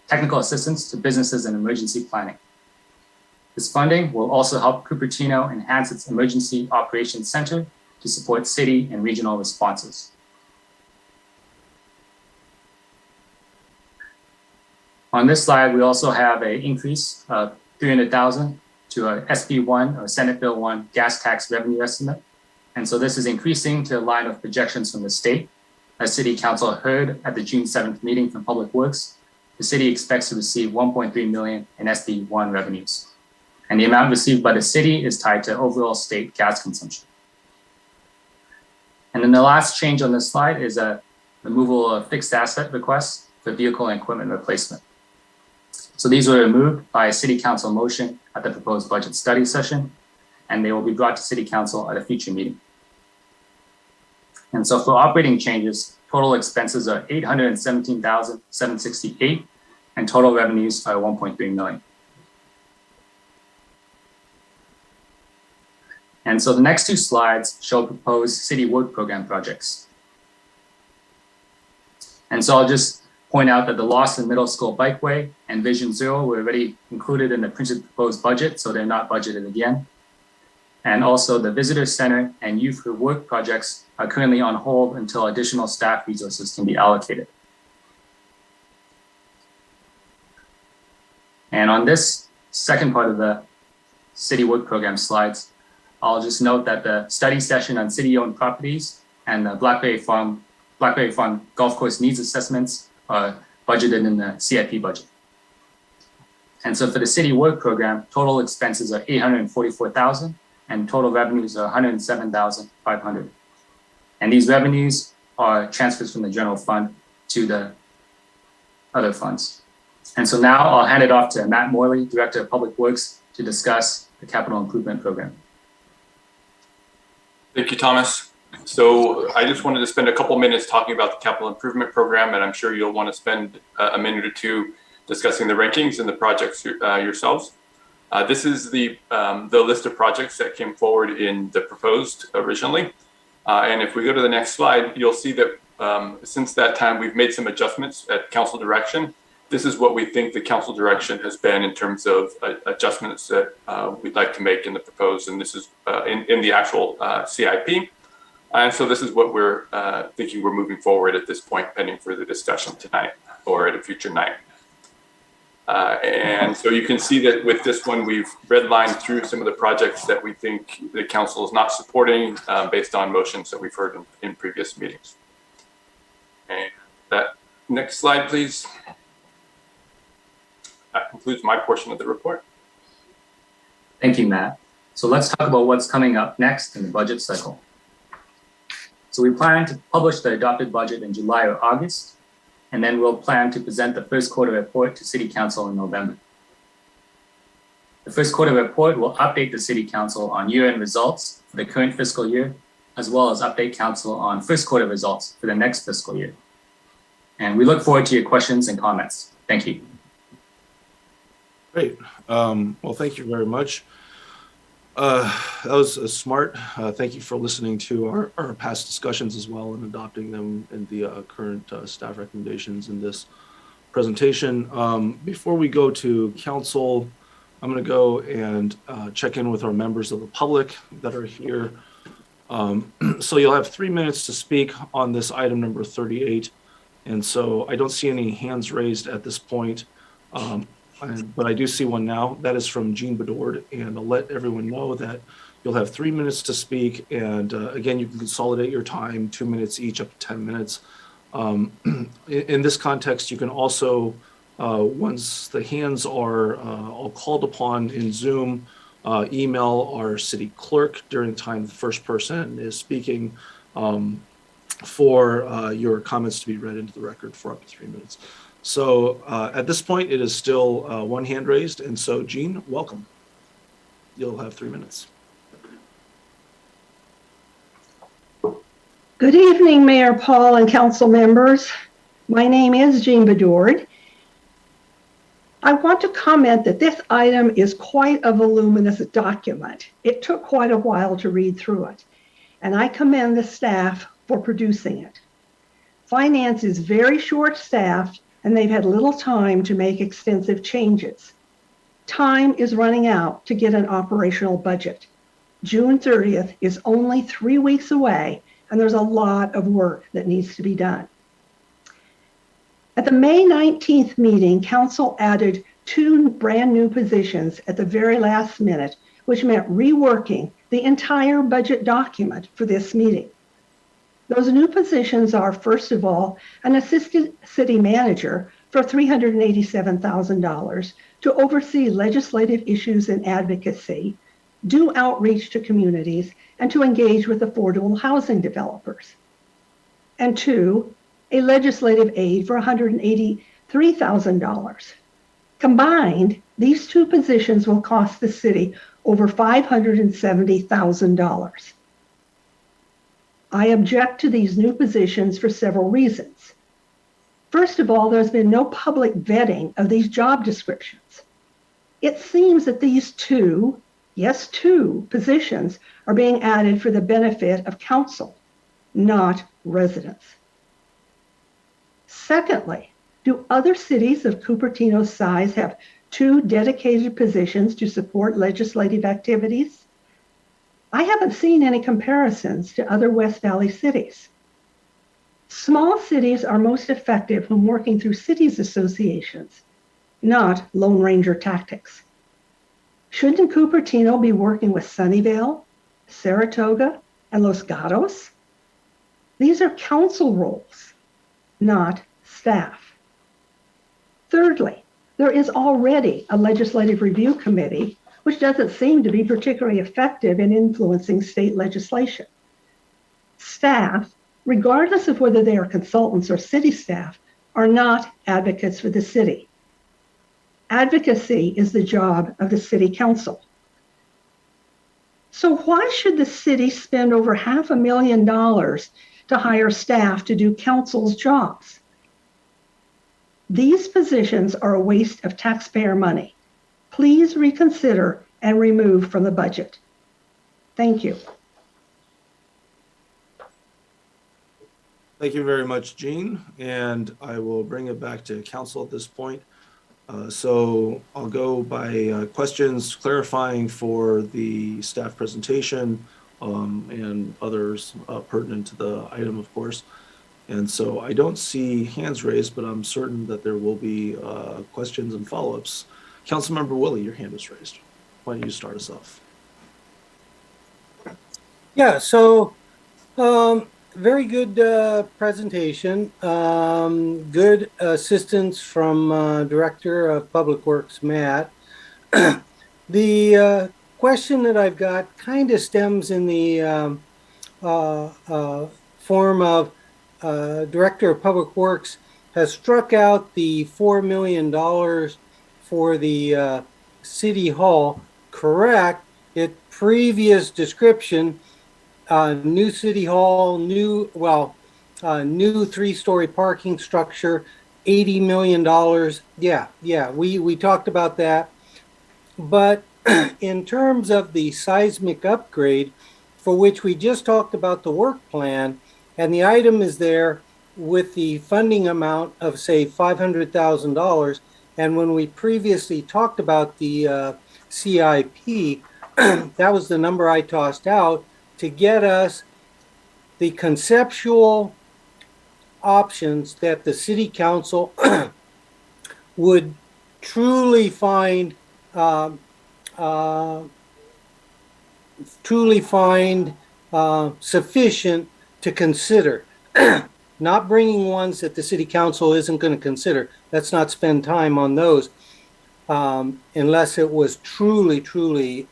to businesses in emergency planning. This funding will also help Cupertino enhance its Emergency Operations Center to support city and regional responses. On this slide, we also have an increase of 300,000 to a SB1 or Senate Bill 1 gas tax revenue estimate. And so this is increasing to align with projections from the state. As City Council heard at the June 7th meeting from Public Works, the city expects to receive 1.3 million in SB1 revenues. And the amount received by the city is tied to overall state gas consumption. And then the last change on this slide is a removal of fixed asset requests for vehicle and equipment replacement. So these were removed by a City Council motion at the proposed budget study session, and they will be brought to City Council at a future meeting. And so for operating changes, total expenses are 817,768, and total revenues are 1.3 million. And so the next two slides show proposed city work program projects. And so I'll just point out that the Lawson Middle School Bikeway and Vision Zero were already included in the printed proposed budget, so they're not budgeted again. And also the Visitor Center and Youth for Work projects are currently on hold until additional staff resources can be allocated. And on this second part of the city work program slides, I'll just note that the study session on city-owned properties and the Blackberry Farm golf course needs assessments are budgeted in the CIP budget. And so for the city work program, total expenses are 844,000 and total revenues are 107,500. And these revenues are transfers from the general fund to the other funds. And so now I'll hand it off to Matt Morley, Director of Public Works, to discuss the capital improvement program. Thank you, Thomas. So I just wanted to spend a couple minutes talking about the capital improvement program, and I'm sure you'll want to spend a minute or two discussing the rankings and the projects yourselves. This is the list of projects that came forward in the proposed originally. And if we go to the next slide, you'll see that since that time, we've made some adjustments at council direction. This is what we think the council direction has been in terms of adjustments that we'd like to make in the proposed, and this is in the actual CIP. And so this is what we're thinking we're moving forward at this point, pending further discussion tonight or at a future night. And so you can see that with this one, we've redlined through some of the projects that we think the council is not supporting based on motions that we've heard in previous meetings. And that next slide, please. That concludes my portion of the report. Thank you, Matt. So let's talk about what's coming up next in the budget cycle. So we plan to publish the adopted budget in July or August, and then we'll plan to present the first quarter report to City Council in November. The first quarter report will update the City Council on year-end results for the current fiscal year, as well as update Council on first quarter results for the next fiscal year. And we look forward to your questions and comments. Thank you. Great. Well, thank you very much. That was smart. Thank you for listening to our past discussions as well and adopting them in the current staff recommendations in this presentation. Before we go to council, I'm going to go and check in with our members of the public that are here. So you'll have 3 minutes to speak on this item number 38. And so I don't see any hands raised at this point. But I do see one now. That is from Jean Bedord, and I'll let everyone know that you'll have 3 minutes to speak. And again, you can consolidate your time, 2 minutes each, up to 10 minutes. In this context, you can also, once the hands are all called upon in Zoom, email our city clerk during the time the first person is speaking for your comments to be read into the record for up to 3 minutes. So at this point, it is still one hand raised. And so, Jean, welcome. You'll have 3 minutes. Good evening, Mayor Paul and council members. My name is Jean Bedord. I want to comment that this item is quite a voluminous document. It took quite a while to read through it, and I commend the staff for producing it. Finance is very short-staffed, and they've had little time to make extensive changes. Time is running out to get an operational budget. June 30th is only 3 weeks away, and there's a lot of work that needs to be done. At the May 19th meeting, Council added 2 brand new positions at the very last minute, which meant reworking the entire budget document for this meeting. Those new positions are, first of all, an assistant city manager for $387,000 to oversee legislative issues and advocacy, do outreach to communities, and to engage with affordable housing developers. And 2, a legislative aide for $183,000. Combined, these 2 positions will cost the city over $570,000. I object to these new positions for several reasons. First of all, there's been no public vetting of these job descriptions. It seems that these 2 positions are being added for the benefit of council, not residents. Secondly, do other cities of Cupertino's size have 2 dedicated positions to support legislative activities? I haven't seen any comparisons to other West Valley cities. Small cities are most effective when working through cities associations, not Lone Ranger tactics. Shouldn't Cupertino be working with Sunnyvale, Saratoga, and Los Gatos? These are council roles, not staff. Thirdly, there is already a legislative review committee, which doesn't seem to be particularly effective in influencing state legislation. Staff, regardless of whether they are consultants or city staff, are not advocates for the city. Advocacy is the job of the city council. So why should the city spend over $500,000 to hire staff to do council's jobs? These positions are a waste of taxpayer money. Please reconsider and remove from the budget. Thank you. Thank you very much, Jean. And I will bring it back to council at this point. So I'll go by questions clarifying for the staff presentation and others pertinent to the item, of course. And so I don't see hands raised, but I'm certain that there will be questions and follow-ups. Councilmember Willie, your hand is raised. Why don't you start us off? Yeah, so very good presentation. Good assistance from Director of Public Works, Matt. The question that I've got kind of stems in the form of Director of Public Works has struck out the $4 million for the City Hall. Correct. Its previous description, new City Hall, new 3-story parking structure, $80 million. Yeah, we talked about that. But in terms of the seismic upgrade, for which we just talked about the work plan, and the item is there with the funding amount of, say, $500,000. And when we previously talked about the CIP, that was the number I tossed out to get us the conceptual options that the city council would truly find sufficient to consider. Not bringing ones that the city council isn't going to consider. Let's not spend time on those unless it was truly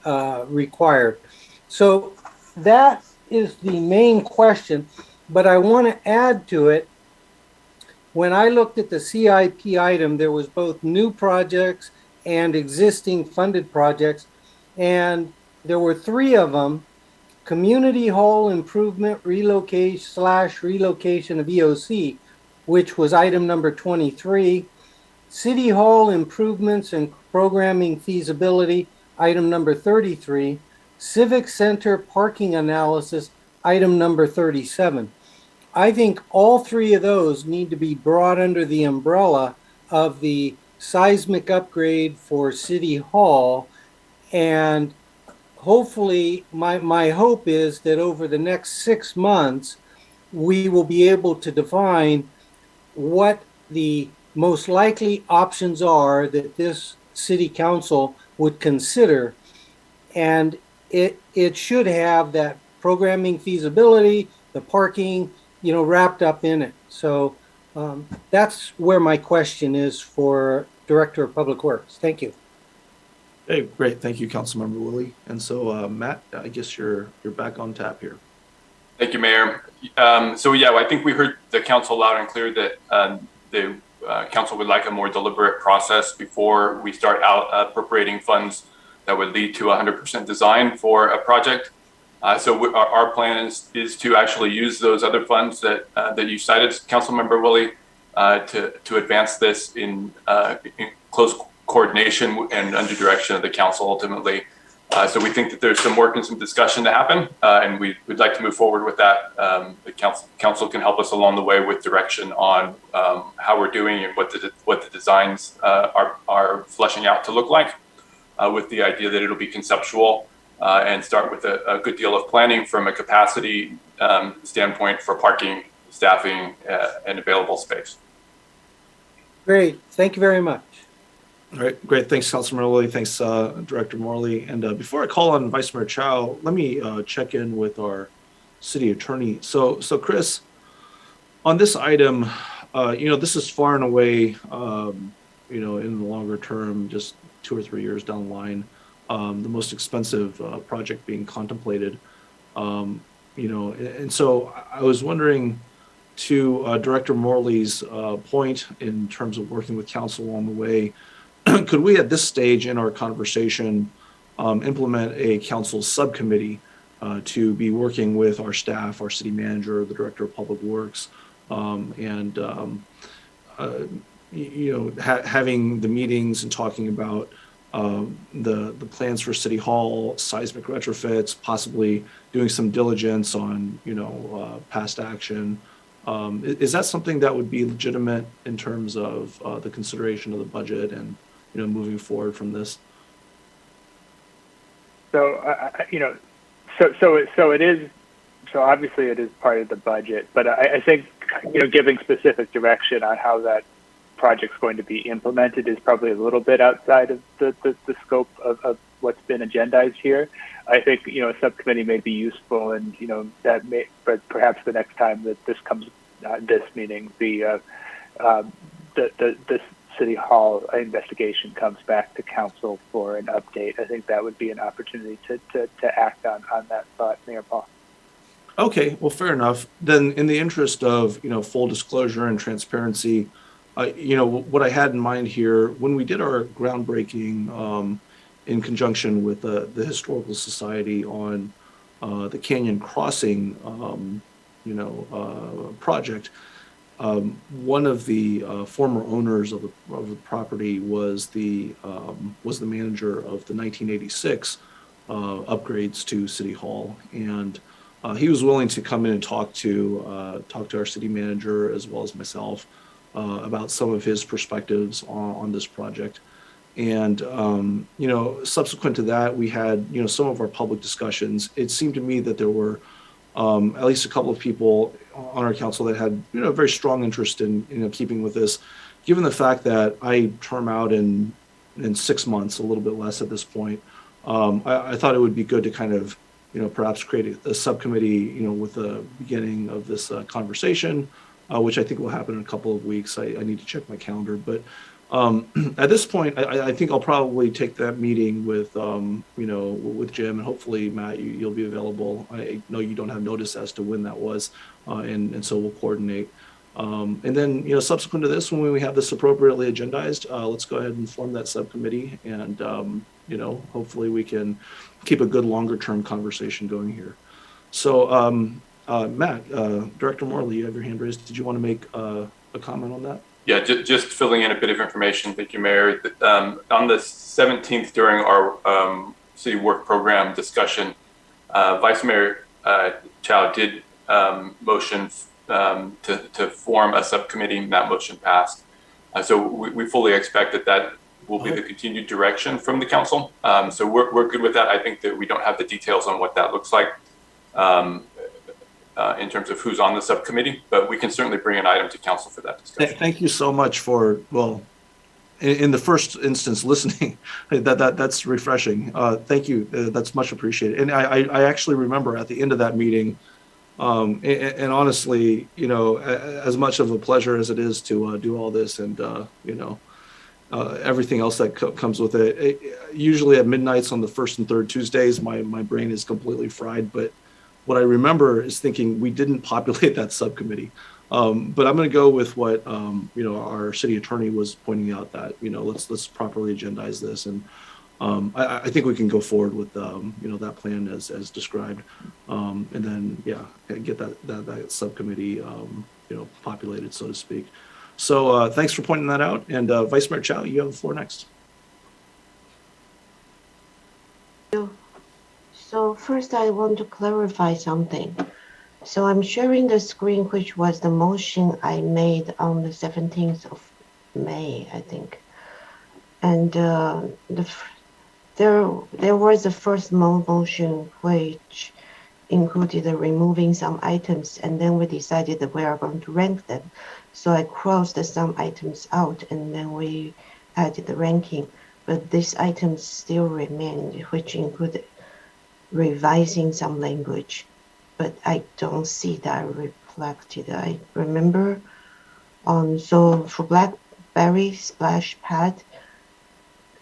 required. So that is the main question, but I want to add to it. When I looked at the CIP item, there was both new projects and existing funded projects, and there were 3 of them: community hall improvement relocation of EOC, which was item number 23, city hall improvements and programming feasibility, item number 33, civic center parking analysis, item number 37. I think all 3 of those need to be brought under the umbrella of the seismic upgrade for City Hall. And hopefully, my hope is that over the next 6 months, we will be able to define what the most likely options are that this city council would consider. And it should have that programming feasibility, the parking, wrapped up in it. So that's where my question is for Director of Public Works. Thank you. Hey, great. Thank you, Councilmember Willie. And so, Matt, I guess you're back on tap here. Thank you, Mayor. So yeah, I think we heard the council loud and clear that the council would like a more deliberate process before we start out appropriating funds that would lead to 100% design for a project. So our plan is to actually use those other funds that you cited, Councilmember Willie, to advance this in close coordination and under direction of the council ultimately. So we think that there's some work and some discussion to happen, and we'd like to move forward with that. The council can help us along the way with direction on how we're doing and what the designs are fleshing out to look like, with the idea that it'll be conceptual and start with a good deal of planning from a capacity standpoint for parking, staffing, and available space. Great. Thank you very much. All right, great. Thanks, Councilmember Willie. Thanks, Director Morley. And before I call on Vice Mayor Chow, let me check in with our city attorney. So Chris, on this item, this is far and away, in the longer term, just 2 or 3 years down the line, the most expensive project being contemplated. And so I was wondering, to Director Morley's point in terms of working with council along the way, could we at this stage in our conversation implement a council subcommittee to be working with our staff, our city manager, the director of public works, and having the meetings and talking about the plans for City Hall, seismic retrofits, possibly doing some diligence on past action. Is that something that would be legitimate in terms of the consideration of the budget and moving forward from this? So so it is. So obviously it is part of the budget, but I think giving specific direction on how that project's going to be implemented is probably a little bit outside of the scope of what's been agendized here. I think a subcommittee may be useful, and that may, but perhaps the next time that this comes, this meaning the City Hall investigation comes back to council for an update, I think that would be an opportunity to act on that thought, Mayor Paul. Okay, well, fair enough. Then in the interest of, full disclosure and transparency, what I had in mind here, when we did our groundbreaking in conjunction with the Historical Society on the Canyon Crossing, project, one of the former owners of the property was the manager of the 1986 upgrades to City Hall, and he was willing to come in and talk to our city manager as well as myself about some of his perspectives on this project. And subsequent to that, we had some of our public discussions. It seemed to me that there were at least a couple of people on our council that had a very strong interest in keeping with this, given the fact that I term out in 6 months, a little bit less at this point. I thought it would be good to kind of perhaps create a subcommittee with the beginning of this conversation, which I think will happen in a couple of weeks. I need to check my calendar, but at this point, I think I'll probably take that meeting with with Jim, and hopefully Matt, you'll be available. I know you don't have notice as to when that was, and so we'll coordinate. And then subsequent to this, when we have this appropriately agendized, let's go ahead and form that subcommittee, and hopefully we can keep a good longer term conversation going here. So Matt, Director Morley, you have your hand raised. Did you want to make a comment on that? Yeah, just filling in a bit of information. Thank you, Mayor. On the 17th, during our city work program discussion, Vice Mayor Chow did motion to form a subcommittee, and that motion passed. So we fully expect that will be the continued direction from the council. So we're good with that. I think that we don't have the details on what that looks like in terms of who's on the subcommittee, but we can certainly bring an item to council for that discussion. Thank you so much for, in the first instance, listening. That's refreshing. Thank you. That's much appreciated. And I actually remember at the end of that meeting, and honestly, as much of a pleasure as it is to do all this and, everything else that comes with it. Usually at midnights on the first and third Tuesdays, my brain is completely fried, but what I remember is thinking we didn't populate that subcommittee. But I'm going to go with what our city attorney was pointing out, that let's properly agendize this, and I think we can go forward with that plan as described, and then get that subcommittee populated, so to speak. So thanks for pointing that out, and Vice Mayor Chow, you have the floor next. So first, I want to clarify something. So I'm sharing the screen, which was the motion I made on the 17th of May, I think. And there was the first motion which included removing some items, and then we decided that we are going to rank them. So I crossed some items out, and then we added the ranking. But these items still remained, which included revising some language, but I don't see that reflected. I remember, so for BlackBerry splash pad,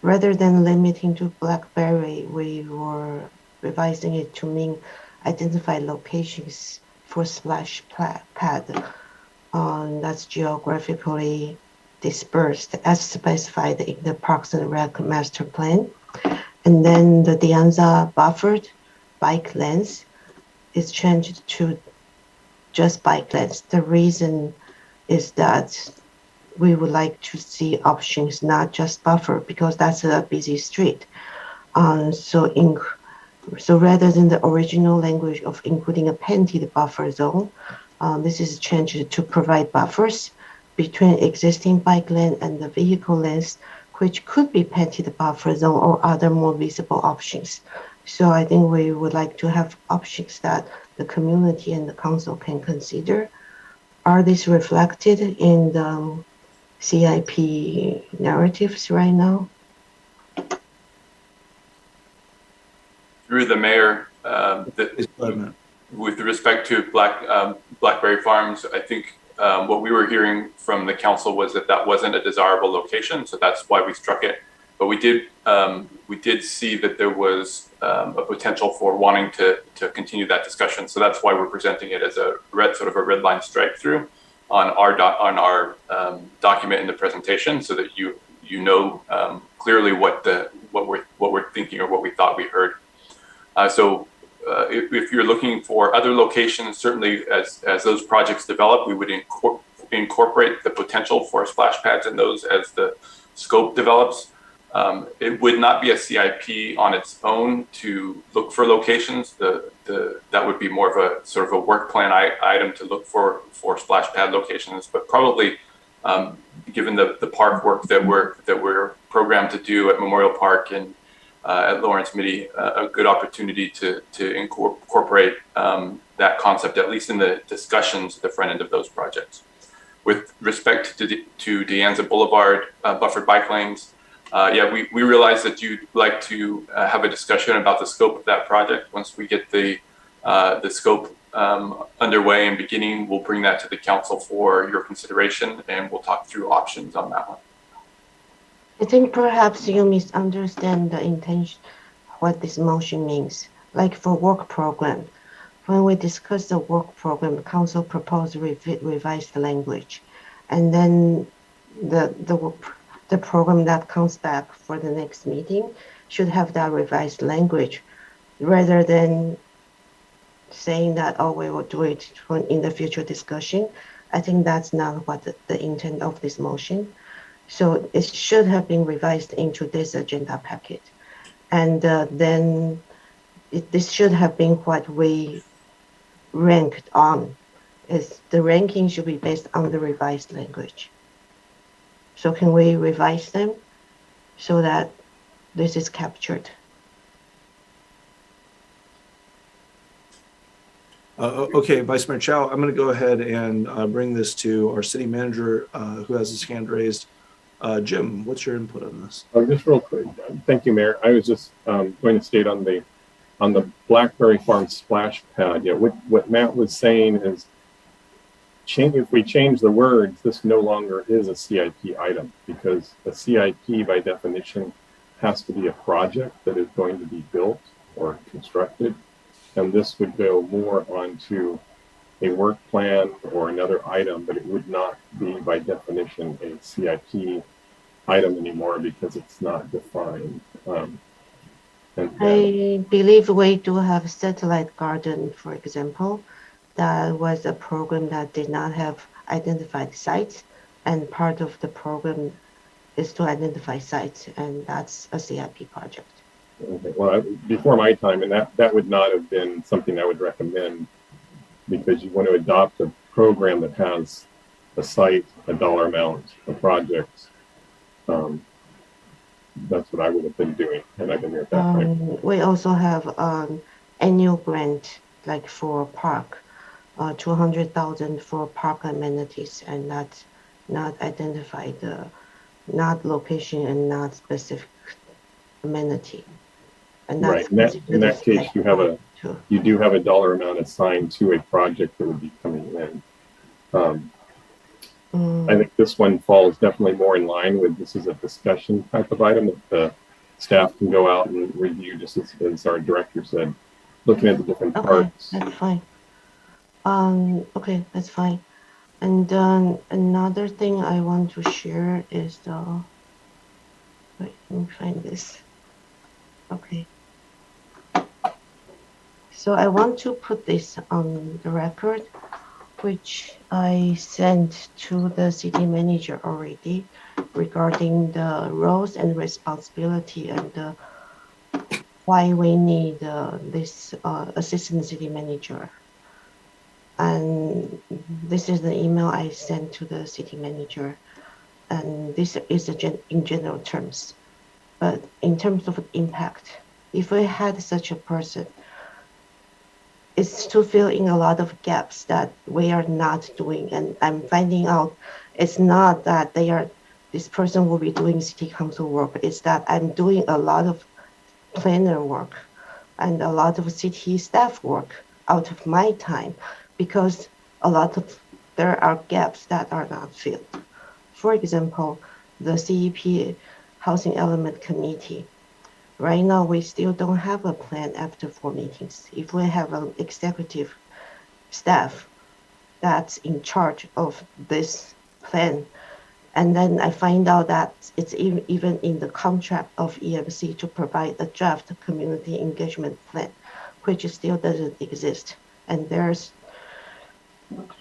rather than limiting to BlackBerry, we were revising it to mean identify locations for splash pad that's geographically dispersed as specified in the Parks and Rec master plan. And then the De Anza buffered bike lanes is changed to just bike lanes. The reason is that we would like to see options, not just buffer, because that's a busy street. So rather than the original language of including a painted buffer zone, this is changed to provide buffers between existing bike lane and the vehicle lanes, which could be painted buffer zone or other more visible options. So I think we would like to have options that the community and the council can consider. Are these reflected in the CIP narratives right now? Through the mayor, with respect to BlackBerry Farms, I think what we were hearing from the council was that that wasn't a desirable location, so that's why we struck it. But we did see that there was a potential for wanting to continue that discussion, so that's why we're presenting it as a sort of a red line strike through on our document in the presentation, so that you know clearly what we're thinking or what we thought we heard. So if you're looking for other locations, certainly as those projects develop, we would incorporate the potential for splash pads in those as the scope develops. It would not be a CIP on its own to look for locations. That would be more of a sort of a work plan item to look for splash pad locations, but probably given the park work that we're programmed to do at Memorial Park and at Lawrence Mitty, a good opportunity to incorporate that concept, at least in the discussions at the front end of those projects. With respect to De Anza Boulevard buffered bike lanes, we realize that you'd like to have a discussion about the scope of that project. Once we get the scope underway and beginning, we'll bring that to the council for your consideration, and we'll talk through options on that one. I think perhaps you misunderstand the intention, what this motion means. Like for work program, when we discussed the work program, the council proposed revised language, and then the program that comes back for the next meeting should have that revised language, rather than saying that, oh, we will do it in the future discussion. I think that's not what the intent of this motion. So it should have been revised into this agenda packet. And then this should have been what we ranked on. The ranking should be based on the revised language. So can we revise them so that this is captured? Okay, Vice Mayor Chow, I'm going to go ahead and bring this to our city manager who has his hand raised. Jim, what's your input on this? Just real quick. Thank you, Mayor. I was just going to state on the Blackberry Farm splash pad. Yeah, what Matt was saying is, if we change the words, this no longer is a CIP item, because a CIP by definition has to be a project that is going to be built or constructed, and this would go more onto a work plan or another item, but it would not be by definition a CIP item anymore because it's not defined. I believe we do have Satellite Garden, for example. That was a program that did not have identified sites, and part of the program is to identify sites, and that's a CIP project. Okay. Well, before my time, and that would not have been something I would recommend, because you want to adopt a program that has a site, a dollar amount, a project. That's what I would have been doing had I been here at that point. We also have annual grant, like for park, 200,000 for park amenities, and that's not identified, not location and not specific amenity. And that's right. In that case, you do have a dollar amount assigned to a project that would be coming in. I think this one falls definitely more in line with, this is a discussion type of item that the staff can go out and review, just as our director said, looking at the different parts. That's fine. Okay, that's fine. And another thing I want to share is wait, let me find this. Okay. So I want to put this on the record, which I sent to the city manager already, regarding the roles and responsibility and why we need this assistant city manager. And this is the email I sent to the city manager. And this is in general terms. But in terms of impact, if we had such a person, it's to fill in a lot of gaps that we are not doing. And I'm finding out it's not that this person will be doing city council work. It's that I'm doing a lot of planner work and a lot of city staff work out of my time, because a lot of there are gaps that are not filled. For example, the CEP Housing Element Committee. Right now, we still don't have a plan after 4 meetings. If we have an executive staff that's in charge of this plan, and then I find out that it's even in the contract of EMC to provide a draft community engagement plan, which still doesn't exist. And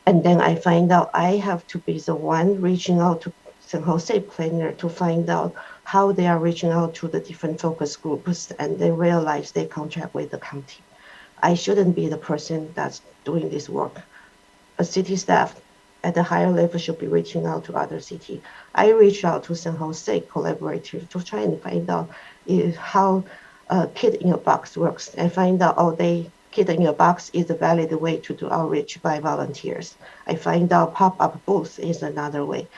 then I find out I have to be the one reaching out to San Jose planner to find out how they are reaching out to the different focus groups, and they realize they contract with the county. I shouldn't be the person that's doing this work. A city staff at the higher level should be reaching out to other cities. I reach out to San Jose collaborators to try and find out how Kid in a Box works. I find out, Kid in a Box is a valid way to do outreach by volunteers. I find out pop-up booths is another way.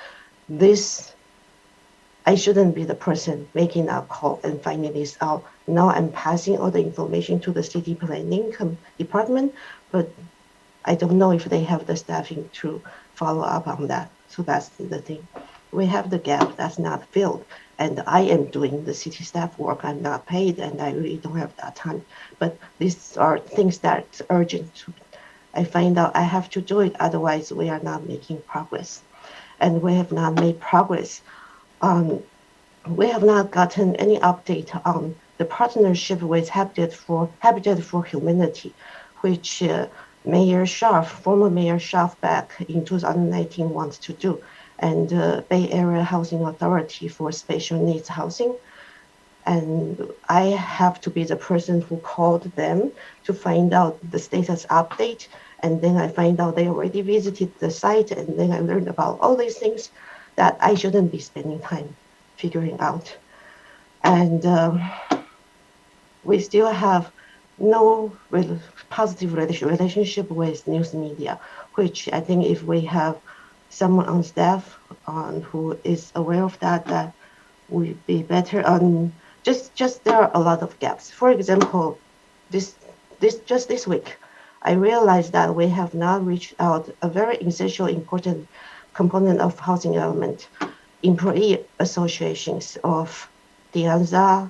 I shouldn't be the person making a call and finding this out. Now I'm passing all the information to the city planning department, but I don't know if they have the staffing to follow up on that. So that's the thing. We have the gap that's not filled, and I am doing the city staff work. I'm not paid, and I really don't have that time. But these are things that's urgent. I find out I have to do it, otherwise we are not making progress. And we have not made progress. We have not gotten any update on the partnership with Habitat for Humanity, which Mayor Scharf, former Mayor Scharf back in 2019 wants to do, and Bay Area Housing Authority for Special Needs Housing. And I have to be the person who called them to find out the status update. And then I find out they already visited the site, and then I learned about all these things that I shouldn't be spending time figuring out. And we still have no positive relationship with news media, which I think if we have someone on staff who is aware of that, that would be better. Just there are a lot of gaps. For example, this week, I realized that we have not reached out a very essential, important component of housing element, employee associations of Dianza,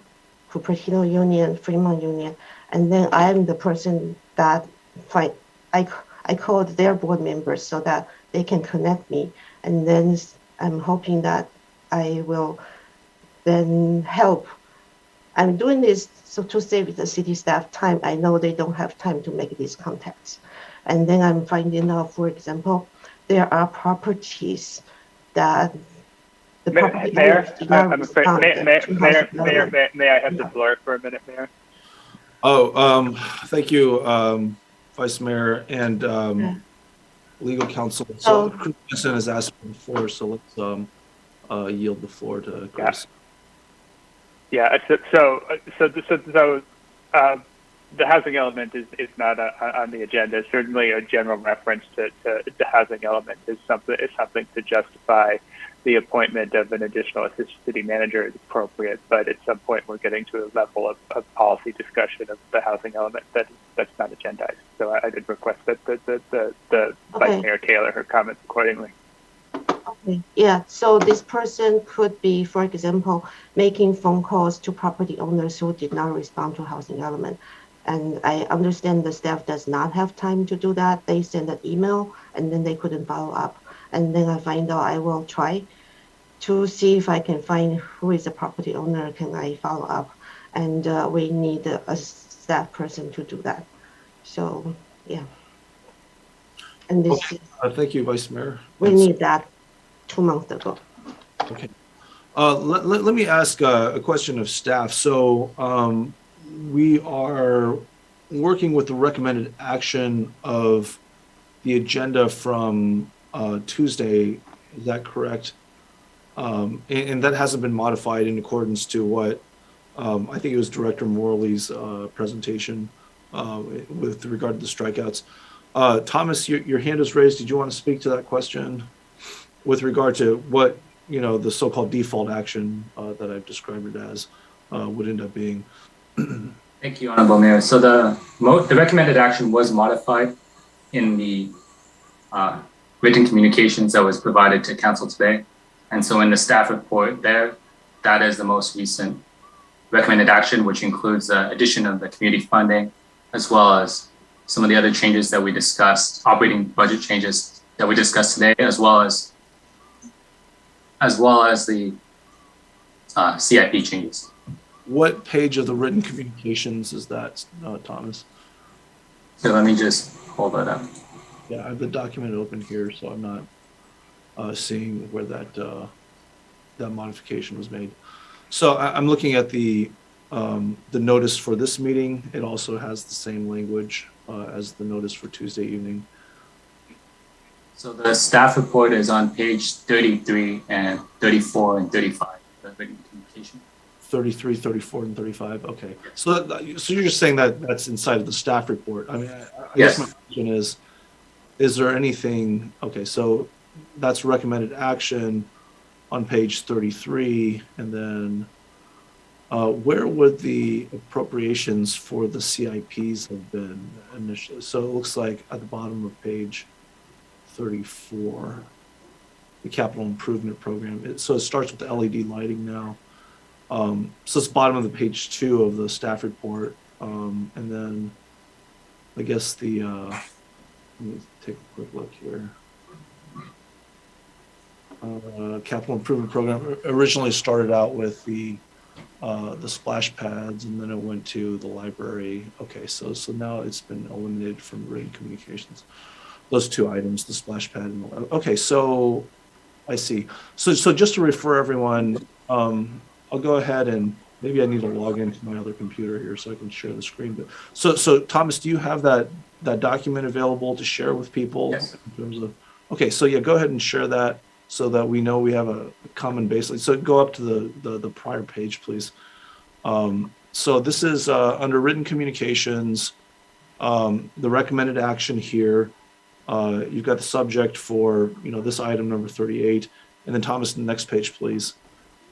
Cupertino Union, Fremont Union, and then I am the person that I called their board members so that they can connect me, and then I'm hoping that I will then help. I'm doing this so to save the city staff time. I know they don't have time to make these contacts. And then I'm finding out, for example, there are properties that the property Mayor, owners did not I'm afraid, may I have the floor for a minute, Mayor? Thank you, Vice Mayor and legal counsel. So Chris Jensen has asked for the floor, so let's yield the floor to Chris. Yeah, the housing element is not on the agenda. Certainly, a general reference to the housing element is something to justify the appointment of an additional assistant city manager is appropriate. But at some point, we're getting to a level of policy discussion of the housing element that's not agendized. So I did request that the Vice Mayor tailor her comments accordingly. Okay. Yeah, so this person could be, for example, making phone calls to property owners who did not respond to housing element. And I understand the staff does not have time to do that. They send an email and then they couldn't follow up. And then I find out I will try to see if I can find who is the property owner, can I follow up? And we need a staff person to do that. So, yeah. And this thank you, Vice Mayor. We need that 2 months ago. Okay. Let me ask a question of staff. So we are working with the recommended action of the agenda from Tuesday. Is that correct? And that hasn't been modified in accordance to what I think it was Director Morley's presentation with regard to the strikeouts. Thomas, your hand is raised. Did you want to speak to that question with regard to what, the so-called default action that I've described it as would end up being? Thank you, Honorable Mayor. So the recommended action was modified in the written communications that was provided to council today. And so in the staff report there, that is the most recent recommended action, which includes the addition of the community funding, as well as some of the other changes that we discussed, operating budget changes that we discussed today, as well as the CIP changes. What page of the written communications is that, Thomas? So let me just pull that up. Yeah, I have the document open here, so I'm not seeing where that that modification was made. So I'm looking at the notice for this meeting. It also has the same language as the notice for Tuesday evening. So the staff report is on page 33 and 34 and 35, the written communication. 33, 34, and 35. Okay. So so you're just saying that that's inside of the staff report. I mean, I Yes. guess my question is there anything, okay, so that's recommended action on page 33, and then where would the appropriations for the CIPs have been initially? So it looks like at the bottom of page 34, the capital improvement program. So it starts with the LED lighting now. So it's bottom of the page 2 of the staff report. And then I guess the, let me take a quick look here. Capital improvement program originally started out with the splash pads, and then it went to the library. Okay, so now it's been eliminated from written communications. Those two items, the splash pad and the, okay, so I see. So just to refer everyone, I'll go ahead and maybe I need to log into my other computer here so I can share the screen. But so Thomas, do you have that document available to share with people? Yes. In terms of, okay, so yeah, go ahead and share that so that we know we have a common baseline. So go up to the prior page, please. So this is under written communications, the recommended action here. You've got the subject for, this item number 38, and then Thomas, the next page, please.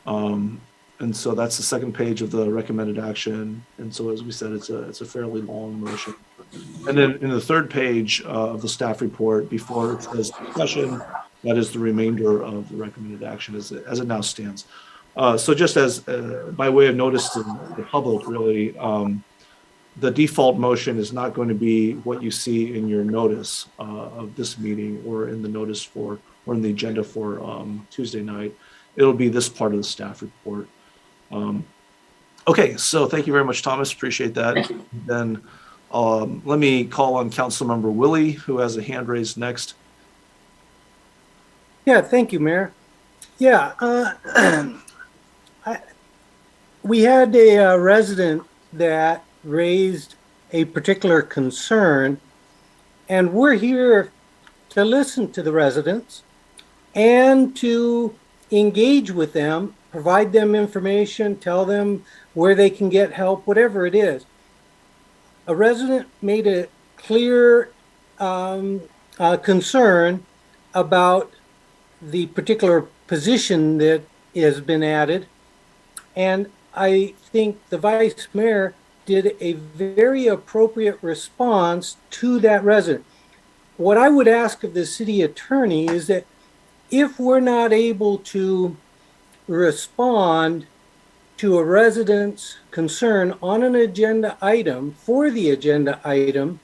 And so that's the second page of the recommended action. And so, as we said, it's a fairly long motion. And then in the third page of the staff report, before it says discussion, that is the remainder of the recommended action as it now stands. So just as by way of notice to the public, really, the default motion is not going to be what you see in your notice of this meeting or in the notice for, or in the agenda for Tuesday night. It'll be this part of the staff report. Okay, so thank you very much, Thomas. Appreciate that. Then let me call on Councilmember Willie, who has a hand raised next. Yeah, thank you, Mayor. Yeah, we had a resident that raised a particular concern, and we're here to listen to the residents and to engage with them, provide them information, tell them where they can get help, whatever it is. A resident made a clear concern about the particular position that has been added, and I think the Vice Mayor did a very appropriate response to that resident. What I would ask of the city attorney is that if we're not able to respond to a resident's concern on an agenda item for the agenda item,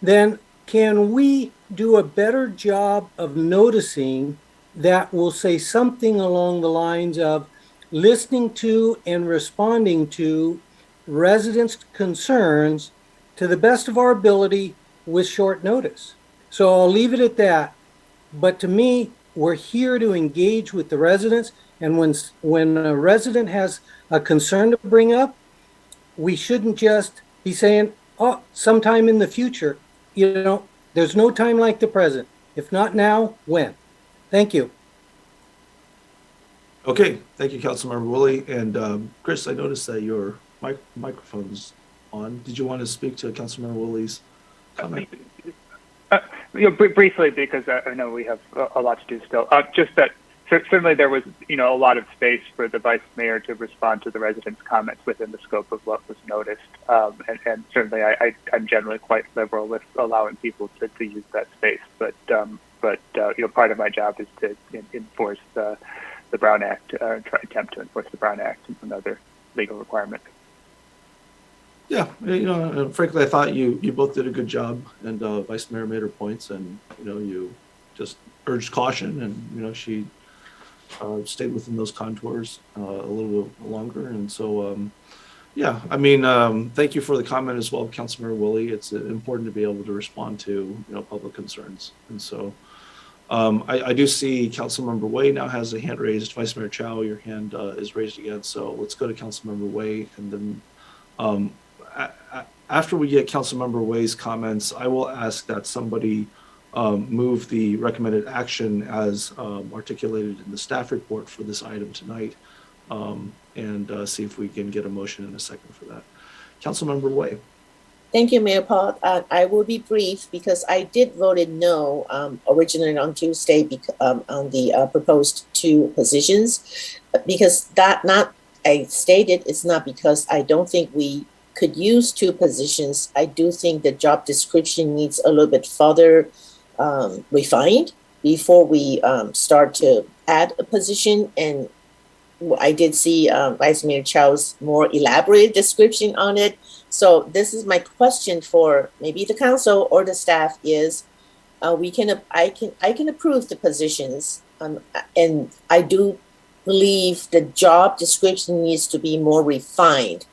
then can we do a better job of noticing that will say something along the lines of listening to and responding to residents' concerns to the best of our ability with short notice? So I'll leave it at that. But to me, we're here to engage with the residents. And when a resident has a concern to bring up, we shouldn't just be saying, oh, sometime in the future. There's no time like the present. If not now, when? Thank you. Okay, thank you, Councilmember Willie. And Chris, I noticed that your microphone's on. Did you want to speak to Councilmember Willie's comment? Briefly, because I know we have a lot to do still. Just that certainly there was, a lot of space for the Vice Mayor to respond to the residents' comments within the scope of what was noticed. And certainly I'm generally quite liberal with allowing people to use that space. But part of my job is to enforce the Brown Act, attempt to enforce the Brown Act and another legal requirement. Yeah, frankly, I thought you both did a good job, and Vice Mayor made her points, and you just urged caution, and she stayed within those contours a little bit longer, and so yeah, I mean, thank you for the comment as well, Councilmember Willie. It's important to be able to respond to public concerns, and so I do see Councilmember Way now has a hand raised. Vice Mayor Chow, your hand is raised again, so let's go to Councilmember Way, and then after we get Councilmember Way's comments, I will ask that somebody move the recommended action as articulated in the staff report for this item tonight, and see if we can get a motion in a second for that. Councilmember Way. Thank you, Mayor Paul. I will be brief because I did voted no originally on Tuesday on the proposed 2 positions, because I stated it's not because I don't think we could use 2 positions. I do think the job description needs a little bit further refined before we start to add a position. And I did see Vice Mayor Chow's more elaborate description on it. So this is my question for maybe the council or the staff is, I can approve the positions, and I do believe the job description needs to be more refined.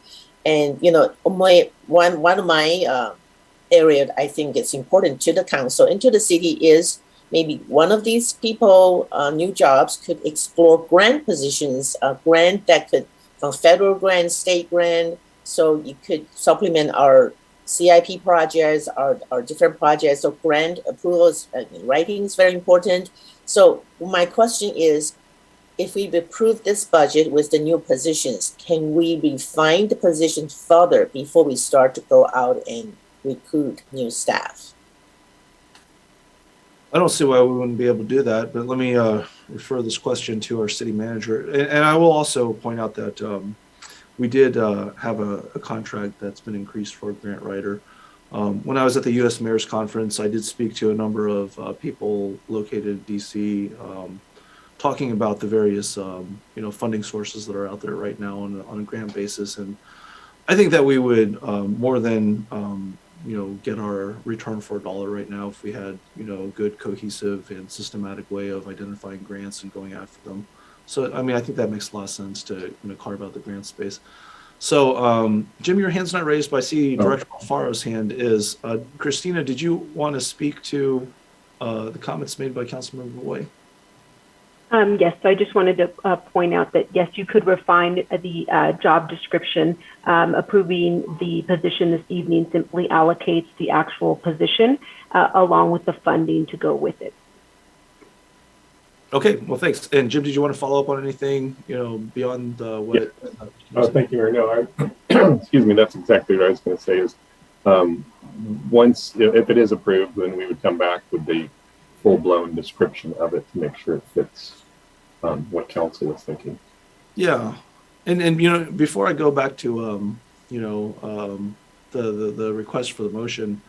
And one of my area I think it's important to the council and to the city is maybe one of these people, new jobs, could explore grant positions, a grant that could, from federal grant, state grant, so you could supplement our CIP projects, our different projects. So grant approvals, writing is very important. So my question is, if we approve this budget with the new positions, can we refine the positions further before we start to go out and recruit new staff? I don't see why we wouldn't be able to do that, but let me refer this question to our city manager. And I will also point out that we did have a contract that's been increased for a grant writer. When I was at the U.S. Mayor's Conference, I did speak to a number of people located in D.C., talking about the various funding sources that are out there right now on a grant basis, and I think that we would more than get our return for a dollar right now if we had a good, cohesive, and systematic way of identifying grants and going after them. So I mean, I think that makes a lot of sense to carve out the grant space. So Jim, your hand's not raised, but I see Director Alfaro's hand is. Christina, did you want to speak to the comments made by Councilmember Way? Yes, so I just wanted to point out that, yes, you could refine the job description. Approving the position this evening simply allocates the actual position along with the funding to go with it. Okay, well, thanks. And Jim, did you want to follow up on anything, beyond what? Oh, thank you, Mayor. No, excuse me, that's exactly what I was going to say is once, if it is approved, then we would come back with the full-blown description of it to make sure it fits what council is thinking. Yeah, and before I go back to the request for the motion,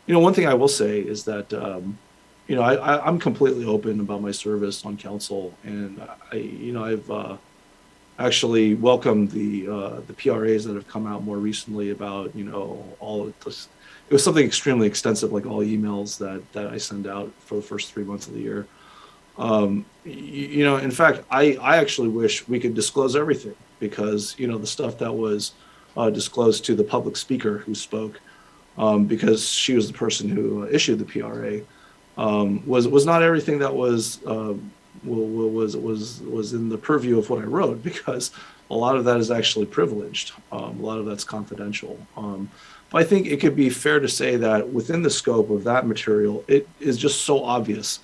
one thing I will say is that I'm completely open about my service on council, and I've actually welcomed the PRAs that have come out more recently about all of this. It was something extremely extensive, like all emails that I send out for the first 3 months of the year. In fact, I actually wish we could disclose everything, because the stuff that was disclosed to the public speaker who spoke, because she was the person who issued the PRA, was not everything that was in the purview of what I wrote, because a lot of that is actually privileged. A lot of that's confidential. But I think it could be fair to say that within the scope of that material, it is just so obvious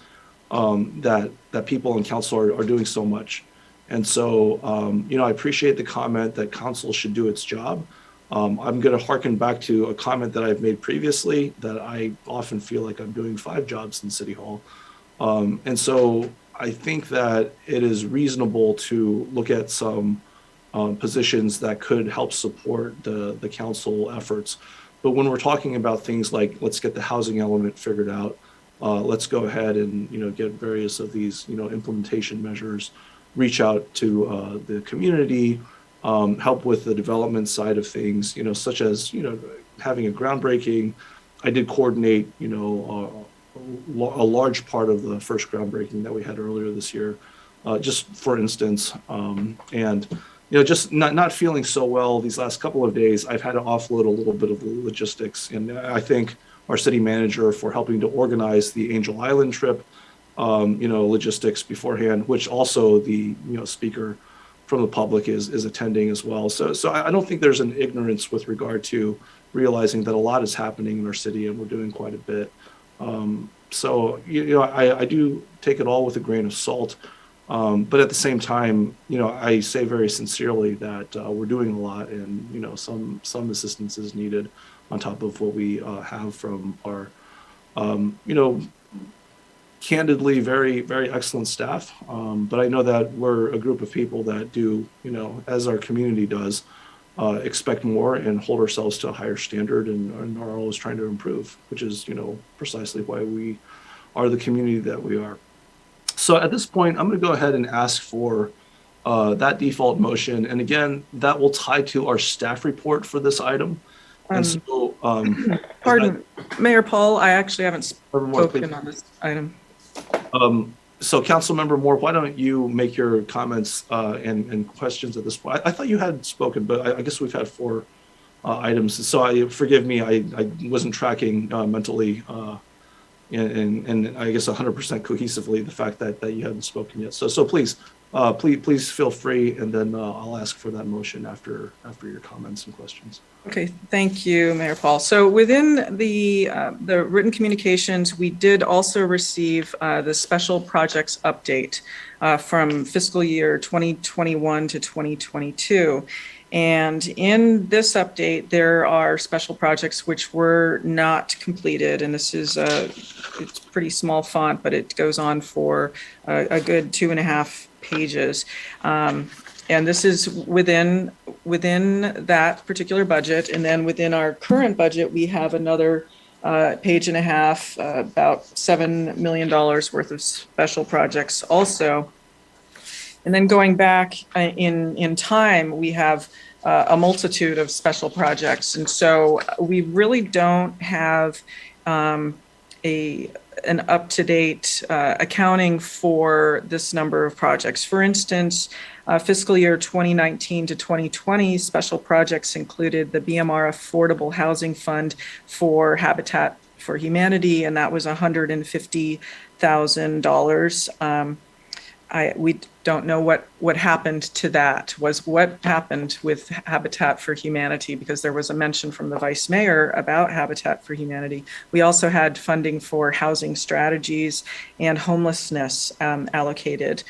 that people in council are doing so much. And so, I appreciate the comment that council should do its job. I'm going to harken back to a comment that I've made previously, that I often feel like I'm doing 5 jobs in City Hall. And so I think that it is reasonable to look at some positions that could help support the council efforts. But when we're talking about things like, let's get the housing element figured out, let's go ahead and, get various of these, implementation measures, reach out to the community, help with the development side of things, such as, having a groundbreaking. I did coordinate, a large part of the first groundbreaking that we had earlier this year, just for instance, and just not feeling so well these last couple of days. I've had to offload a little bit of the logistics, and I think our city manager for helping to organize the Angel Island trip, logistics beforehand, which also the speaker from the public is attending as well. So I don't think there's an ignorance with regard to realizing that a lot is happening in our city and we're doing quite a bit. So I do take it all with a grain of salt. But at the same time, I say very sincerely that we're doing a lot, and some assistance is needed on top of what we have from our, candidly very, very excellent staff. But I know that we're a group of people that do, as our community does, expect more and hold ourselves to a higher standard, and are always trying to improve, which is, precisely why we are the community that we are. So at this point, I'm going to go ahead and ask for that default motion. And again, that will tie to our staff report for this item. And so, pardon, Mayor Paul, I actually haven't spoken on this item. So Councilmember Moore, why don't you make your comments and questions at this point? I thought you had spoken, but I guess we've had 4 items. So forgive me, I wasn't tracking mentally and I guess 100% cohesively the fact that you hadn't spoken yet. So please feel free, and then I'll ask for that motion after your comments and questions. Okay, thank you, Mayor Paul. So within the written communications, we did also receive the special projects update from fiscal year 2021 to 2022. And in this update, there are special projects which were not completed. And this is it's pretty small font, but it goes on for a good 2.5 pages. And this is within that particular budget. And then within our current budget, we have another 1.5 pages, about $7 million worth of special projects also. And then going back in time, we have a multitude of special projects. And so we really don't have an up-to-date accounting for this number of projects. For instance, fiscal year 2019 to 2020, special projects included the BMR Affordable Housing Fund for Habitat for Humanity, and that was $150,000. We don't know what happened to that, what happened with Habitat for Humanity, because there was a mention from the Vice Mayor about Habitat for Humanity. We also had funding for housing strategies and homelessness allocated.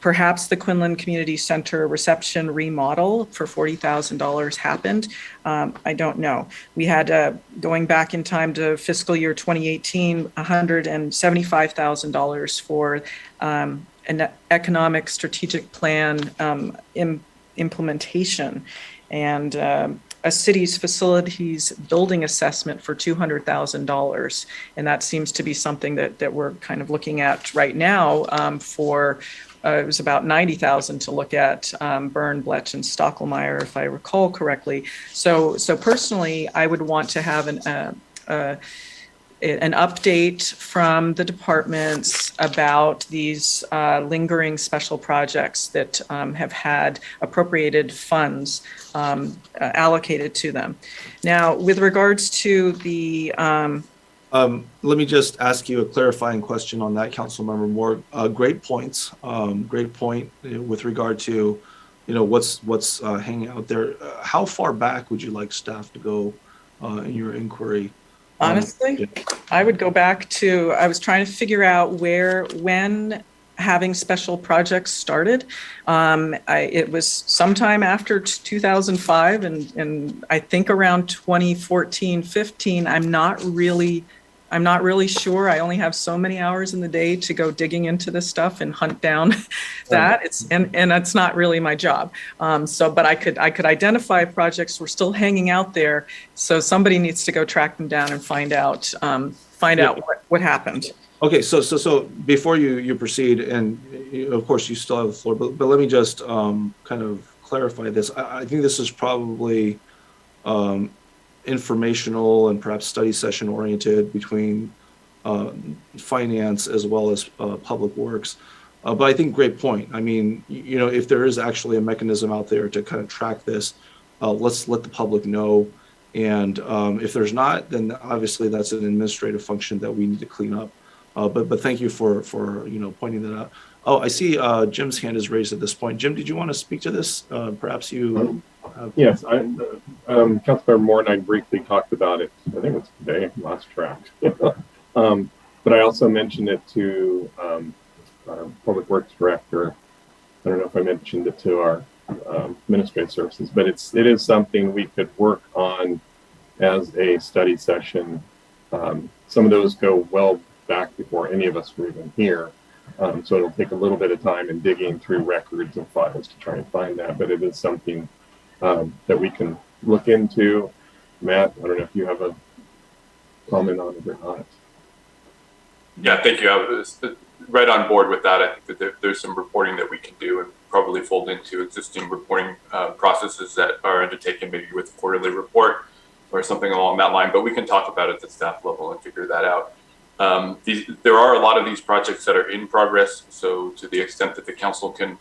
Perhaps the Quinlan Community Center reception remodel for $40,000 happened. I don't know. We had, going back in time to fiscal year 2018, $175,000 for an economic strategic plan implementation, and a city's facilities building assessment for $200,000. And that seems to be something that we're kind of looking at right now for it was about $90,000 to look at Byrne, Bletch, and Stockelmeyer, if I recall correctly. So personally, I would want to have an update from the departments about these lingering special projects that have had appropriated funds allocated to them. Now, with regards to the let me just ask you a clarifying question on that, Councilmember Moore. Great points. Great point with regard to, what's hanging out there. How far back would you like staff to go in your inquiry? Honestly, I would go back to, I was trying to figure out when having special projects started. It was sometime after 2005, and I think around 2014, 15. I'm not really I'm not really sure. I only have so many hours in the day to go digging into this stuff and hunt down that. And that's not really my job. But I could identify projects we're still hanging out there. So somebody needs to go track them down and find out what happened. Okay, so before you proceed, and of course you still have the floor, but let me just kind of clarify this. I think this is probably informational and perhaps study session oriented between finance as well as public works. But I think great point. I mean, if there is actually a mechanism out there to kind of track this, let's let the public know. And if there's not, then obviously that's an administrative function that we need to clean up. But thank you for pointing that out. Oh, I see Jim's hand is raised at this point. Jim, did you want to speak to this? Perhaps you. Yes, Councilmember Moore and I briefly talked about it. I think it was today, lost track. But I also mentioned it to our Public Works Director. I don't know if I mentioned it to our Administrative Services, but it is something we could work on as a study session. Some of those go well back before any of us were even here. So it'll take a little bit of time in digging through records and files to try and find that, but it is something that we can look into. Matt, I don't know if you have a comment on it or not. Yeah, thank you. I was right on board with that. I think that there's some reporting that we can do and probably fold into existing reporting processes that are undertaken, maybe with a quarterly report or something along that line, but we can talk about it at the staff level and figure that out. There are a lot of these projects that are in progress, so to the extent that the council can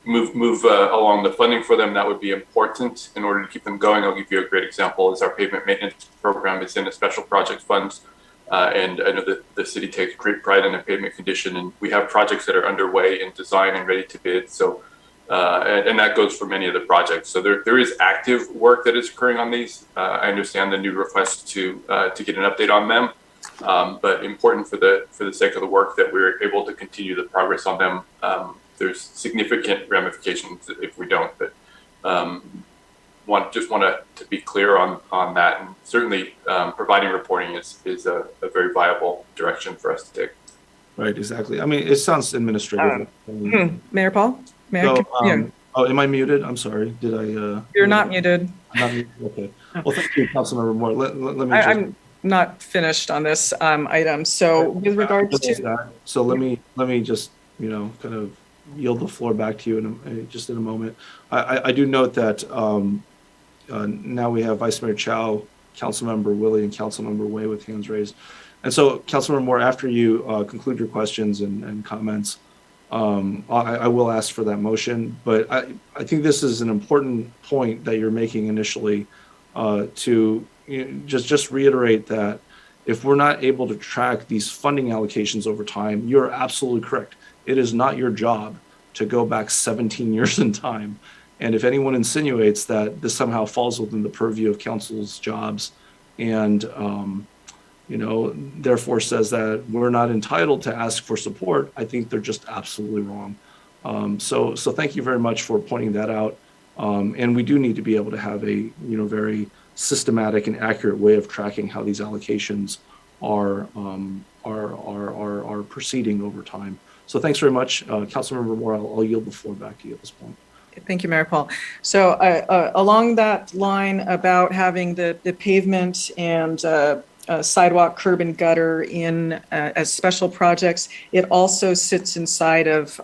move along the funding for them, that would be important in order to keep them going. I'll give you a great example is our pavement maintenance program is in a special project funds. And I know that the city takes great pride in the pavement condition, and we have projects that are underway in design and ready to bid. So, and that goes for many of the projects. So there is active work that is occurring on these. I understand the new request to get an update on them, but important for the sake of the work that we're able to continue the progress on them. There's significant ramifications if we don't, but just want to be clear on that, and certainly providing reporting is a very viable direction for us to take. Right, exactly. I mean, it sounds administrative. Mayor Paul? Am I muted? I'm sorry. Did I? You're not muted. I'm not muted. Okay. Well, thank you, Councilmember Moore. Let me. I'm not finished on this item. So with regards to that, so let me just kind of yield the floor back to you in a moment. I do note that now we have Vice Mayor Chow, Councilmember Willie, and Councilmember Way with hands raised. And so, Councilmember Moore, after you conclude your questions and comments, I will ask for that motion. But I think this is an important point that you're making initially to just reiterate that if we're not able to track these funding allocations over time, you're absolutely correct. It is not your job to go back 17 years in time. And if anyone insinuates that this somehow falls within the purview of council's jobs and, therefore says that we're not entitled to ask for support, I think they're just absolutely wrong. So thank you very much for pointing that out. And we do need to be able to have a, very systematic and accurate way of tracking how these allocations are proceeding over time. So thanks very much, Councilmember Moore. I'll yield the floor back to you at this point. Thank you, Mayor Paul. So along that line about having the pavement and sidewalk, curb and gutter in as special projects, it also sits inside of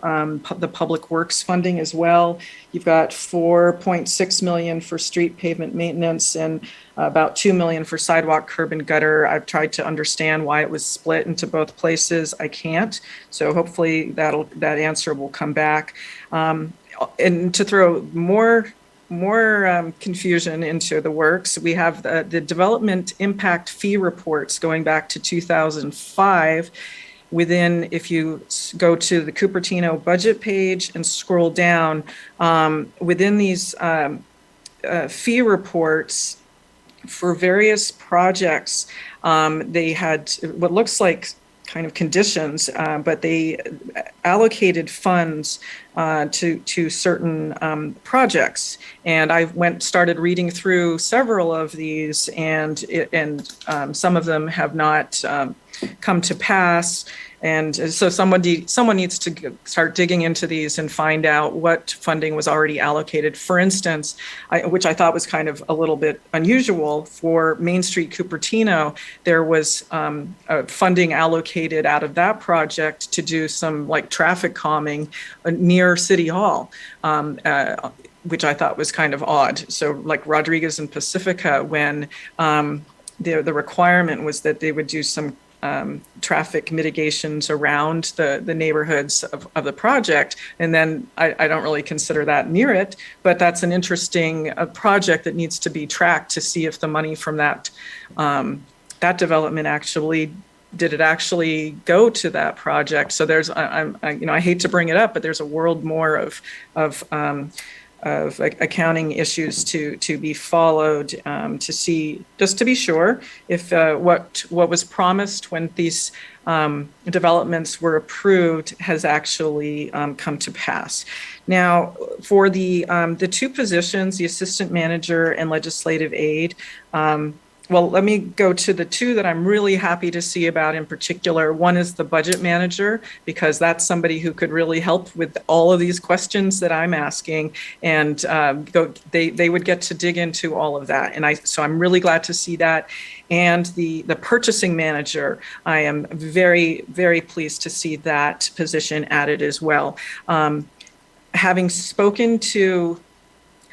the public works funding as well. You've got $4.6 million for street pavement maintenance and about $2 million for sidewalk, curb and gutter. I've tried to understand why it was split into both places. I can't. So hopefully that answer will come back. And to throw more confusion into the works, we have the development impact fee reports going back to 2005. If you go to the Cupertino budget page and scroll down, within these fee reports for various projects, they had what looks like kind of conditions, but they allocated funds to certain projects. And I started reading through several of these, and some of them have not come to pass. And so someone needs to start digging into these and find out what funding was already allocated. For instance, which I thought was kind of a little bit unusual, for Main Street Cupertino, there was funding allocated out of that project to do some like traffic calming near City Hall. Which I thought was kind of odd. So like Rodriguez and Pacifica, when the requirement was that they would do some traffic mitigations around the neighborhoods of the project. And then I don't really consider that near it, but that's an interesting project that needs to be tracked to see if the money from that development did it actually go to that project. So there's, I hate to bring it up, but there's a world more of accounting issues to be followed, to see, just to be sure if what was promised when these developments were approved has actually come to pass. Now, for the two positions, the assistant manager and legislative aide, well, let me go to the two that I'm really happy to see about in particular. One is the budget manager, because that's somebody who could really help with all of these questions that I'm asking, and they would get to dig into all of that. And so I'm really glad to see that. And the purchasing manager, I am very, very pleased to see that position added as well. Having spoken to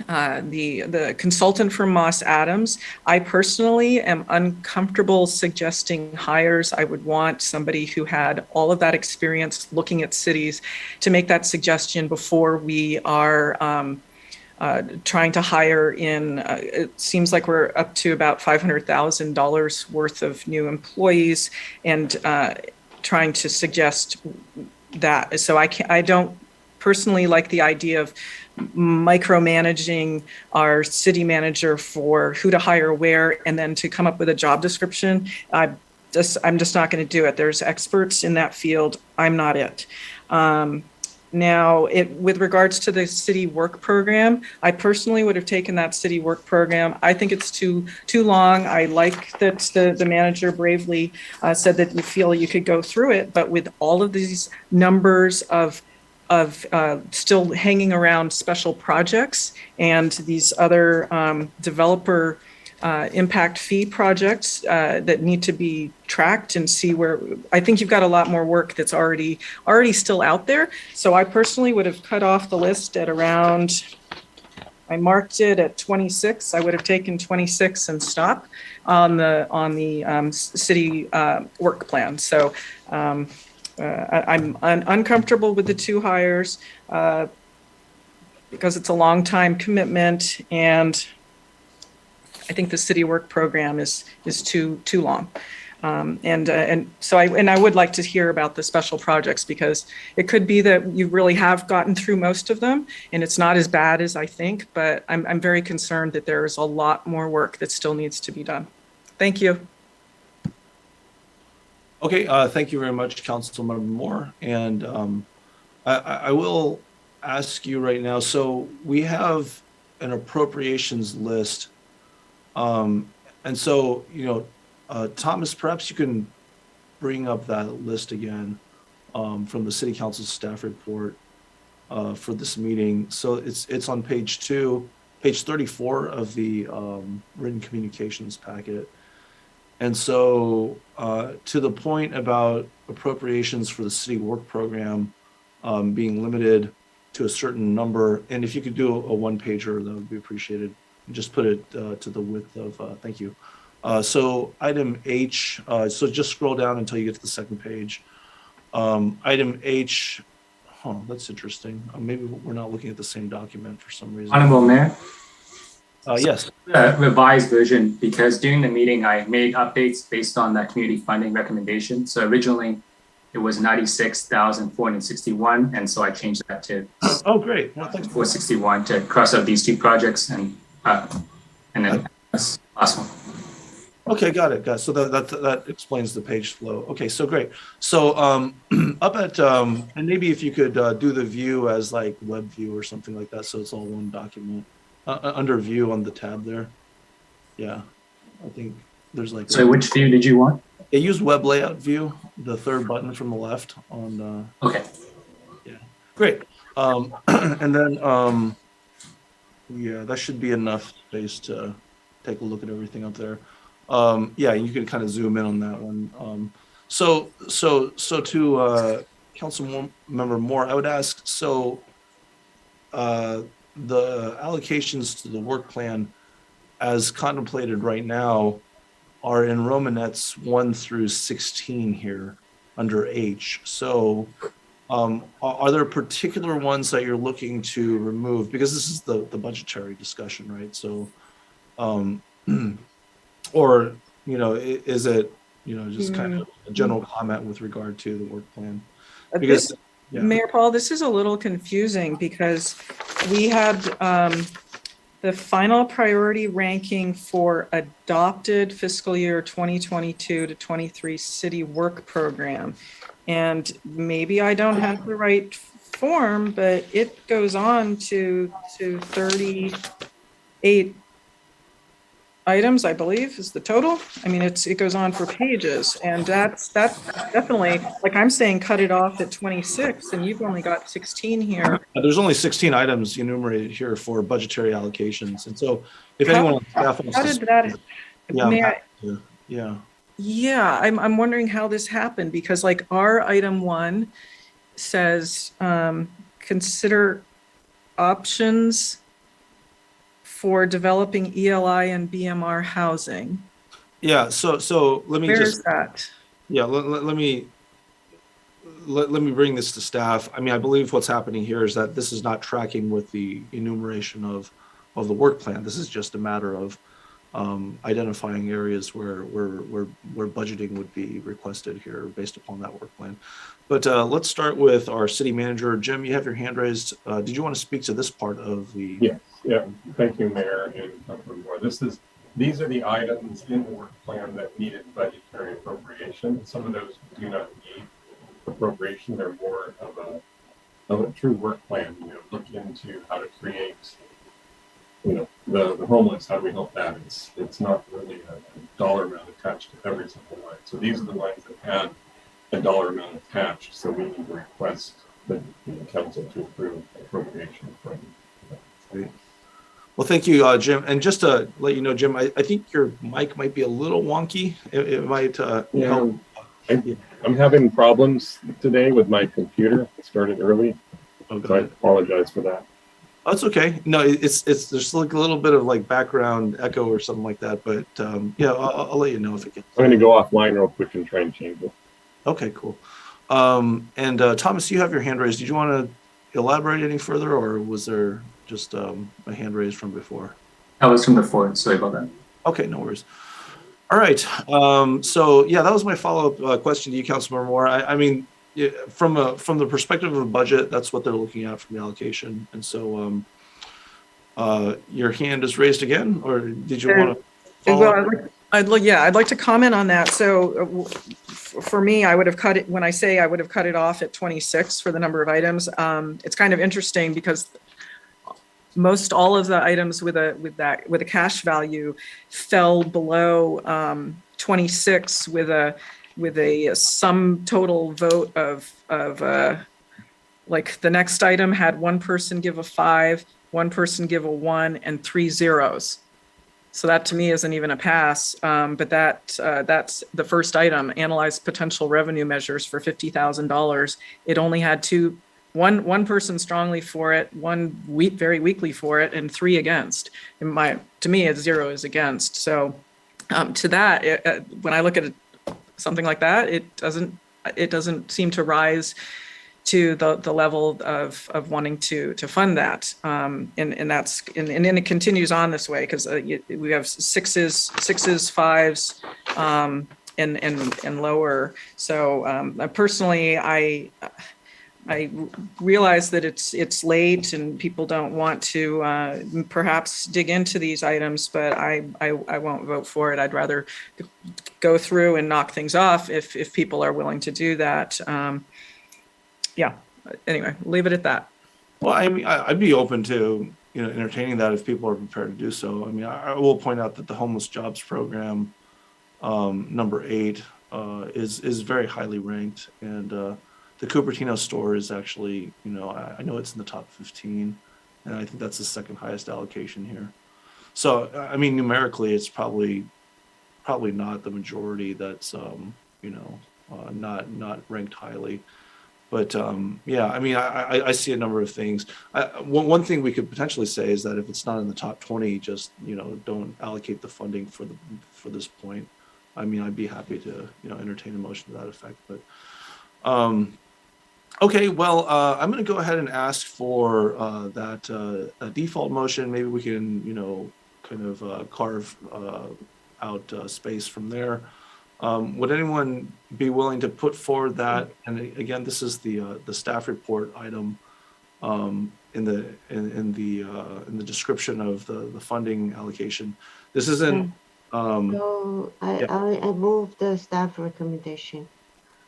the consultant from Moss Adams, I personally am uncomfortable suggesting hires. I would want somebody who had all of that experience looking at cities to make that suggestion before we are trying to hire in. It seems like we're up to about $500,000 worth of new employees, and trying to suggest that. So I don't personally like the idea of micromanaging our city manager for who to hire where, and then to come up with a job description. I'm just not going to do it. There's experts in that field. I'm not it. Now, with regards to the city work program, I personally would have taken that city work program. I think it's too long. I like that the manager bravely said that you feel you could go through it, but with all of these numbers of still hanging around special projects and these other developer impact fee projects that need to be tracked and see where, I think you've got a lot more work that's already still out there. So I personally would have cut off the list at around, I marked it at 26. I would have taken 26 and stop on the city work plan. So I'm uncomfortable with the two hires because it's a long time commitment, and I think the city work program is too long. And so I would like to hear about the special projects, because it could be that you really have gotten through most of them and it's not as bad as I think, but I'm very concerned that there is a lot more work that still needs to be done. Thank you. Okay, thank you very much, Councilmember Moore. And I will ask you right now, so we have an appropriations list. And so, Thomas, perhaps you can bring up that list again from the City Council staff report for this meeting. So it's on page 34 of the written communications packet. And so to the point about appropriations for the city work program being limited to a certain number, and if you could do a one-pager, that would be appreciated. And just put it to the width of, thank you. So item H, so just scroll down until you get to the second page. Item H, that's interesting. Maybe we're not looking at the same document for some reason. Honorable Mayor? Yes. The revised version, because during the meeting, I made updates based on that community funding recommendation. So originally it was 96,461. And so I changed that to oh, great. Well, thanks. 461 to cross out these two projects, and then that's awesome. Okay, got it. So that explains the page flow. Okay, so great. So up at and maybe if you could do the view as like web view or something like that, so it's all one document under view on the tab there. Yeah, I think there's like. So which view did you want? Use web layout view, the third button from the left on. Okay. Yeah, great. And then yeah, that should be enough space to take a look at everything up there. Yeah, you can kind of zoom in on that one. So to Council Member Moore, I would ask, so the allocations to the work plan as contemplated right now are in Romanets 1 through 16 here under H. So are there particular ones that you're looking to remove? Because this is the budgetary discussion, right? So, or, is it, just kind of a general comment with regard to the work plan? Because, Mayor Paul, this is a little confusing because we had the final priority ranking for adopted fiscal year 2022 to 23 city work program. And maybe I don't have the right form, but it goes on to 38 items, I believe, is the total. I mean, it goes on for pages, and that's definitely, like I'm saying, cut it off at 26, and you've only got 16 here. There's only 16 items enumerated here for budgetary allocations, and so if anyone on staff wants to speak, yeah, I'm wondering how this happened, because like our item 1 says consider options for developing ELI and BMR housing. Yeah, so let me Where's that? Yeah, let me bring this to staff. I mean, I believe what's happening here is that this is not tracking with the enumeration of the work plan. This is just a matter of identifying areas where budgeting would be requested here based upon that work plan. But let's start with our city manager. Jim, you have your hand raised. Did you want to speak to this part of the? Yes. Yeah. Thank you, Mayor and Councilman Moore. These are the items in the work plan that needed budgetary appropriation. Some of those do not need appropriation. They're more of a true work plan. Look into how to create. The homeless, how do we help that? It's not really a dollar amount attached to every single line. So these are the lines that had a dollar amount attached. So we need to request the council to approve appropriation from. Great. Well, thank you, Jim. And just to let you know, Jim, I think your mic might be a little wonky. It might help. I'm having problems today with my computer. It started early. Oh, so I apologize for that. Oh, it's okay. No, it's there's like a little bit of like background echo or something like that. But yeah, I'll let you know if it gets. I'm going to go offline real quick and try and change it. Okay, cool. And Thomas, you have your hand raised. Did you want to elaborate any further, or was there just a hand raised from before? That was from before. Sorry about that. Okay, no worries. All right. So yeah, that was my follow-up question to you, Councilmember Moore. I mean, from the perspective of the budget, that's what they're looking at from the allocation. And so your hand is raised again, or did you want to? Well, I'd like to comment on that. So for me, I would have cut it, when I say I would have cut it off at 26 for the number of items. It's kind of interesting because most all of the items with a cash value fell below 26 with a sum total vote of like the next item had one person give a 5, one person give a 1, and 3 zeros. So that to me isn't even a pass, but that's the first item, analyze potential revenue measures for $50,000. It only had one person strongly for it, one very weakly for it, and 3 against. To me, it's 0 is against. So to that, when I look at something like that, it doesn't seem to rise to the level of wanting to fund that, and then it continues on this way because we have 6s, 5s, and lower. So personally, I realize that it's late and people don't want to perhaps dig into these items, but I won't vote for it. I'd rather go through and knock things off if people are willing to do that. Yeah. Anyway, leave it at that. Well, I mean, I'd be open to, you know, entertaining that if people are prepared to do so. I mean, I will point out that the homeless jobs program, number 8, is very highly ranked, and the Cupertino store is actually, you know, I know it's in the top 15, and I think that's the second highest allocation here. So, I mean, numerically, it's probably not the majority that's, you know, not ranked highly. But yeah, I mean, I see a number of things. One thing we could potentially say is that if it's not in the top 20, just, you know, don't allocate the funding for this point. I mean, I'd be happy to, you know, entertain a motion to that effect. But okay, well, I'm going to go ahead and ask for that default motion. Maybe we can, you know, kind of carve out space from there. Would anyone be willing to put forward that? And again, this is the staff report item in the description of the funding allocation. This isn't. So I move the staff recommendation.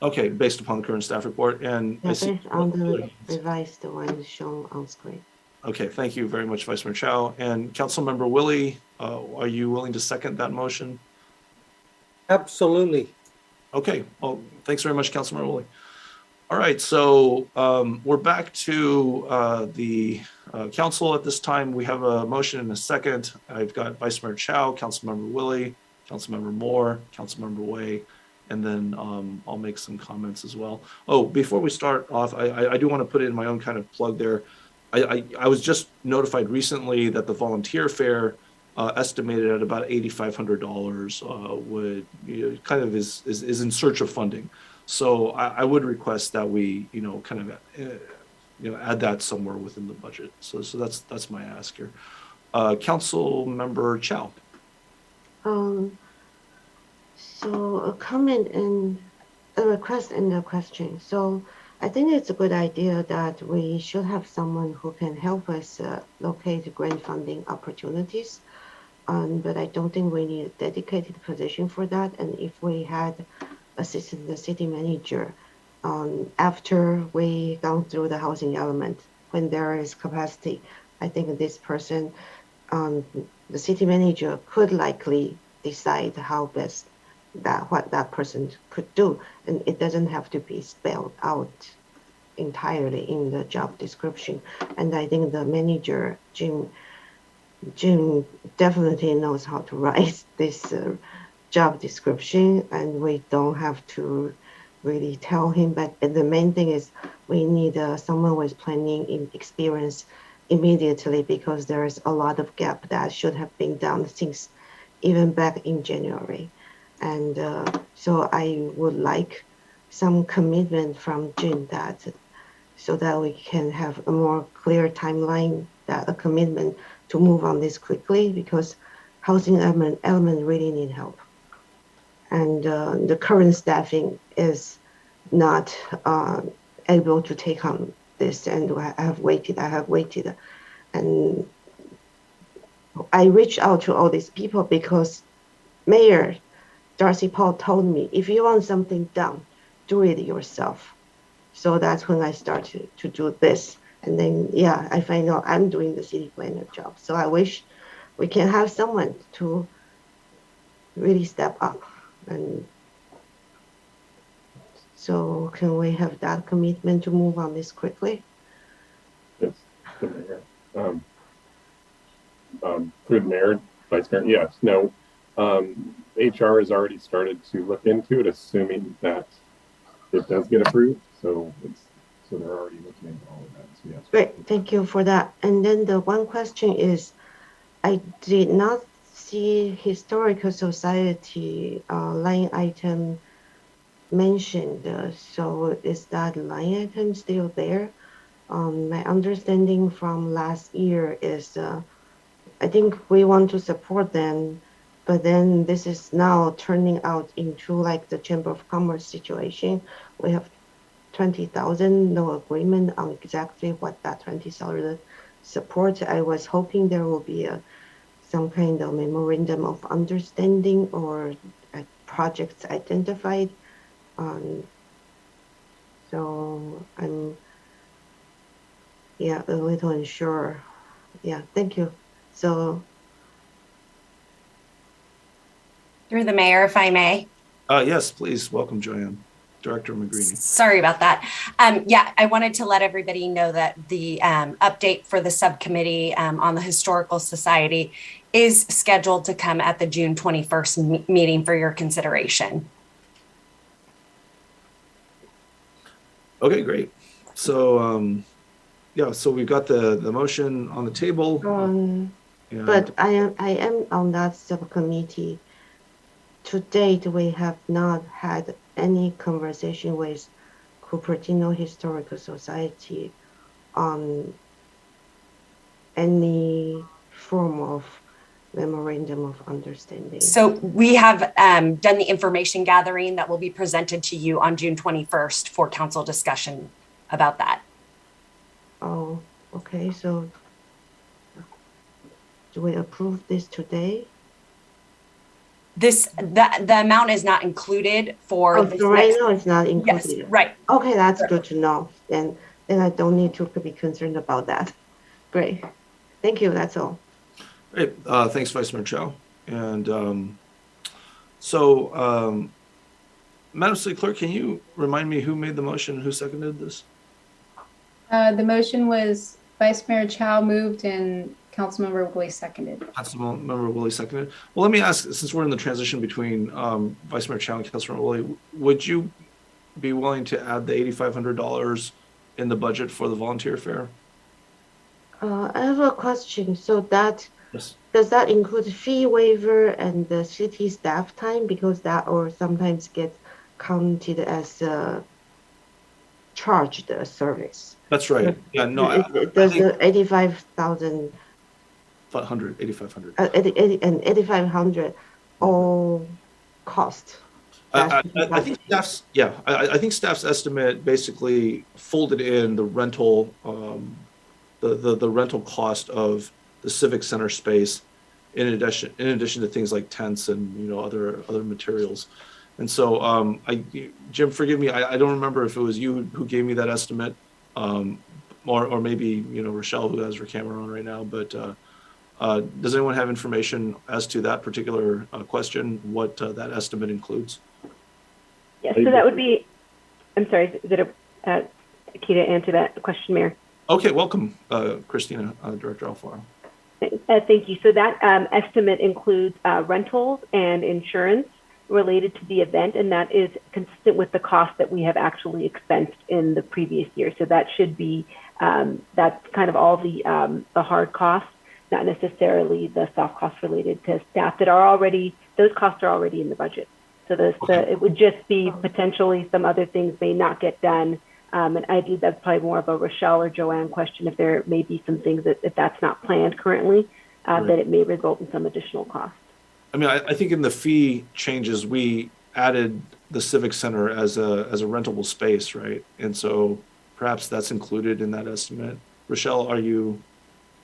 Okay, based upon the current staff report, and based on the revised one shown on screen. Okay, thank you very much, Vice Mayor Chow. And Councilmember Willie, are you willing to second that motion? Absolutely. Okay, well, thanks very much, Councilmember Willie. All right, so we're back to the council at this time. We have a motion and a second. I've got Vice Mayor Chow, Councilmember Willie, Councilmember Moore, Councilmember Way, and then I'll make some comments as well. Oh, before we start off, I do want to put in my own kind of plug there. I was just notified recently that the volunteer fair estimated at about $8,500 would, you know, kind of is in search of funding. So I would request that we, you know, kind of you know, add that somewhere within the budget. So that's my ask here. Council Member Chow. So a comment and a request and a question. So I think it's a good idea that we should have someone who can help us locate grant funding opportunities. But I don't think we need a dedicated position for that. And if we had assisted the city manager after we gone through the housing element, when there is capacity, I think this person, the city manager could likely decide how best what that person could do. And it doesn't have to be spelled out entirely in the job description. And I think the manager, Jim definitely knows how to write this job description, and we don't have to really tell him. But the main thing is we need someone with planning experience immediately, because there is a lot of gap that should have been done since even back in January. And so I would like some commitment from Jim so that we can have a more clear timeline, that a commitment to move on this quickly, because housing element really need help. And the current staffing is not able to take on this, and I have waited, and I reached out to all these people because Mayor Darcy Paul told me, if you want something done, do it yourself. So that's when I started to do this. And then, yeah, I find out I'm doing the city planner job. So I wish we can have someone to really step up. And so can we have that commitment to move on this quickly? Yes. Through the mayor, vice mayor, yes. No, HR has already started to look into it, assuming that it does get approved. So they're already looking into all of that. So yes. Great, thank you for that. And then the one question is, I did not see Historical Society line item mentioned. So is that line item still there? My understanding from last year is, I think we want to support them, but then this is now turning out into like the Chamber of Commerce situation. We have 20,000, no agreement on exactly what that 20,000 supports. I was hoping there will be some kind of memorandum of understanding or projects identified. So I'm, yeah, a little unsure. Yeah, thank you. So Through the mayor, if I may. Yes, please. Welcome, Joanne. Director McGreeny. Sorry about that. Yeah, I wanted to let everybody know that the update for the subcommittee on the Historical Society is scheduled to come at the June 21st meeting for your consideration. Okay, great. So, yeah, so we've got the motion on the table. but I am on that subcommittee. To date, we have not had any conversation with Cupertino Historical Society on any form of memorandum of understanding. So we have done the information gathering that will be presented to you on June 21st for council discussion about that. Oh, okay. So do we approve this today? The amount is not included for. Oh, so right now it's not included. Yes, right. Okay, that's good to know. Then I don't need to be concerned about that. Great. Thank you. That's all. Great. Thanks, Vice Mayor Chow. And Madam City Clerk, can you remind me who made the motion and who seconded this? The motion was Vice Mayor Chow moved and Councilmember Willie seconded. Councilmember Willie seconded. Well, let me ask, since we're in the transition between Vice Mayor Chow and Councilmember Willie, would you be willing to add the $8,500 in the budget for the volunteer fair? I have a question. So that Yes. does that include fee waiver and the city staff time, because that or sometimes gets counted as charged service? That's right. Yeah, no. Does the 85,000 $8,500. and 8,500 all cost? I think staff's I think staff's estimate basically folded in the rental the rental cost of the civic center space in addition to things like tents and other materials. And so Jim, forgive me, I don't remember if it was you who gave me that estimate, or maybe Rochelle, who has her camera on right now, but does anyone have information as to that particular question, what that estimate includes? Yes, so that would be, I'm sorry, is it a key to answer that question, Mayor? Okay, welcome, Christina, Director Alfaro. Thank you. So that estimate includes rentals and insurance related to the event, and that is consistent with the cost that we have actually expensed in the previous year. So that should be, that's kind of all the hard costs, not necessarily the soft costs related to staff that are already, those costs are already in the budget. So it would just be potentially some other things may not get done. And I do, that's probably more of a Rochelle or Joanne question, if there may be some things that if that's not planned currently, Right. that it may result in some additional costs. I mean, I think in the fee changes, we added the Civic Center as a rentable space, right? And so perhaps that's included in that estimate. Rochelle, are you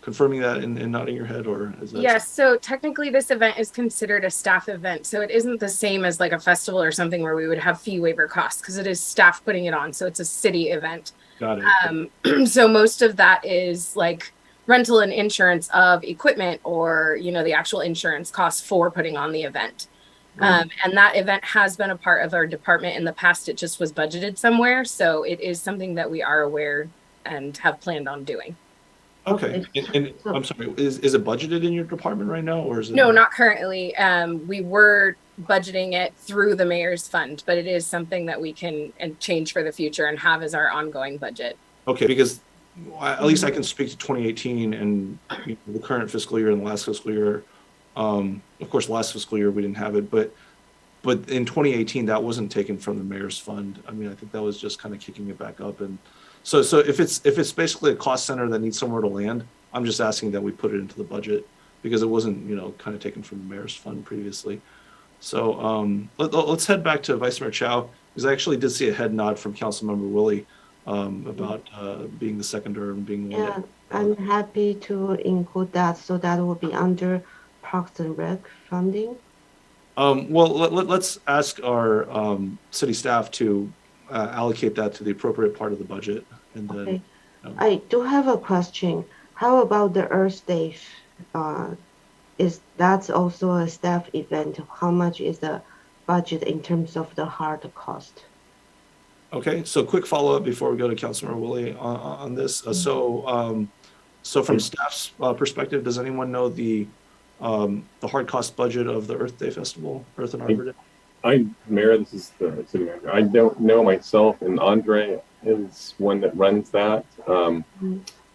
confirming that and nodding your head, or is that? Yes, so technically this event is considered a staff event. So it isn't the same as like a festival or something where we would have fee waiver costs, because it is staff putting it on. So it's a city event. Got it. So most of that is like rental and insurance of equipment, or, the actual insurance costs for putting on the event. And that event has been a part of our department in the past. It just was budgeted somewhere. So it is something that we are aware and have planned on doing. Okay. And I'm sorry, is it budgeted in your department right now, or is it? No, not currently. We were budgeting it through the mayor's fund, but it is something that we can change for the future and have as our ongoing budget. Okay, because at least I can speak to 2018 and the current fiscal year and the last fiscal year. Of course, last fiscal year we didn't have it, but in 2018 that wasn't taken from the mayor's fund. I mean, I think that was just kind of kicking it back up. And so if it's basically a cost center that needs somewhere to land, I'm just asking that we put it into the budget, because it wasn't kind of taken from the mayor's fund previously. So let's head back to Vice Mayor Chow. because I actually did see a head nod from Councilmember Willie about being the seconder and being one. Yeah, I'm happy to include that, so that will be under Parks and Rec funding. Well, let's ask our city staff to allocate that to the appropriate part of the budget, and then. Okay. I do have a question. How about the Earth Day? Is that's also a staff event? How much is the budget in terms of the hard cost? Okay, so quick follow-up before we go to Councilmember Willie on this. So from staff's perspective, does anyone know the hard cost budget of the Earth Day Festival, Earth and Arbor Day? Mayor, this is the city manager. I don't know myself, and Andre is one that runs that.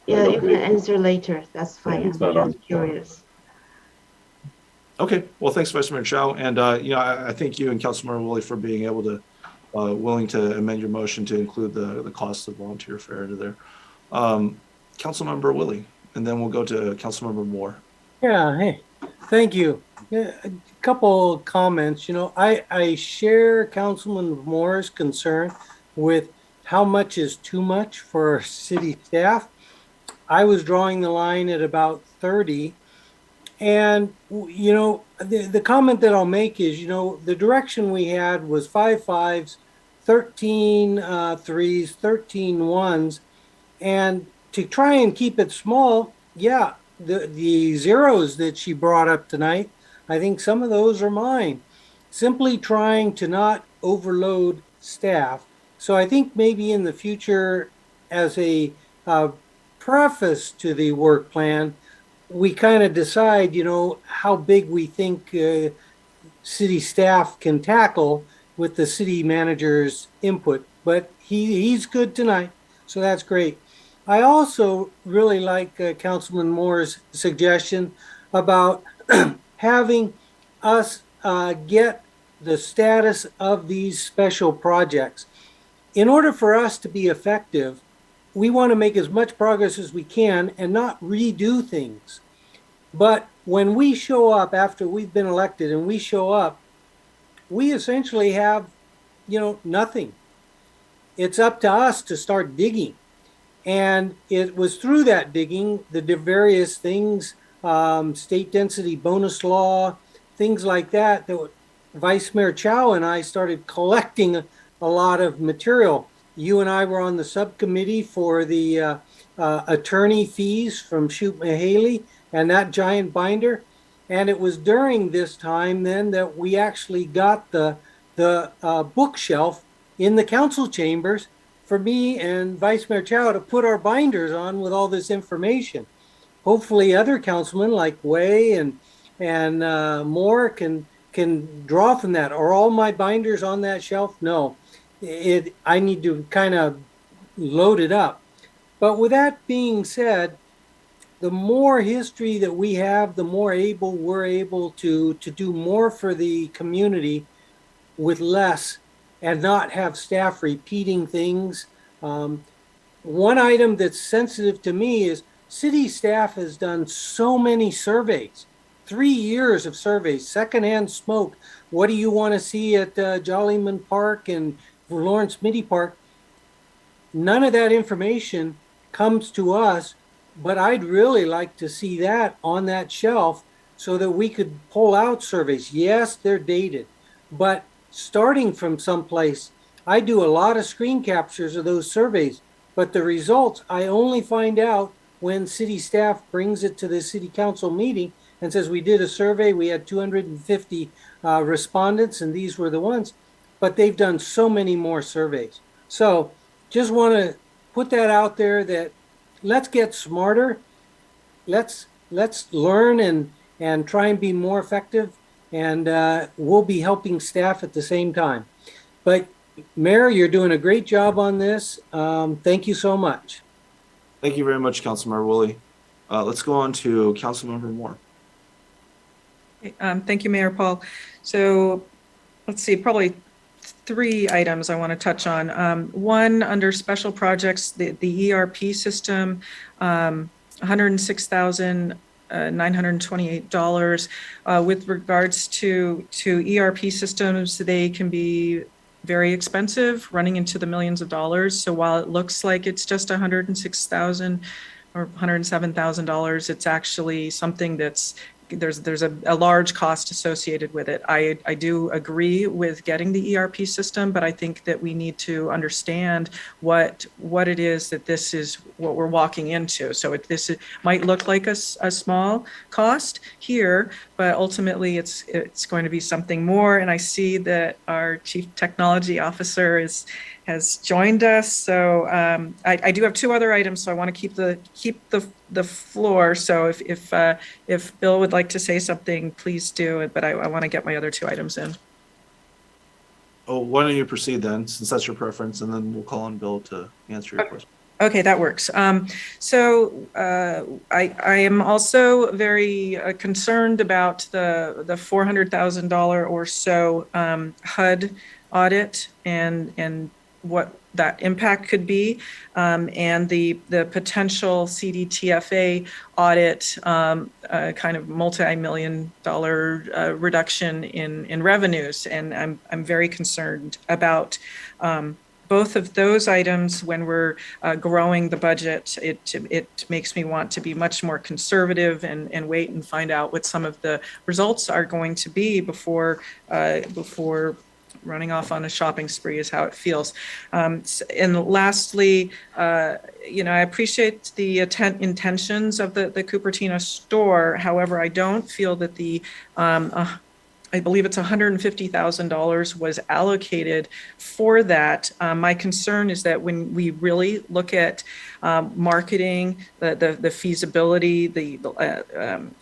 Yeah, you can answer later. That's fine. It's not I'm just curious. Okay, well, thanks, Vice Mayor Chow, and I thank you and Councilmember Willie for being able to willing to amend your motion to include the cost of volunteer fare into there. Councilmember Willie, and then we'll go to Councilmember Moore. Yeah, hey, thank you. Yeah, a couple comments. I share Councilman Moore's concern with how much is too much for city staff. I was drawing the line at about 30. And, the comment that I'll make is, the direction we had was 5 5s, 13 3s, 13 1s. And to try and keep it small, yeah, the zeros that she brought up tonight, I think some of those are mine. Simply trying to not overload staff. So I think maybe in the future, as a preface to the work plan, we kind of decide, how big we think city staff can tackle with the city manager's input. But he's good tonight, so that's great. I also really like Councilman Moore's suggestion about having us get the status of these special projects. In order for us to be effective, we want to make as much progress as we can and not redo things. But when we show up after we've been elected and we show up, we essentially have, nothing. It's up to us to start digging. And it was through that digging, the various things, state density bonus law, things like that Vice Mayor Chow and I started collecting a lot of material. You and I were on the subcommittee for the attorney fees from Shoup Mahaley and that giant binder. And it was during this time then that we actually got the bookshelf in the council chambers for me and Vice Mayor Chow to put our binders on with all this information. Hopefully other councilmen like Way and Moore can draw from that. Are all my binders on that shelf? No. I need to kind of load it up. But with that being said, the more history that we have, the more we're able to do more for the community with less and not have staff repeating things. One item that's sensitive to me is city staff has done so many surveys, 3 years of surveys, secondhand smoke. What do you want to see at Jollyman Park and Lawrence Mitty Park? None of that information comes to us, but I'd really like to see that on that shelf so that we could pull out surveys. Yes, they're dated, but starting from someplace, I do a lot of screen captures of those surveys, but the results I only find out when city staff brings it to the city council meeting and says, we did a survey, we had 250 respondents, and these were the ones, but they've done so many more surveys. So just want to put that out there that let's get smarter. Let's learn and try and be more effective, and we'll be helping staff at the same time. But Mayor, you're doing a great job on this. Thank you so much. Thank you very much, Councilmember Willie. Let's go on to Councilmember Moore. Thank you, Mayor Paul. So let's see, probably 3 items I want to touch on. One, under special projects, the ERP system, $106,928. With regards to ERP systems, they can be very expensive, running into the millions of dollars. So while it looks like it's just $106,000 or $107,000, it's actually something that's there's a large cost associated with it. I do agree with getting the ERP system, but I think that we need to understand what it is that this is what we're walking into. So this might look like a small cost here, but ultimately it's going to be something more. And I see that our Chief Technology Officer has joined us. So I do have two other items, so I want to keep the floor. So if Bill would like to say something, please do it. But I want to get my other two items in. Oh, why don't you proceed then, since that's your preference, and then we'll call on Bill to answer your question. Okay, that works. So I am also very concerned about the $400,000 or so HUD audit and what that impact could be, and the potential CDTFA audit, kind of multi-million-dollar reduction in revenues, and I'm very concerned about both of those items. When we're growing the budget, it makes me want to be much more conservative and wait and find out what some of the results are going to be before running off on a shopping spree is how it feels. And lastly, I appreciate the intentions of the Cupertino store. However, I don't feel that I believe it's $150,000 was allocated for that. My concern is that when we really look at marketing, the feasibility, the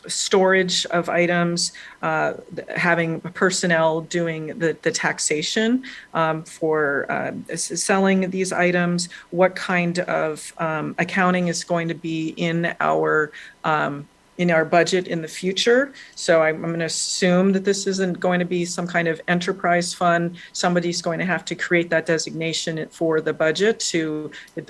storage of items, having personnel doing the taxation for selling these items, what kind of accounting is going to be in our budget in the future. So I'm going to assume that this isn't going to be some kind of enterprise fund. Somebody's going to have to create that designation for the budget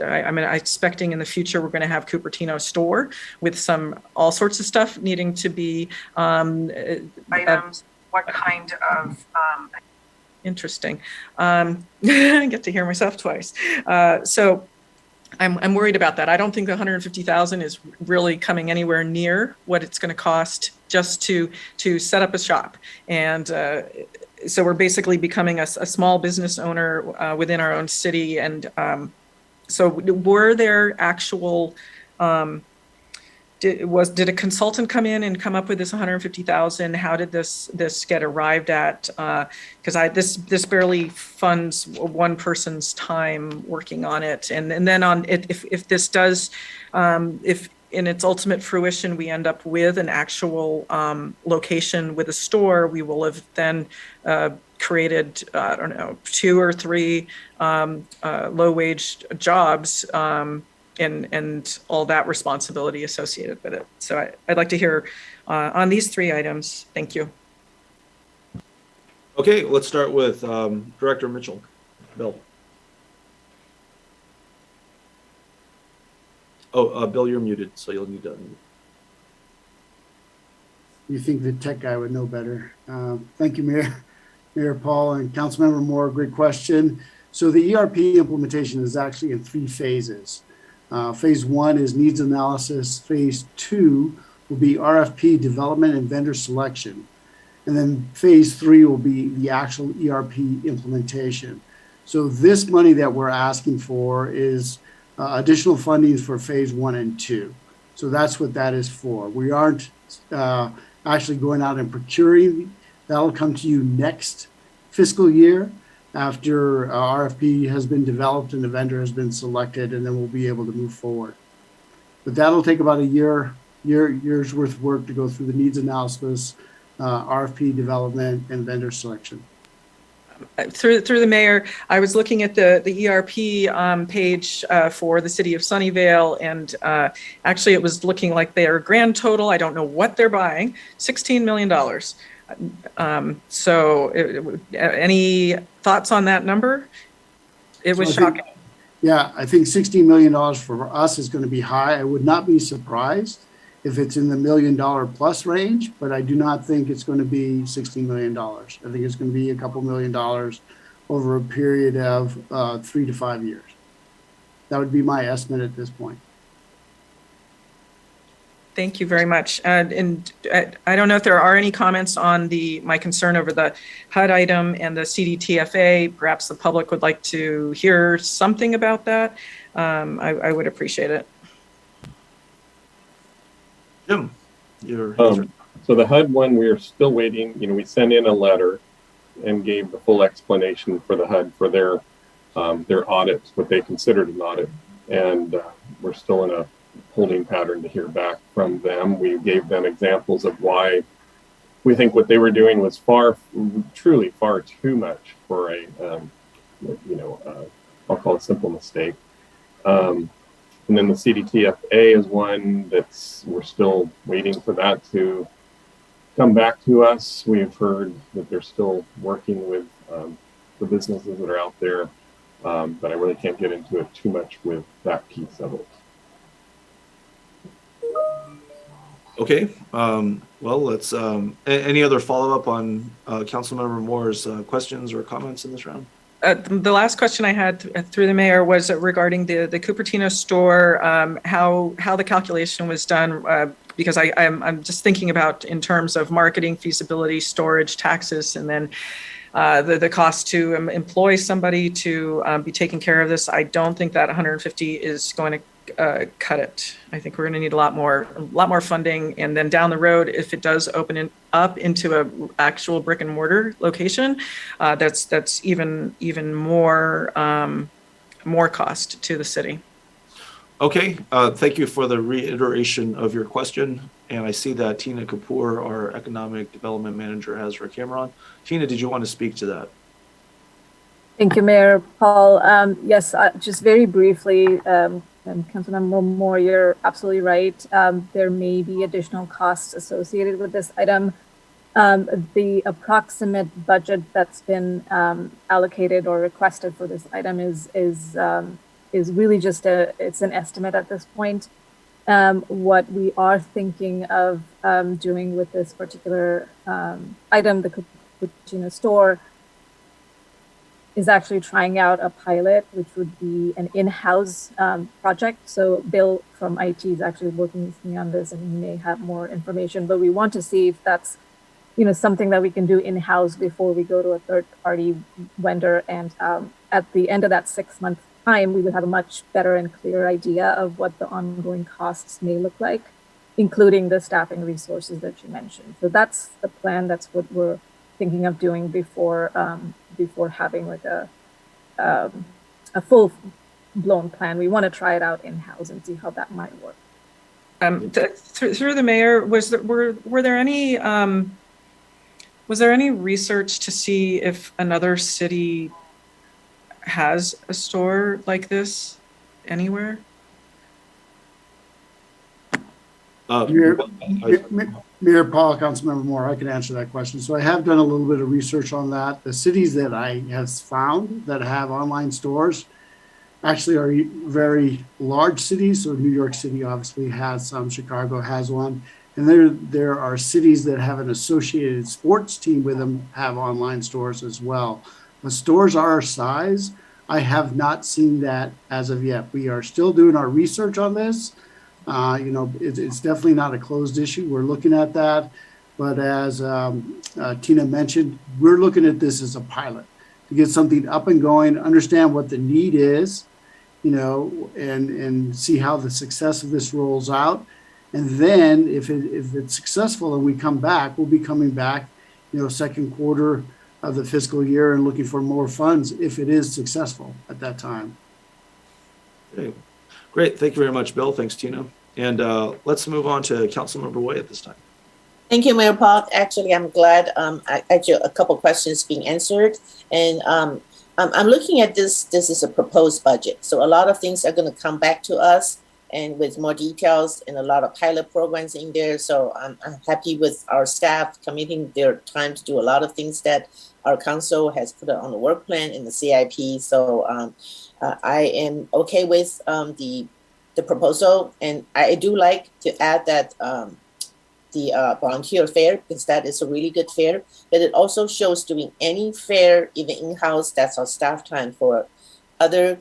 I'm expecting in the future, we're going to have Cupertino store with all sorts of stuff needing to be items. What kind of, interesting. I get to hear myself twice. So I'm worried about that. I don't think the $150,000 is really coming anywhere near what it's going to cost just to set up a shop. And so we're basically becoming a small business owner within our own city. And so were there actual, did a consultant come in and come up with this $150,000? How did this get arrived at? Because this barely funds one person's time working on it, and then on it, if this does, if in its ultimate fruition we end up with an actual location with a store, we will have then created 2 or 3 low-wage jobs. And all that responsibility associated with it. So I'd like to hear on these 3 items. Thank you. Okay, let's start with Director Mitchell. Bill. Oh, Bill, you're muted, so you'll need to unmute. You think the tech guy would know better. Thank you, Mayor Paul and Councilmember Moore. Great question. So the ERP implementation is actually in 3 phases. Phase 1 is needs analysis. Phase 2 will be RFP development and vendor selection. And then phase 3 will be the actual ERP implementation. So this money that we're asking for is additional funding for phase 1 and 2. So that's what that is for. We aren't actually going out and procuring. That'll come to you next fiscal year, after RFP has been developed and the vendor has been selected, and then we'll be able to move forward. But that'll take about a year's worth of work to go through the needs analysis, RFP development, and vendor selection. Through the mayor, I was looking at the ERP page for the city of Sunnyvale, and actually it was looking like their grand total, I don't know what they're buying, $16 million. Any thoughts on that number? It was shocking. I think $16 million for us is going to be high. I would not be surprised if it's in the $1 million plus range, but I do not think it's going to be $16 million. I think it's going to be a couple $1 million over a period of 3 to 5 years. That would be my estimate at this point. Thank you very much. And I don't know if there are any comments on my concern over the HUD item and the CDTFA. Perhaps the public would like to hear something about that. I would appreciate it. Jim, your so the HUD one, we are still waiting. You know, we sent in a letter and gave the full explanation for the HUD for their audit, what they considered an audit, and we're still in a holding pattern to hear back from them. We gave them examples of why we think what they were doing was truly far too much for a, I'll call it simple mistake. And then the CDTFA is one we're still waiting for that to come back to us. We've heard that they're still working with the businesses that are out there, but I really can't get into it too much with that piece of it. Okay. Well, let's. Any other follow-up on Councilmember Moore's questions or comments in this round? The last question I had through the mayor was regarding the Cupertino store, how the calculation was done, because I'm just thinking about in terms of marketing, feasibility, storage, taxes, and then the cost to employ somebody to be taking care of this. I don't think that 150 is going to cut it. I think we're going to need a lot more funding, and then down the road, if it does open up into a actual brick and mortar location, that's even more cost to the city. Okay, thank you for the reiteration of your question. And I see that Tina Kapoor, our Economic Development Manager, has her camera on. Tina, did you want to speak to that? Thank you, Mayor Paul. Yes, just very briefly, Councilmember Moore, you're absolutely right. There may be additional costs associated with this item. The approximate budget that's been allocated or requested for this item is really just it's an estimate at this point. What we are thinking of doing with this particular item, the Cupertino store, is actually trying out a pilot, which would be an in-house project. So Bill from IT is actually working with me on this, and he may have more information, but we want to see if that's something that we can do in-house before we go to a third-party vendor. And at the end of that 6-month time, we would have a much better and clearer idea of what the ongoing costs may look like, including the staffing resources that you mentioned. So that's the plan. That's what we're thinking of doing before having like a full-blown plan. We want to try it out in-house and see how that might work. Through the mayor, was there any research to see if another city has a store like this anywhere? Mayor Paul, Councilmember Moore, I can answer that question. So I have done a little bit of research on that. The cities that I have found that have online stores actually are very large cities. So New York City obviously has some, Chicago has one. And there are cities that have an associated sports team with them have online stores as well. The stores our size, I have not seen that as of yet. We are still doing our research on this. It's definitely not a closed issue. We're looking at that. But as Tina mentioned, we're looking at this as a pilot to get something up and going, understand what the need is, and see how the success of this rolls out. And then if it's successful and we come back, we'll be coming back, second quarter of the fiscal year and looking for more funds if it is successful at that time. Okay. Great. Thank you very much, Bill. Thanks, Tina. And let's move on to Councilmember Way at this time. Thank you, Mayor Paul. Actually, I'm glad actually a couple questions being answered. And I'm looking at this is a proposed budget. So a lot of things are going to come back to us and with more details and a lot of pilot programs in there. So I'm happy with our staff committing their time to do a lot of things that our council has put on the work plan in the CIP. So I am okay with the proposal. And I do like to add that the volunteer fair, because that is a really good fair, but it also shows doing any fair, even in-house, that's our staff time. For other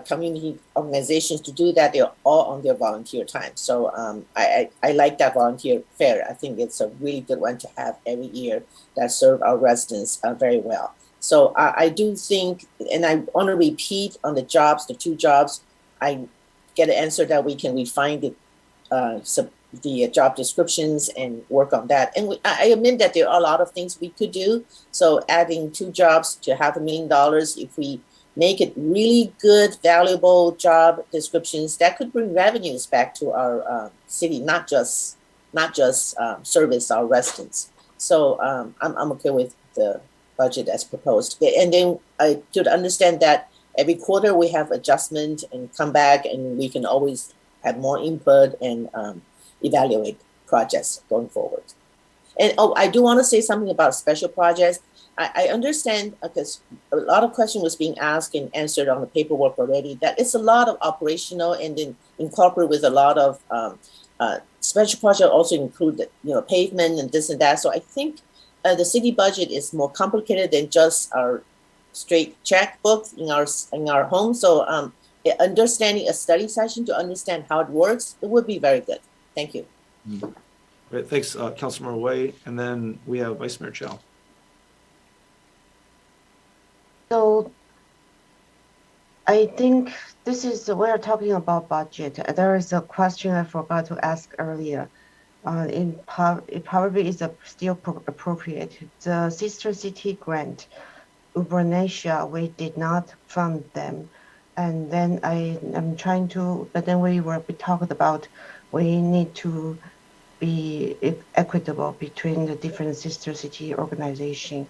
community organizations to do that, they're all on their volunteer time. So I like that volunteer fair. I think it's a really good one to have every year that serve our residents very well. So I do think, and I want to repeat on the jobs, the 2 jobs, I get an answer that we can refine the job descriptions and work on that. And I admit that there are a lot of things we could do. So adding 2 jobs to $500,000, if we make it really good, valuable job descriptions, that could bring revenues back to our city, not just service our residents. So I'm okay with the budget as proposed. And then I should understand that every quarter we have adjustment and come back, and we can always have more input and evaluate projects going forward. And I do want to say something about special projects. I understand, because a lot of question was being asked and answered on the paperwork already, that it's a lot of operational and then incorporate with a lot of special projects also include, pavement and this and that. So I think the city budget is more complicated than just our straight checkbook in our home. So understanding a study session to understand how it works, it would be very good. Thank you. Great, thanks, Councilmember Wei. And then we have Vice Mayor Chow. So I think this is, we're talking about budget. There is a question I forgot to ask earlier. It probably is still appropriate. The sister city grant, Urbanesia, we did not fund them. And then I'm trying to, but then we talked about we need to be equitable between the different sister city organization.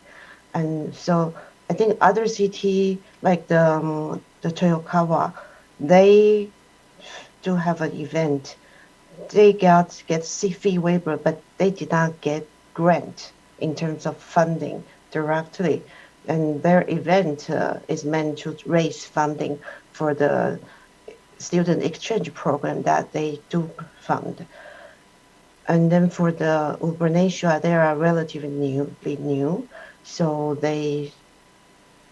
And so I think other city, like the Toyokawa, they do have an event. They get fee waiver, but they did not get grant in terms of funding directly. And their event is meant to raise funding for the student exchange program that they do fund. And then for the Urbanesia, they are relatively new, so they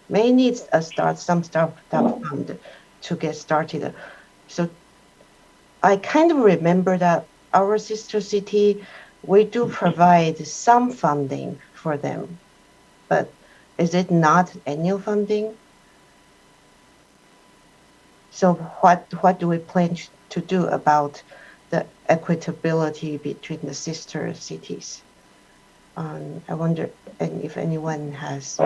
may need some startup fund to get started. So I kind of remember that our sister city, we do provide some funding for them, but is it not annual funding? So what do we plan to do about the equitability between the sister cities? I wonder if anyone has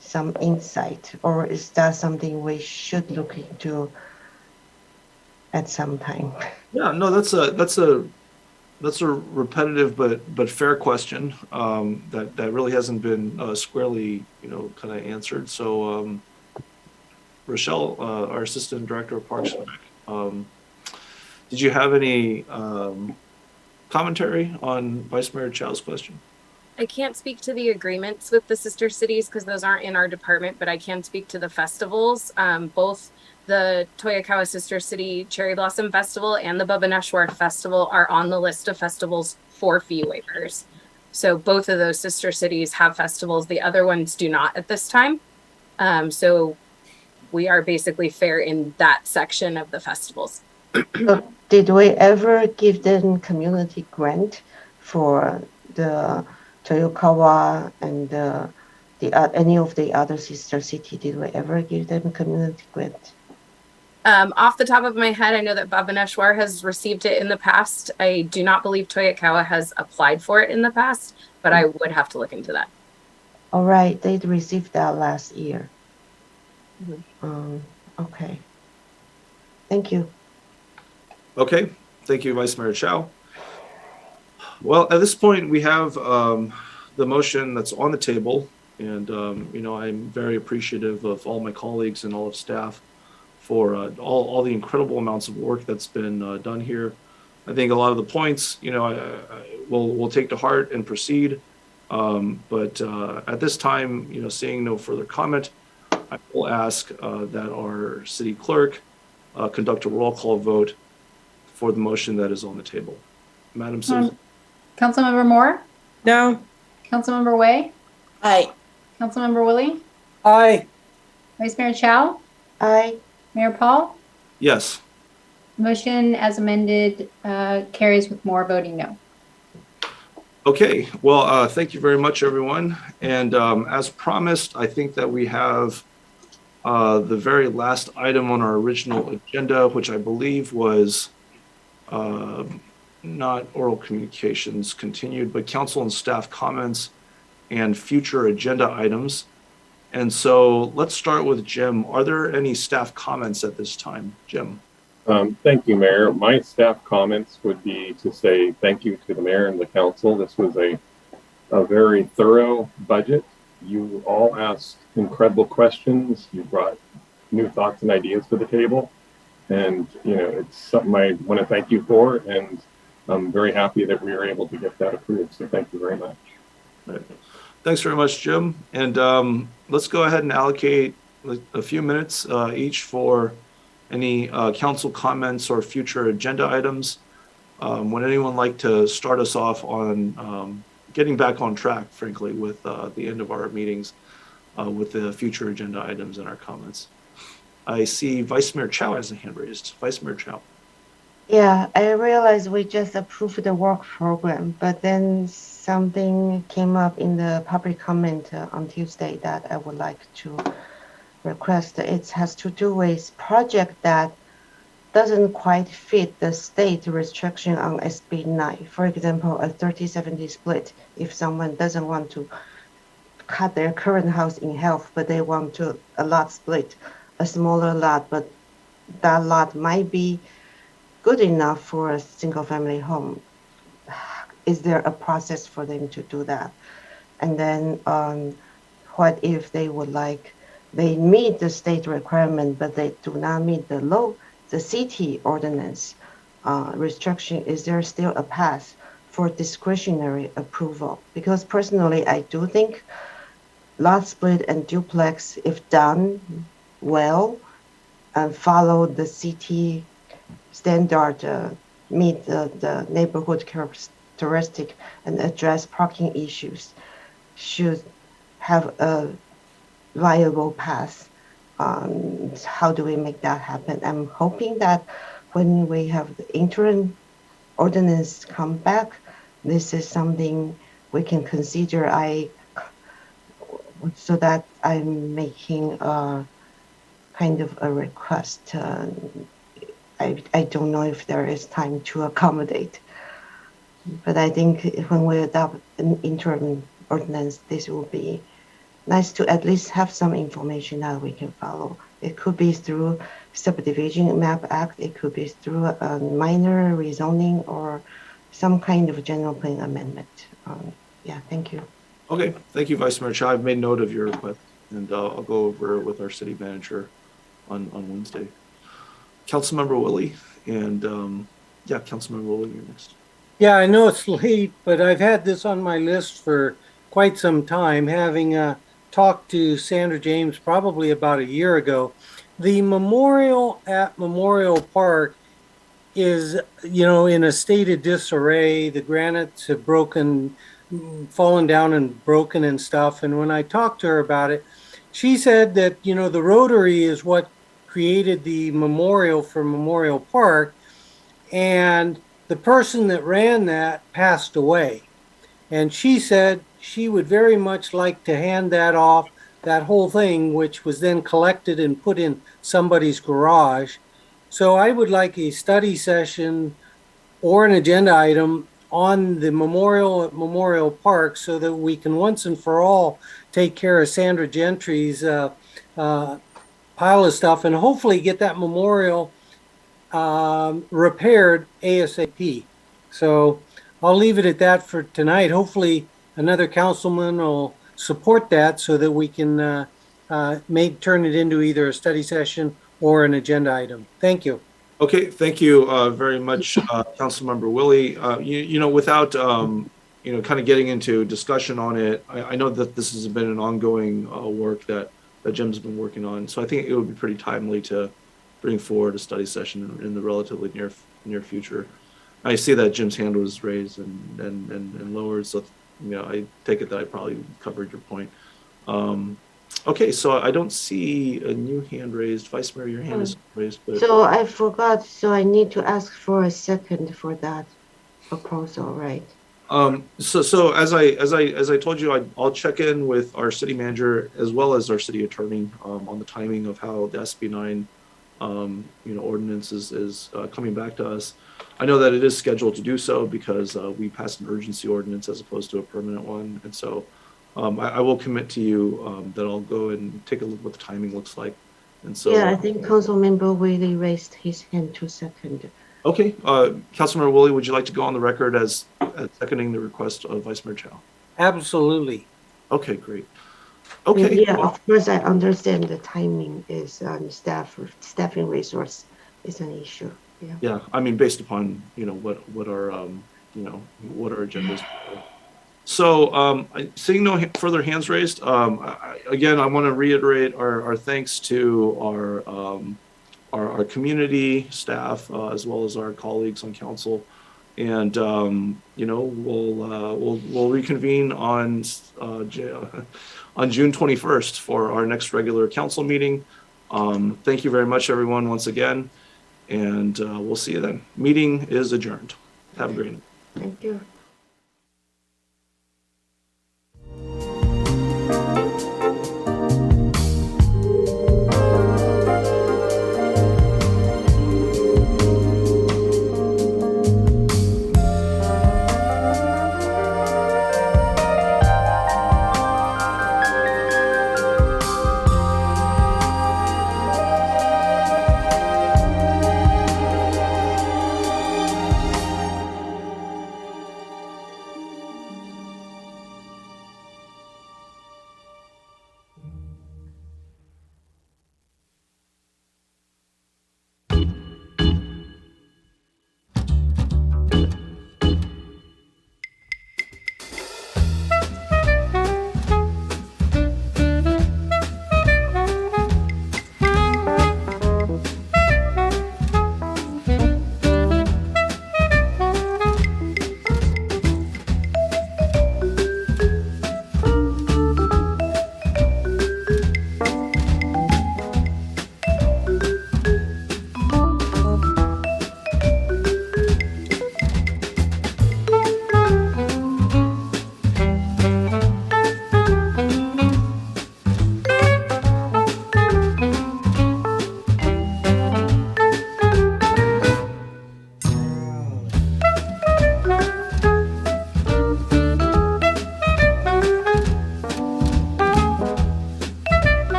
some insight, or is that something we should look into at some time? Yeah, no, that's a repetitive but fair question that really hasn't been squarely kind of answered. So Rochelle, our Assistant Director of Parks and Rec, did you have any commentary on Vice Mayor Chow's question? I can't speak to the agreements with the sister cities because those aren't in our department, but I can speak to the festivals. Both the Toyokawa Sister City Cherry Blossom Festival and the Bhubaneswar Festival are on the list of festivals for fee waivers. So both of those sister cities have festivals. The other ones do not at this time. So we are basically fair in that section of the festivals. So did we ever give them community grant for the Toyokawa and any of the other sister city? Did we ever give them community grant? Off the top of my head, I know that Bhubaneswar has received it in the past. I do not believe Toyokawa has applied for it in the past, but I would have to look into that. All right, they received that last year. Mm-hmm. Okay. Thank you. Okay, thank you, Vice Mayor Chow. Well, at this point, we have the motion that's on the table, and I'm very appreciative of all my colleagues and all of staff for all the incredible amounts of work that's been done here. I think a lot of the points, we'll take to heart and proceed. But at this time, seeing no further comment, I will ask that our city clerk conduct a roll call vote for the motion that is on the table. Madam Citizen. Councilmember Moore? No. Councilmember Way? Aye. Councilmember Willie? Aye. Vice Mayor Chow? Aye. Mayor Paul? Yes. Motion as amended carries with Moore voting no. Okay, well, thank you very much, everyone. And as promised, I think that we have the very last item on our original agenda, which I believe was not oral communications continued, but council and staff comments and future agenda items. And so let's start with Jim. Are there any staff comments at this time, Jim? Thank you, Mayor. My staff comments would be to say thank you to the mayor and the council. This was a very thorough budget. You all asked incredible questions. You brought new thoughts and ideas to the table. And, you know, it's something I want to thank you for. And I'm very happy that we were able to get that approved. So thank you very much. Right. Thanks very much, Jim. And let's go ahead and allocate a few minutes each for any council comments or future agenda items. Would anyone like to start us off on getting back on track, frankly, with the end of our meetings with the future agenda items and our comments? I see Vice Mayor Chow has a hand raised. Vice Mayor Chow. Yeah, I realized we just approved the work program, but then something came up in the public comment on Tuesday that I would like to request. It has to do with project that doesn't quite fit the state restriction on SB 9. For example, a 30-70 split. If someone doesn't want to cut their current house in half, but they want to a lot split, a smaller lot, but that lot might be good enough for a single family home. Is there a process for them to do that? And then what if they would like, they meet the state requirement, but they do not meet the city ordinance restriction? Is there still a path for discretionary approval? Because personally, I do think lot split and duplex, if done well and follow the city standard, meet the neighborhood characteristic and address parking issues, should have a viable path. How do we make that happen? I'm hoping that when we have the interim ordinance come back, this is something we can consider. So that I'm making a kind of a request. I don't know if there is time to accommodate, but I think when we adopt an interim ordinance, this will be nice to at least have some information that we can follow. It could be through subdivision map act, it could be through a minor rezoning or some kind of general plan amendment. Yeah, thank you. Okay, thank you, Vice Mayor Chow. I've made note of your request, and I'll go over it with our city manager on Wednesday. Councilmember Willie, and yeah, Councilmember Willie, you're next. Yeah, I know it's late, but I've had this on my list for quite some time, having talked to Sandra James probably about a year ago. The memorial at Memorial Park is, you know, in a state of disarray. The granites have fallen down and broken and stuff. And when I talked to her about it, she said that, you know, the Rotary is what created the memorial for Memorial Park, and the person that ran that passed away. And she said she would very much like to hand that off, that whole thing, which was then collected and put in somebody's garage. So I would like a study session or an agenda item on the memorial at Memorial Park so that we can once and for all take care of Sandra Gentry's pile of stuff and hopefully get that memorial repaired ASAP. So I'll leave it at that for tonight. Hopefully another councilman will support that so that we can turn it into either a study session or an agenda item. Thank you. Okay, thank you very much, Councilmember Willie. You know, without you know, kind of getting into discussion on it, I know that this has been an ongoing work that Jim's been working on. So I think it would be pretty timely to bring forward a study session in the relatively near future. I see that Jim's hand was raised and lowered, so I take it that I probably covered your point. Okay, so I don't see a new hand raised. Vice Mayor, your hand is raised. But... So I forgot. So I need to ask for a second for that proposal, right? So as I told you, I'll check in with our city manager as well as our city attorney on the timing of how the SB 9 ordinance is coming back to us. I know that it is scheduled to do so because we passed an urgency ordinance as opposed to a permanent one, and so I will commit to you that I'll go and take a look what the timing looks like. And so yeah, I think Councilmember Wiley raised his hand to second. Okay, Councilmember Woolley, would you like to go on the record as seconding the request of Vice Mayor Chow? Absolutely. Okay, great. Okay. Yeah, of course, I understand the timing is staffing resource is an issue. Yeah. Yeah, I mean, based upon what our what our agendas. So, seeing no further hands raised, again, I want to reiterate our thanks to our community staff as well as our colleagues on council, and we'll reconvene on June 21st for our next regular council meeting. Thank you very much, everyone, once again, and we'll see you then. Meeting is adjourned. Have a great night. Thank you.